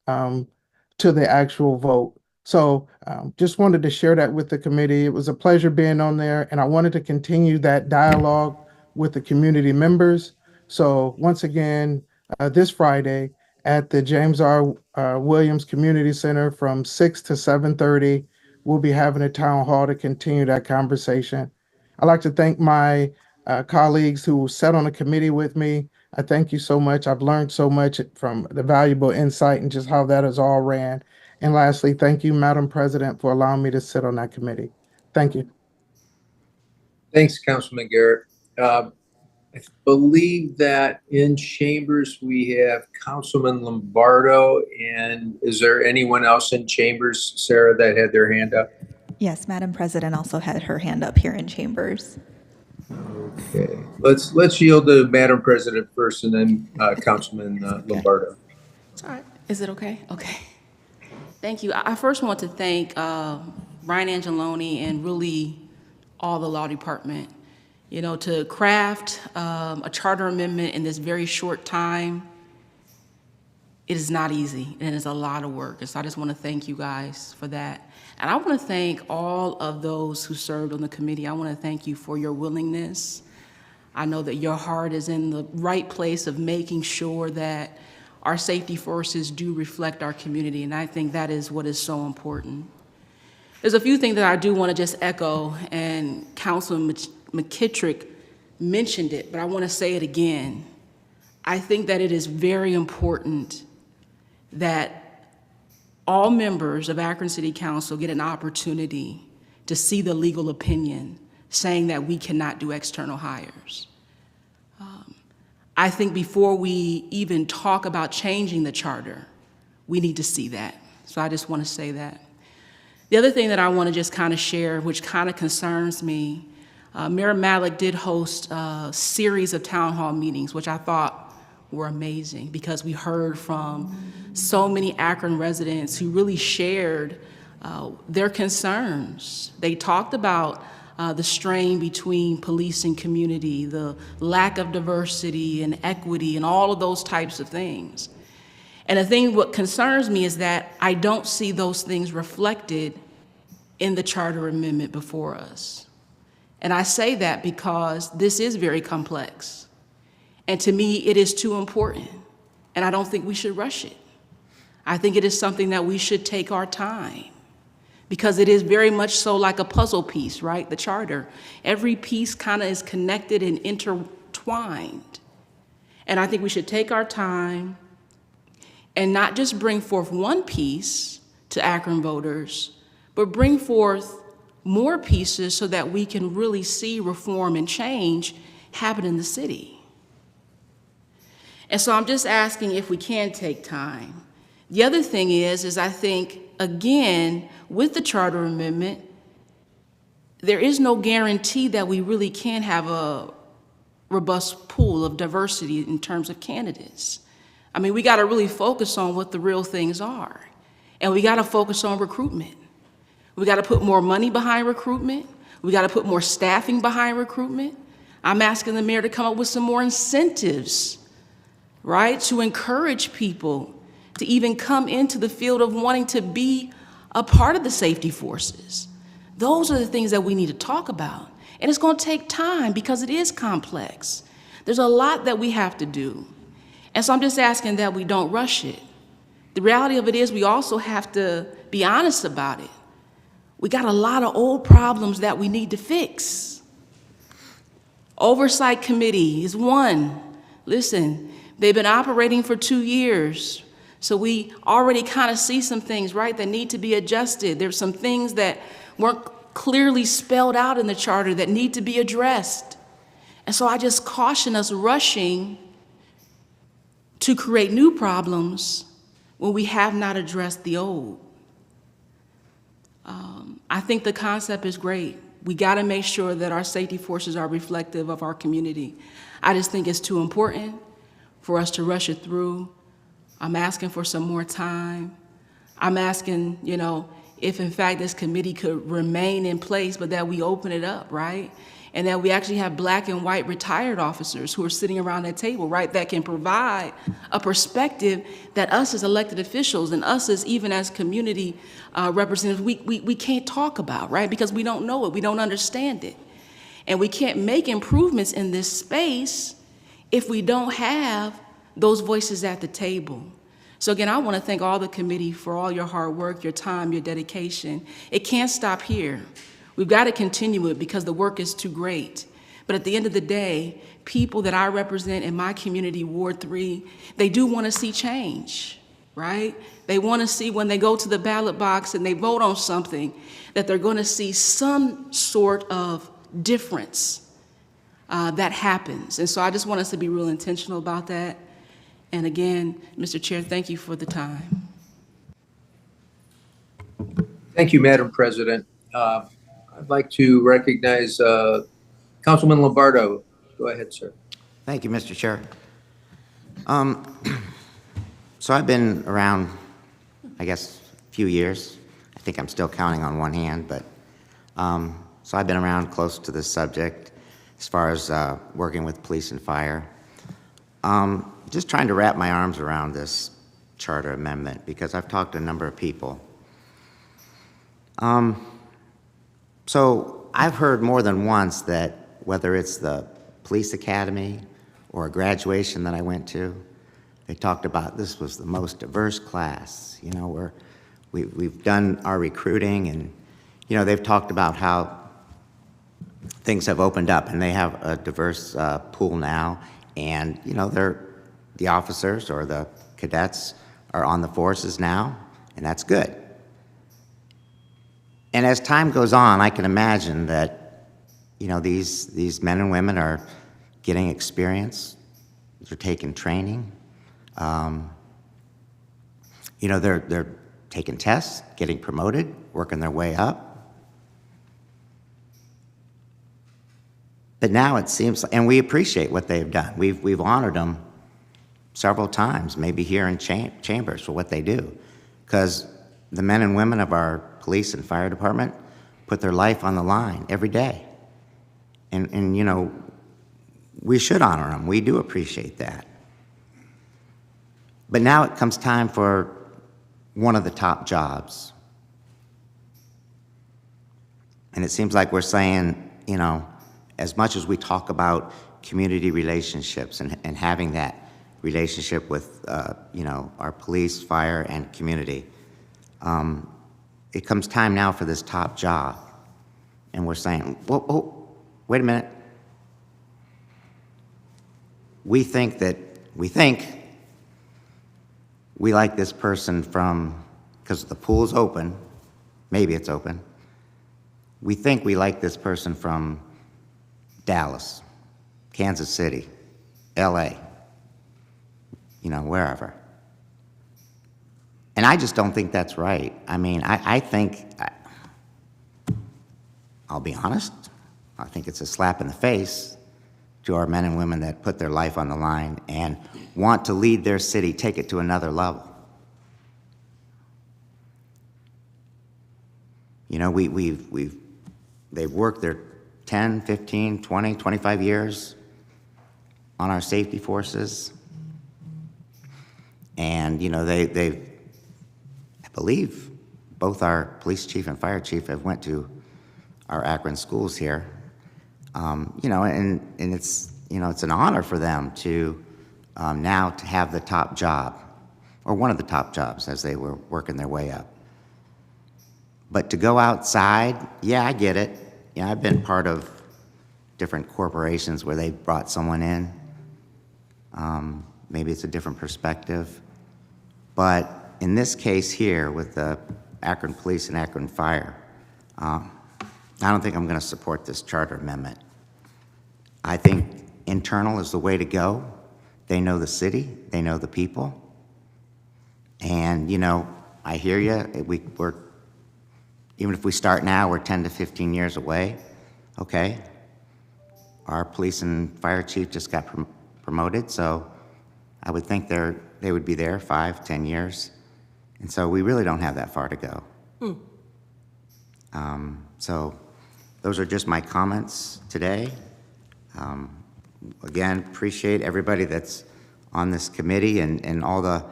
to the actual vote. So just wanted to share that with the committee. It was a pleasure being on there, and I wanted to continue that dialogue with the community members. So once again, this Friday at the James R. Williams Community Center from 6 to 7:30, we'll be having a town hall to continue that conversation. I'd like to thank my colleagues who sat on the committee with me. I thank you so much. I've learned so much from the valuable insight and just how that is all ran. And lastly, thank you, Madam President, for allowing me to sit on that committee. Thank you. Thanks, Councilman Garrett. I believe that in chambers, we have Councilman Lombardo. And is there anyone else in chambers, Sarah, that had their hand up? Yes, Madam President also had her hand up here in chambers. Okay, let's yield to Madam President first and then Councilman Lombardo. All right, is it okay? Okay. Thank you. I first want to thank Brian Angeloni and really all the law department. You know, to craft a charter amendment in this very short time, it is not easy and it's a lot of work. And so I just want to thank you guys for that. And I want to thank all of those who served on the committee. I want to thank you for your willingness. I know that your heart is in the right place of making sure that our safety forces do reflect our community, and I think that is what is so important. There's a few things that I do want to just echo, and Councilman McKittrick mentioned it, but I want to say it again. I think that it is very important that all members of Akron City Council get an opportunity to see the legal opinion saying that we cannot do external hires. I think before we even talk about changing the charter, we need to see that. So I just want to say that. The other thing that I want to just kind of share, which kind of concerns me, Mayor Malik did host a series of town hall meetings, which I thought were amazing because we heard from so many Akron residents who really shared their concerns. They talked about the strain between police and community, the lack of diversity and equity and all of those types of things. And the thing what concerns me is that I don't see those things reflected in the charter amendment before us. And I say that because this is very complex. And to me, it is too important. And I don't think we should rush it. I think it is something that we should take our time, because it is very much so like a puzzle piece, right? The charter. Every piece kind of is connected and intertwined. And I think we should take our time and not just bring forth one piece to Akron voters, but bring forth more pieces so that we can really see reform and change happen in the city. And so I'm just asking if we can take time. The other thing is I think, again, with the charter amendment, there is no guarantee that we really can have a robust pool of diversity in terms of candidates. I mean, we got to really focus on what the real things are. And we got to focus on recruitment. We got to put more money behind recruitment. We got to put more staffing behind recruitment. I'm asking the mayor to come up with some more incentives, right, to encourage people to even come into the field of wanting to be a part of the safety forces. Those are the things that we need to talk about. And it's going to take time because it is complex. There's a lot that we have to do. And so I'm just asking that we don't rush it. The reality of it is we also have to be honest about it. We got a lot of old problems that we need to fix. Oversight Committee is one. Listen, they've been operating for 2 years. So we already kind of see some things, right, that need to be adjusted. There's some things that weren't clearly spelled out in the charter that need to be addressed. And so I just caution us rushing to create new problems when we have not addressed the old. I think the concept is great. We got to make sure that our safety forces are reflective of our community. I just think it's too important for us to rush it through. I'm asking for some more time. I'm asking, if in fact this committee could remain in place, but that we open it up, right? And that we actually have black and white retired officers who are sitting around that table, right, that can provide a perspective that us as elected officials and us as even as community representatives, we can't talk about, right? Because we don't know it, we don't understand it. And we can't make improvements in this space if we don't have those voices at the table. So again, I want to thank all the committee for all your hard work, your time, your dedication. It can't stop here. We've got to continue it because the work is too great. But at the end of the day, people that I represent in my community, Ward 3, they do want to see change, right? They want to see when they go to the ballot box and they vote on something that they're going to see some sort of difference that happens. And so I just want us to be real intentional about that. And again, Mr. Chair, thank you for the time. Thank you, Madam President. I'd like to recognize Councilman Lombardo. Go ahead, sir. Thank you, Mr. Chair. So I've been around, I guess, a few years. I think I'm still counting on one hand, but so I've been around close to this subject as far as working with police and fire. Just trying to wrap my arms around this charter amendment because I've talked to a number of people. So I've heard more than once that whether it's the police academy or a graduation that I went to, they talked about this was the most diverse class, where we've done our recruiting and, they've talked about how things have opened up and they have a diverse pool now and, the officers or the cadets are on the forces now and that's good. And as time goes on, I can imagine that, these men and women are getting experience, they're taking training, they're taking tests, getting promoted, working their way up. But now it seems, and we appreciate what they've done. We've honored them several times, maybe here in chambers for what they do. Because the men and women of our police and fire department put their life on the line every day. And you know, we should honor them. We do appreciate that. But now it comes time for one of the top jobs. And it seems like we're saying, you know, as much as we talk about community relationships and having that relationship with, you know, our police, fire, and community, it comes time now for this top job. And we're saying, whoa, wait a minute. We think we like this person from, because the pool's open, maybe it's open. We think we like this person from Dallas, Kansas City, LA, you know, wherever. And I just don't think that's right. I mean, I think, I'll be honest, I think it's a slap in the face to our men and women that put their life on the line and want to lead their city, take it to another level. You know, they've worked their 10, 15, 20, 25 years on our safety forces. And, you know, they've, I believe, both our police chief and fire chief have went to our Akron schools here. You know, and it's, you know, it's an honor for them to now to have the top job, or one of the top jobs as they were working their way up. But to go outside, yeah, I get it. Yeah, I've been part of different corporations where they brought someone in. Maybe it's a different perspective. But in this case here with the Akron Police and Akron Fire, I don't think I'm going to support this charter amendment. I think internal is the way to go. They know the city, they know the people. And, you know, I hear you. We're, even if we start now, we're 10 to 15 years away. Okay. Our police and fire chief just got promoted, so I would think they would be there 5, 10 years. And so we really don't have that far to go. So those are just my comments today. Again, appreciate everybody that's on this committee and all the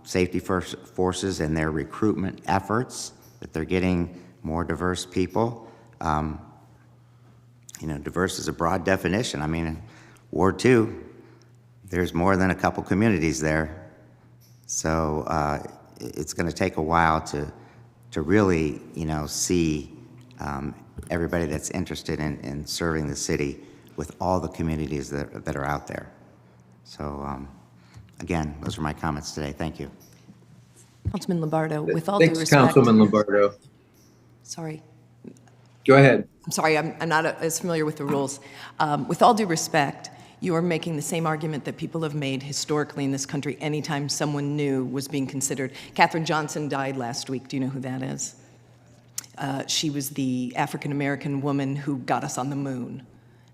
safety forces and their recruitment efforts, that they're getting more diverse people. You know, diverse is a broad definition. I mean, in Ward 2, there's more than a couple communities there. So it's going to take a while to really, you know, see everybody that's interested in serving the city with all the communities that are out there. So again, those are my comments today. Thank you. Councilman Lombardo, with all due Thanks, respect. Councilman Lombardo. Sorry. Go ahead. I'm sorry, I'm not as familiar with the rules. With all due respect, you are making the same argument that people have made historically in this country anytime someone new was being considered. Katherine Johnson died last week. Do you know who that is? She was the African-American woman who got us on the moon.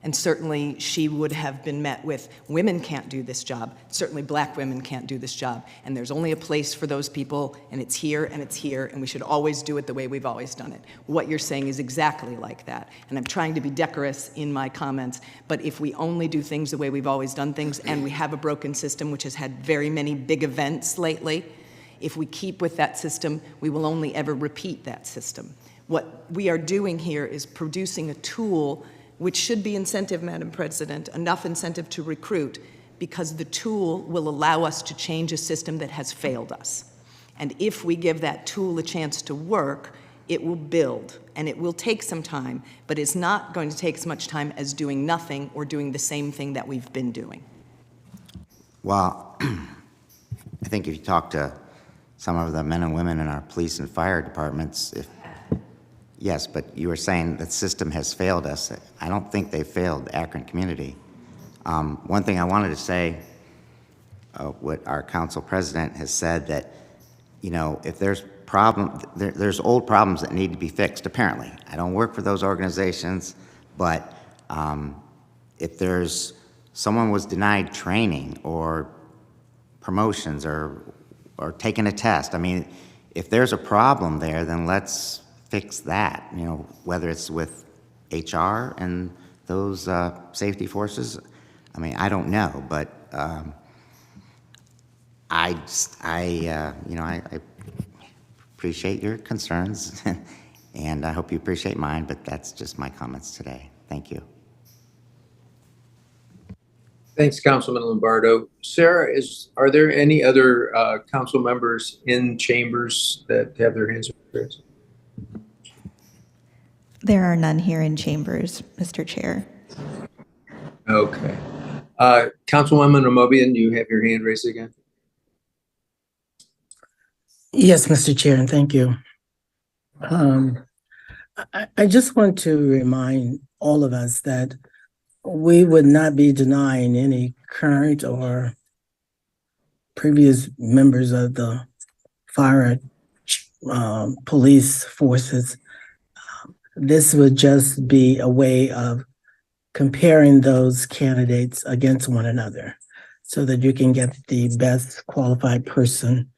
And certainly she would have been met with, women can't do this job. Certainly black women can't do this job. And there's only a place for those people, and it's here, and we should always do it the way we've always done it. What you're saying is exactly like that. And I'm trying to be decorous in my comments, but if we only do things the way we've always done things, and we have a broken system which has had very many big events lately, if we keep with that system, we will only ever repeat that system. What we are doing here is producing a tool which should be incentive, Madam President, enough incentive to recruit, because the tool will allow us to change a system that has failed us. And if we give that tool a chance to work, it will build, and it will take some time, but it's not going to take as much time as doing nothing or doing the same thing that we've been doing. Well, I think if you talk to some of the men and women in our police and fire departments, yes, but you were saying the system has failed us. I don't think they failed the Akron community. One thing I wanted to say, what our council president has said, that, you know, if there's there's old problems that need to be fixed, apparently. I don't work for those organizations, but if someone was denied training or promotions or taking a test. I mean, if there's a problem there, then let's fix that, you know, whether it's with HR and those safety forces. I mean, I don't know, but I appreciate your concerns, and I hope you appreciate mine, but that's just my comments today. Thank you. Thanks, Councilman Lombardo. Sarah, are there any other council members in chambers that have their hands raised? There are none here in chambers, Mr. Chair. Okay. Councilwoman Amobian, you have your hand raised again. Yes, Mr. Chair, and thank you. I just want to remind all of us that we would not be denying any current or previous members of the fire police forces. This would just be a way of comparing those candidates against one another so that you can get the best qualified person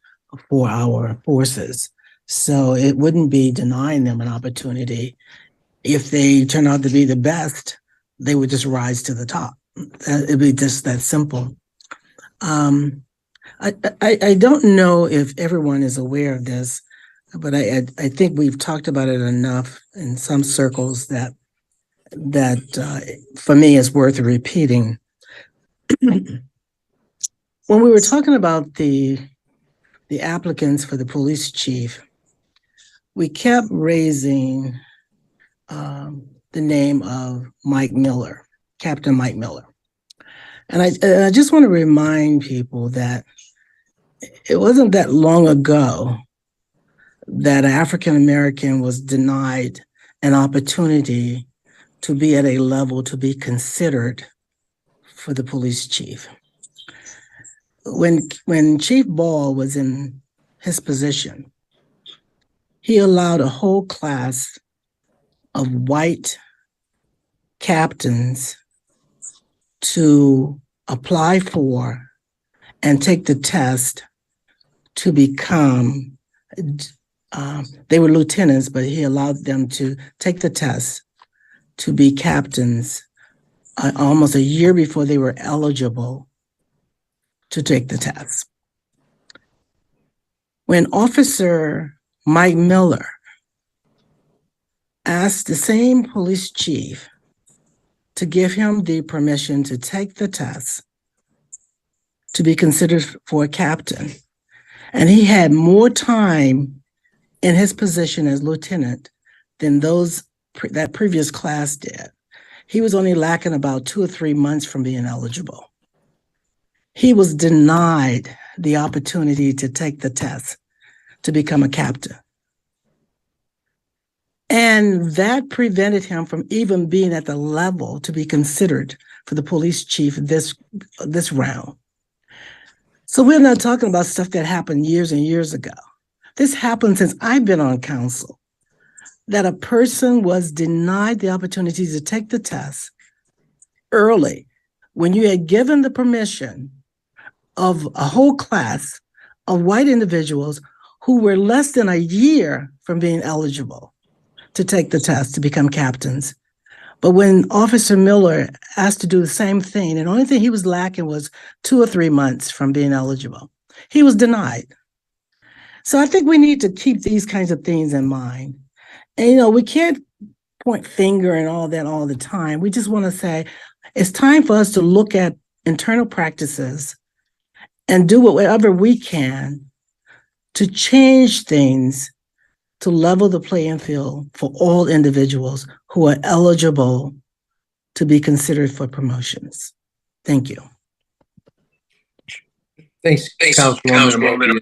for our forces. So it wouldn't be denying them an opportunity. If they turn out to be the best, they would just rise to the top. It'd be just that simple. I don't know if everyone is aware of this, but I think we've talked about it enough in some circles that for me is worth repeating. When we were talking about the applicants for the police chief, we kept raising the name of Mike Miller, Captain Mike Miller. And I just want to remind people that it wasn't that long ago that an African American was denied an opportunity to be at a level to be considered for the police chief. When Chief Ball was in his position, he allowed a whole class of white captains to apply for and take the test to become, they were lieutenants, but he allowed them to take the test to be captains almost a year before they were eligible to take the test. When Officer Mike Miller asked the same police chief to give him the permission to take the test to be considered for a captain, and he had more time in his position as lieutenant than that previous class did. He was only lacking about 2 or 3 months from being eligible. He was denied the opportunity to take the test to become a captain. And that prevented him from even being at the level to be considered for the police chief this round. So we're not talking about stuff that happened years and years ago. This happened since I've been on council, that a person was denied the opportunity to take the test early when you had given the permission of a whole class of white individuals who were less than a year from being eligible to take the test to become captains. But when Officer Miller asked to do the same thing, and the only thing he was lacking was 2 or 3 months from being eligible, he was denied. So I think we need to keep these kinds of things in mind. And, we can't point finger and all that all the time. We just want to say, it's time for us to look at internal practices and do whatever we can to change things to level the playing field for all individuals who are eligible to be considered for promotions. Thank you. Thanks, Councilwoman.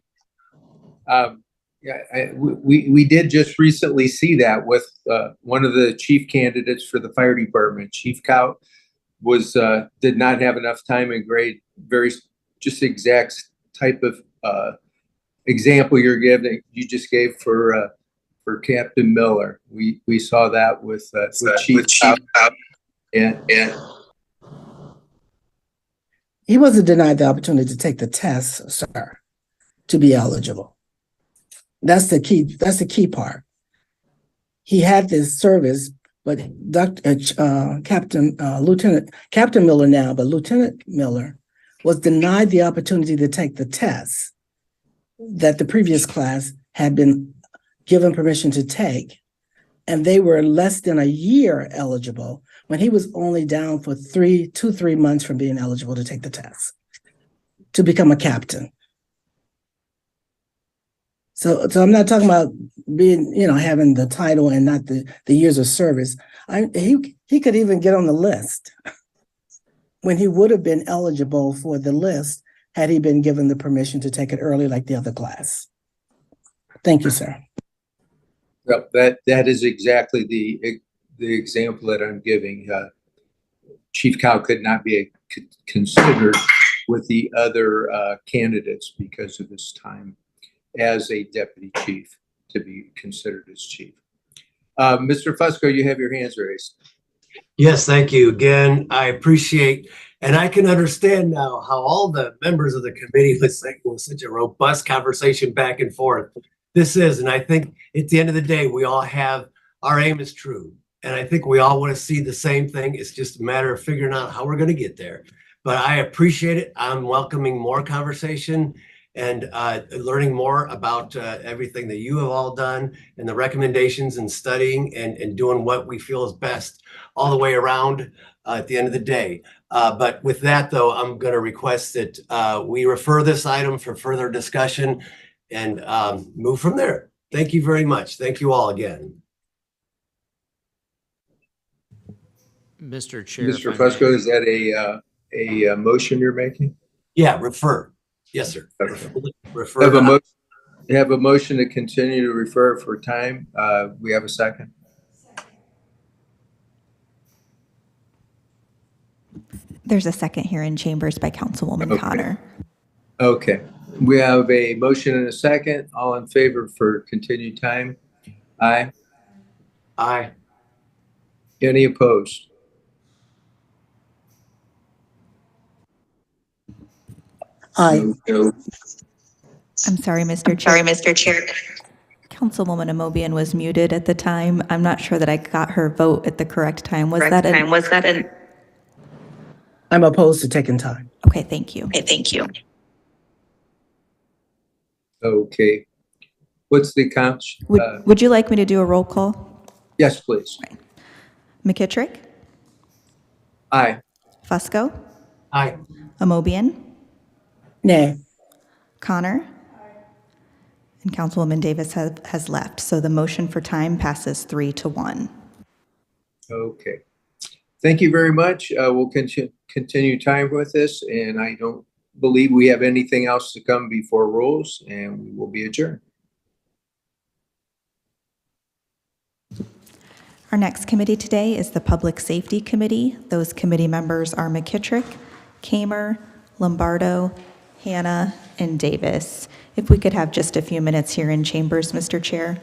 We did just recently see that with one of the chief candidates for the fire department. Chief Cout did not have enough time and grade, very just exact type of example you just gave for Captain Miller. We saw that with Chief Cout. He wasn't denied the opportunity to take the test, sir, to be eligible. That's the key. That's the key part. He had this service, but Captain Miller now, but Lieutenant Miller was denied the opportunity to take the test that the previous class had been given permission to take. And they were less than a year eligible when he was only down for 3 months from being eligible to take the test to become a captain. So I'm not talking about being, having the title and not the years of service. He could even get on the list when he would have been eligible for the list had he been given the permission to take it early like the other class. Thank you, sir. Well, that is exactly the example that I'm giving. Chief Cow could not be considered with the other candidates because of his time as a deputy chief to be considered as chief. Mr. Fusco, you have your hands raised. Yes, thank you again. I appreciate, and I can understand now how all the members of the committee was such a robust conversation back and forth. This is, and I think at the end of the day, we all have, our aim is true. And I think we all want to see the same thing. It's just a matter of figuring out how we're going to get there. But I appreciate it. I'm welcoming more conversation and learning more about everything that you have all done and the recommendations and studying and doing what we feel is best all the way around at the end of the day. But with that, though, I'm going to request that we refer this item for further discussion and move from there. Thank you very much. Thank you all again. Mr. Chair. Mr. Fusco, is that a motion you're making? Yeah, refer. Yes, sir. Refer. Have a motion to continue to refer for time. We have a second. There's a second here in chambers by Councilwoman Connor. Okay. We have a motion and a second. All in favor for continued time? Aye. Aye. Any opposed? Aye. I'm sorry, Mr. Chair. Councilwoman Amobian was muted at the time. I'm not sure that I got her vote at the correct time. Was that an? I'm opposed to taking time. Okay, thank you. Okay. What's the count? Would you like me to do a roll call? Yes, please. McKittrick? Aye. Fusco? Aye. Amobian? Nay. Connor? And Councilwoman Davis has left, so the motion for time passes 3-1. Okay. Thank you very much. We'll continue time with this, and I don't believe we have anything else to come before rules, and we will be adjourned. Our next committee today is the Public Safety Committee. Those committee members are McKittrick, Kamer, Lombardo, Hannah, and Davis. If we could have just a few minutes here in chambers, Mr. Chair.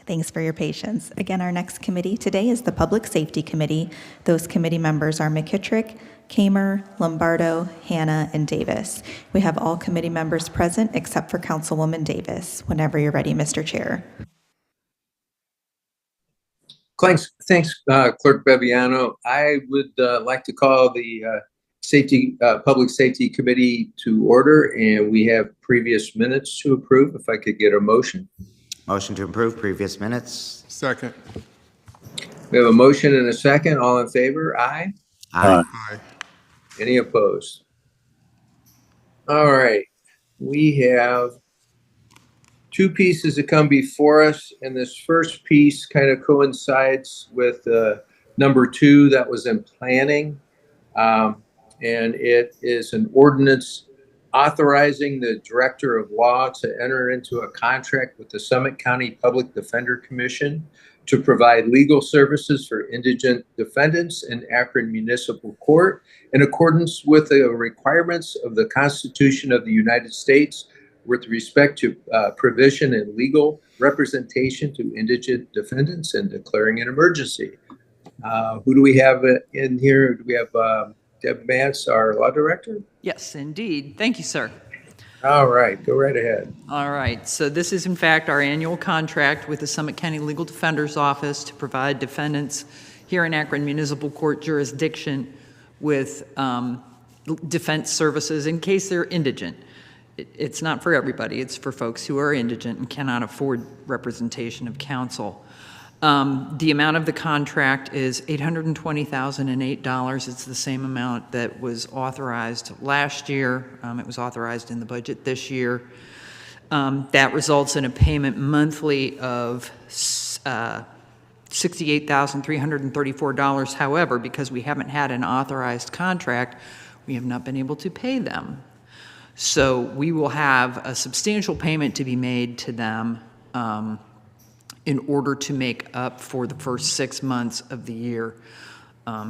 Thanks for your patience. Again, our next committee today is the Public Safety Committee. Those committee members are McKittrick, Kamer, Lombardo, Hannah, and Davis. We have all committee members present except for Councilwoman Davis. Whenever you're ready, Mr. Chair. Thanks, Clerk Beviano. I would like to call the Public Safety Committee to order, and we have previous minutes to approve. If I could get a motion. Motion to approve previous minutes. Second. We have a motion and a second. All in favor? Aye. Aye. Any opposed? All right. We have two pieces that come before us, and this first piece kind of coincides with number 2 that was in planning. And it is an ordinance authorizing the Director of Law to enter into a contract with the Summit County Public Defender Commission to provide legal services for indigent defendants in Akron Municipal Court in accordance with the requirements of the Constitution of the United States with respect to provision and legal representation to indigent defendants and declaring an emergency. Who do we have in here? Do we have Deb Mance, our law director? Yes, indeed. Thank you, sir. All right, go right ahead. All right, so this is in fact our annual contract with the Summit County Legal Defender's Office to provide defendants here in Akron Municipal Court jurisdiction with defense services in case they're indigent. It's not for everybody, it's for folks who are indigent and cannot afford representation of counsel. The amount of the contract is $820,008. It's the same amount that was authorized last year. It was authorized in the budget this year. That results in a payment monthly of $68,334. However, because we haven't had an authorized contract, we have not been able to pay them. So we will have a substantial payment to be made to them in order to make up for the first 6 months of the year.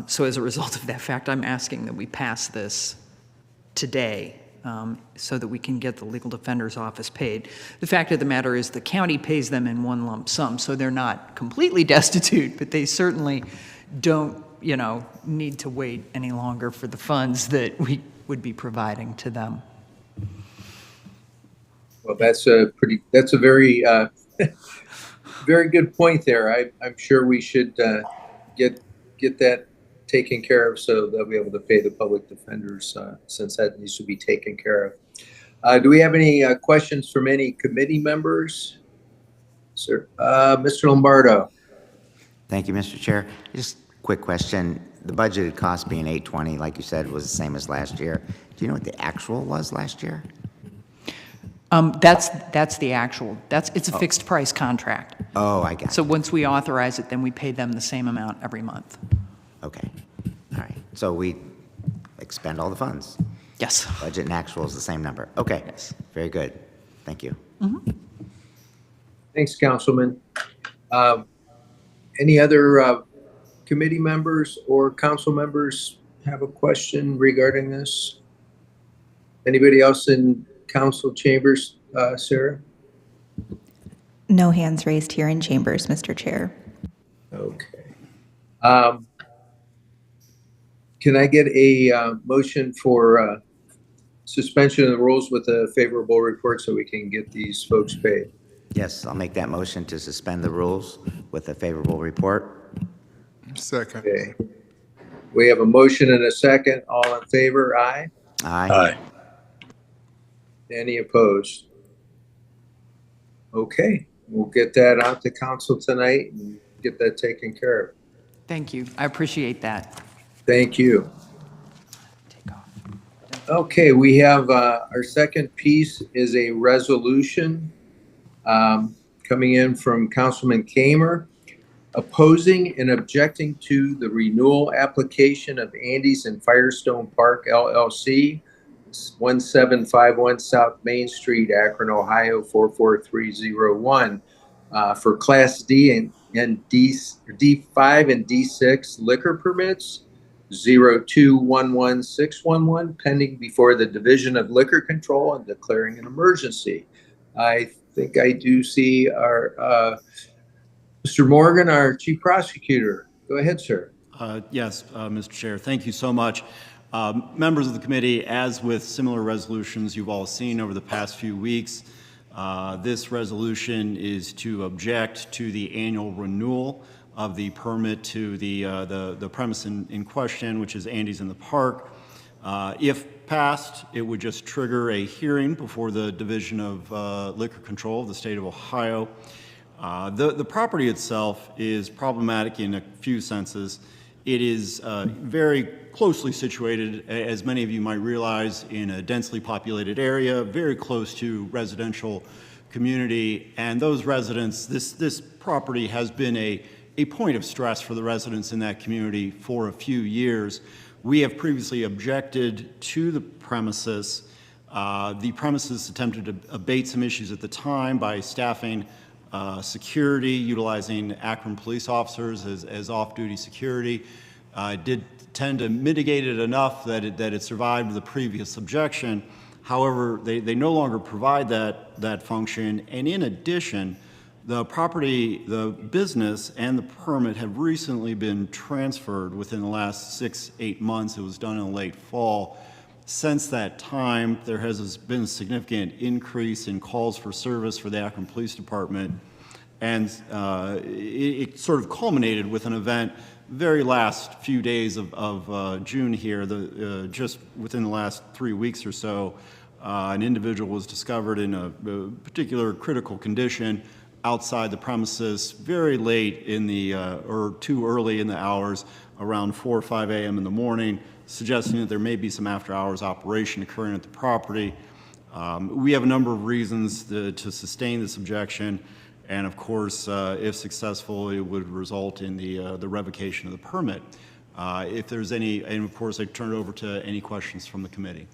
So as a result of that fact, I'm asking that we pass this today so that we can get the Legal Defender's Office paid. The fact of the matter is the county pays them in one lump sum, so they're not completely destitute, but they certainly don't, need to wait any longer for the funds that we would be providing to them. Well, that's a very very good point there. I'm sure we should get that taken care of so they'll be able to pay the public defenders since that needs to be taken care of. Do we have any questions from any committee members? Sir, Mr. Lombardo. Thank you, Mr. Chair. Just a quick question. The budgeted cost being $820, like you said, was the same as last year. Do you know what the actual was last year? That's the actual. It's a fixed price contract. Oh, I got it. So once we authorize it, then we pay them the same amount every month. Okay. All right. So we expend all the funds. Yes. Budget and actual is the same number. Okay. Yes. Very good. Thank you. Mm-hmm. Thanks, Councilman. Any other committee members or council members have a question regarding this? Anybody else in council chambers, Sarah? No hands raised here in chambers, Mr. Chair. Okay. Can I get a motion for suspension of the rules with a favorable report so we can get these folks paid? Yes, I'll make that motion to suspend the rules with a favorable report. Second. Okay. We have a motion and a second. All in favor? Aye. Aye. Any opposed? Okay, we'll get that out to council tonight and get that taken care of. Thank you. I appreciate that. Thank you. Okay, we have our second piece is a resolution coming in from Councilman Kamer, opposing and objecting to the renewal application of Andy's and Firestone Park LLC, 1751 South Main Street, Akron, Ohio 44301, for Class D and D5 and D6 liquor permits 0211611, pending before the Division of Liquor Control and declaring an emergency. I think I do see our Mr. Morgan, our Chief Prosecutor. Go ahead, sir. Yes, Mr. Chair, thank you so much. Members of the committee, as with similar resolutions you've all seen over the past few weeks, this resolution is to object to the annual renewal of the permit to the premise in question, which is Andy's in the Park. If passed, it would just trigger a hearing before the Division of Liquor Control of the state of Ohio. The property itself is problematic in a few senses. It is very closely situated, as many of you might realize, in a densely populated area, very close to residential community, and those residents, this property has been a point of stress for the residents in that community for a few years. We have previously objected to the premises. The premises attempted to abate some issues at the time by staffing security, utilizing Akron police officers as off-duty security. Did tend to mitigate it enough that it survived the previous objection. However, they no longer provide that function, and in addition, the property, the business, and the permit have recently been transferred within the last 6-8 months. It was done in the late fall. Since that time, there has been a significant increase in calls for service for the Akron Police Department, and it sort of culminated with an event very last few days of June here, just within the last 3 weeks or so. An individual was discovered in a particular critical condition outside the premises very late in the, or too early in the hours, around 4 or 5 a.m. in the morning, suggesting that there may be some after-hours operation occurring at the property. We have a number of reasons to sustain this objection, and of course, if successful, it would result in the revocation of the permit. If there's any, and of course, I turn it over to any questions from the committee.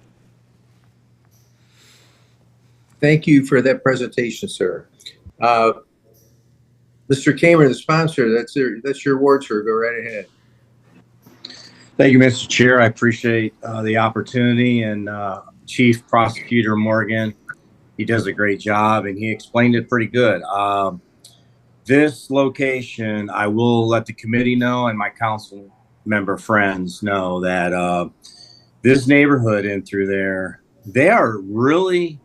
Thank you for that presentation, sir. Mr. Kamer, the sponsor, that's your ward, sir. Go right ahead. Thank you, Mr. Chair. I appreciate the opportunity, and Chief Prosecutor Morgan, he does a great job, and he explained it pretty good. This location, I will let the committee know and my council member friends know that this neighborhood in through there, they are really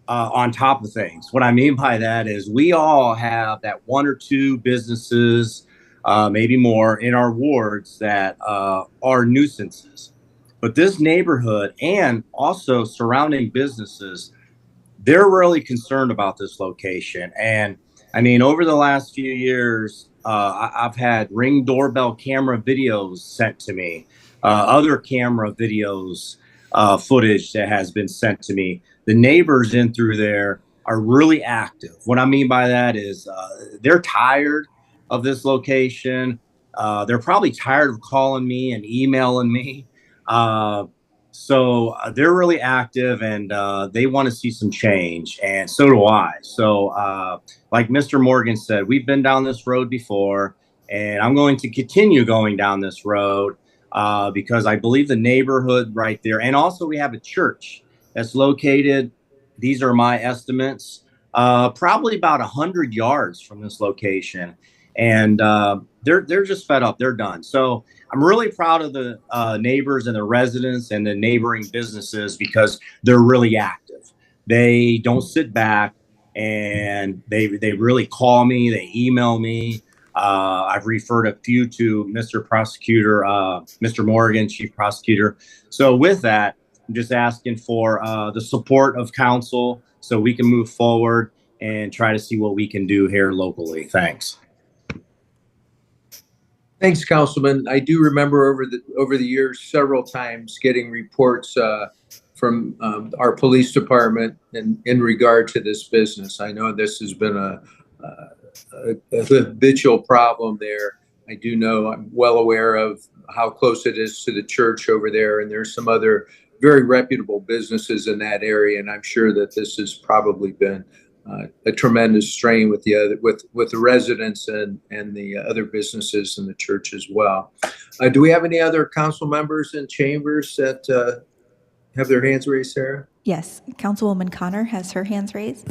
on top of things. What I mean by that is we all have that 1 or 2 businesses, maybe more, in our wards that are nuisances. But this neighborhood and also surrounding businesses, they're really concerned about this location. And I mean, over the last few years, I've had Ring doorbell camera videos sent to me, other camera videos, footage that has been sent to me. The neighbors in through there are really active. What I mean by that is they're tired of this location. They're probably tired of calling me and emailing me. So they're really active, and they want to see some change, and so do I. So like Mr. Morgan said, we've been down this road before, and I'm going to continue going down this road because I believe the neighborhood right there, and also we have a church that's located, these are my estimates, probably about 100 yards from this location. And they're just fed up. They're done. So I'm really proud of the neighbors and the residents and the neighboring businesses because they're really active. They don't sit back, and they really call me. They email me. I've referred a few to Mr. Prosecutor, Mr. Morgan, Chief Prosecutor. So with that, I'm just asking for the support of council so we can move forward and try to see what we can do here locally. Thanks. Thanks, Councilman. I do remember over the years several times getting reports from our police department in regard to this business. I know this has been a habitual problem there. I do know, I'm well aware of how close it is to the church over there, and there's some other very reputable businesses in that area, and I'm sure that this has probably been a tremendous strain with the residents and the other businesses in the church as well. Do we have any other council members in chambers that have their hands raised, Sarah? Yes, Councilwoman Connor has her hands raised.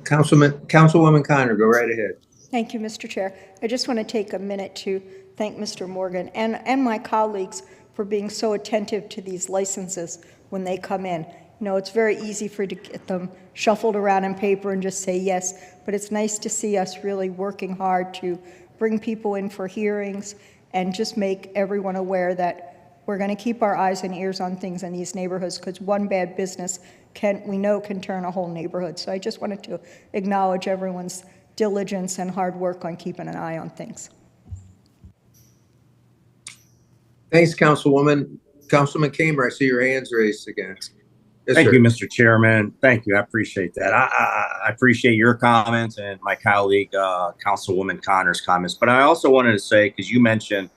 Councilwoman Connor, go right ahead. Thank you, Mr. Chair. I just want to take a minute to thank Mr. Morgan and my colleagues for being so attentive to these licenses when they come in. You know, it's very easy to get them shuffled around in paper and just say yes, but it's nice to see us really working hard to bring people in for hearings and just make everyone aware that we're going to keep our eyes and ears on things in these neighborhoods because one bad business can turn a whole neighborhood. So I just wanted to acknowledge everyone's diligence and hard work on keeping an eye on things. Thanks, Councilwoman. Councilman Kamer, I see your hands raised again. Yes, Thank sir. you, Mr. Chairman. Thank you. I appreciate that. I appreciate your comments and my colleague, Councilwoman Connor's comments. But I also wanted to say, because you mentioned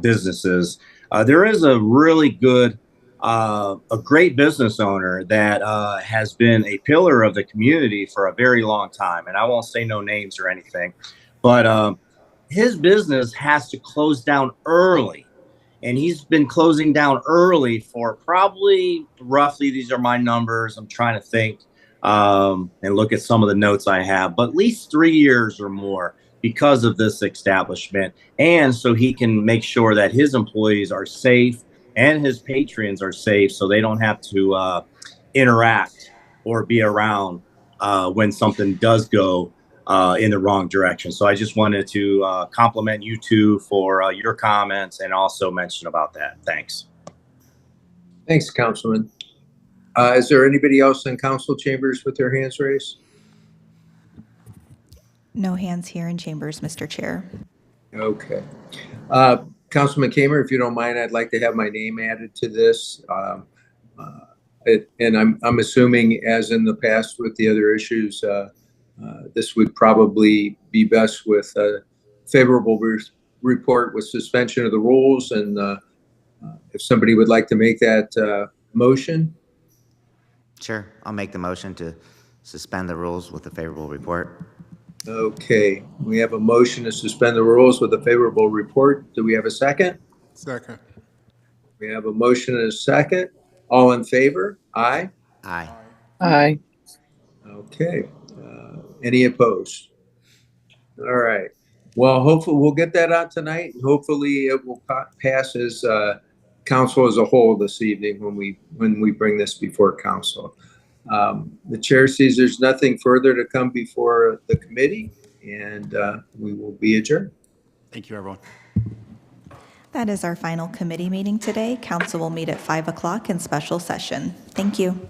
businesses, there is a really good, a great business owner that has been a pillar of the community for a very long time. And I won't say no names or anything, but his business has to close down early. And he's been closing down early for probably roughly, these are my numbers, I'm trying to think and look at some of the notes I have, but at least 3 years or more because of this establishment. And so he can make sure that his employees are safe and his patrons are safe so they don't have to interact or be around when something does go in the wrong direction. So I just wanted to compliment you two for your comments and also mention about that. Thanks. Thanks, Councilman. Is there anybody else in council chambers with their hands raised? No hands here in chambers, Mr. Chair. Okay. Councilman Kamer, if you don't mind, I'd like to have my name added to this. And I'm assuming, as in the past with the other issues, this would probably be best with a favorable report with suspension of the rules. And if somebody would like to make that motion. Sure, I'll make the motion to suspend the rules with a favorable report. Okay, we have a motion to suspend the rules with a favorable report. Do we have a second? Second. We have a motion and a second. All in favor? Aye. Aye. Aye. Okay. Any opposed? All right. Well, hopefully we'll get that out tonight. Hopefully it will pass as council as a whole this evening when we bring this before council. The chair sees there's nothing further to come before the committee, and we will be adjourned. Thank you, everyone. That is our final committee meeting today. Council will meet at 5 o'clock in special session. Thank you.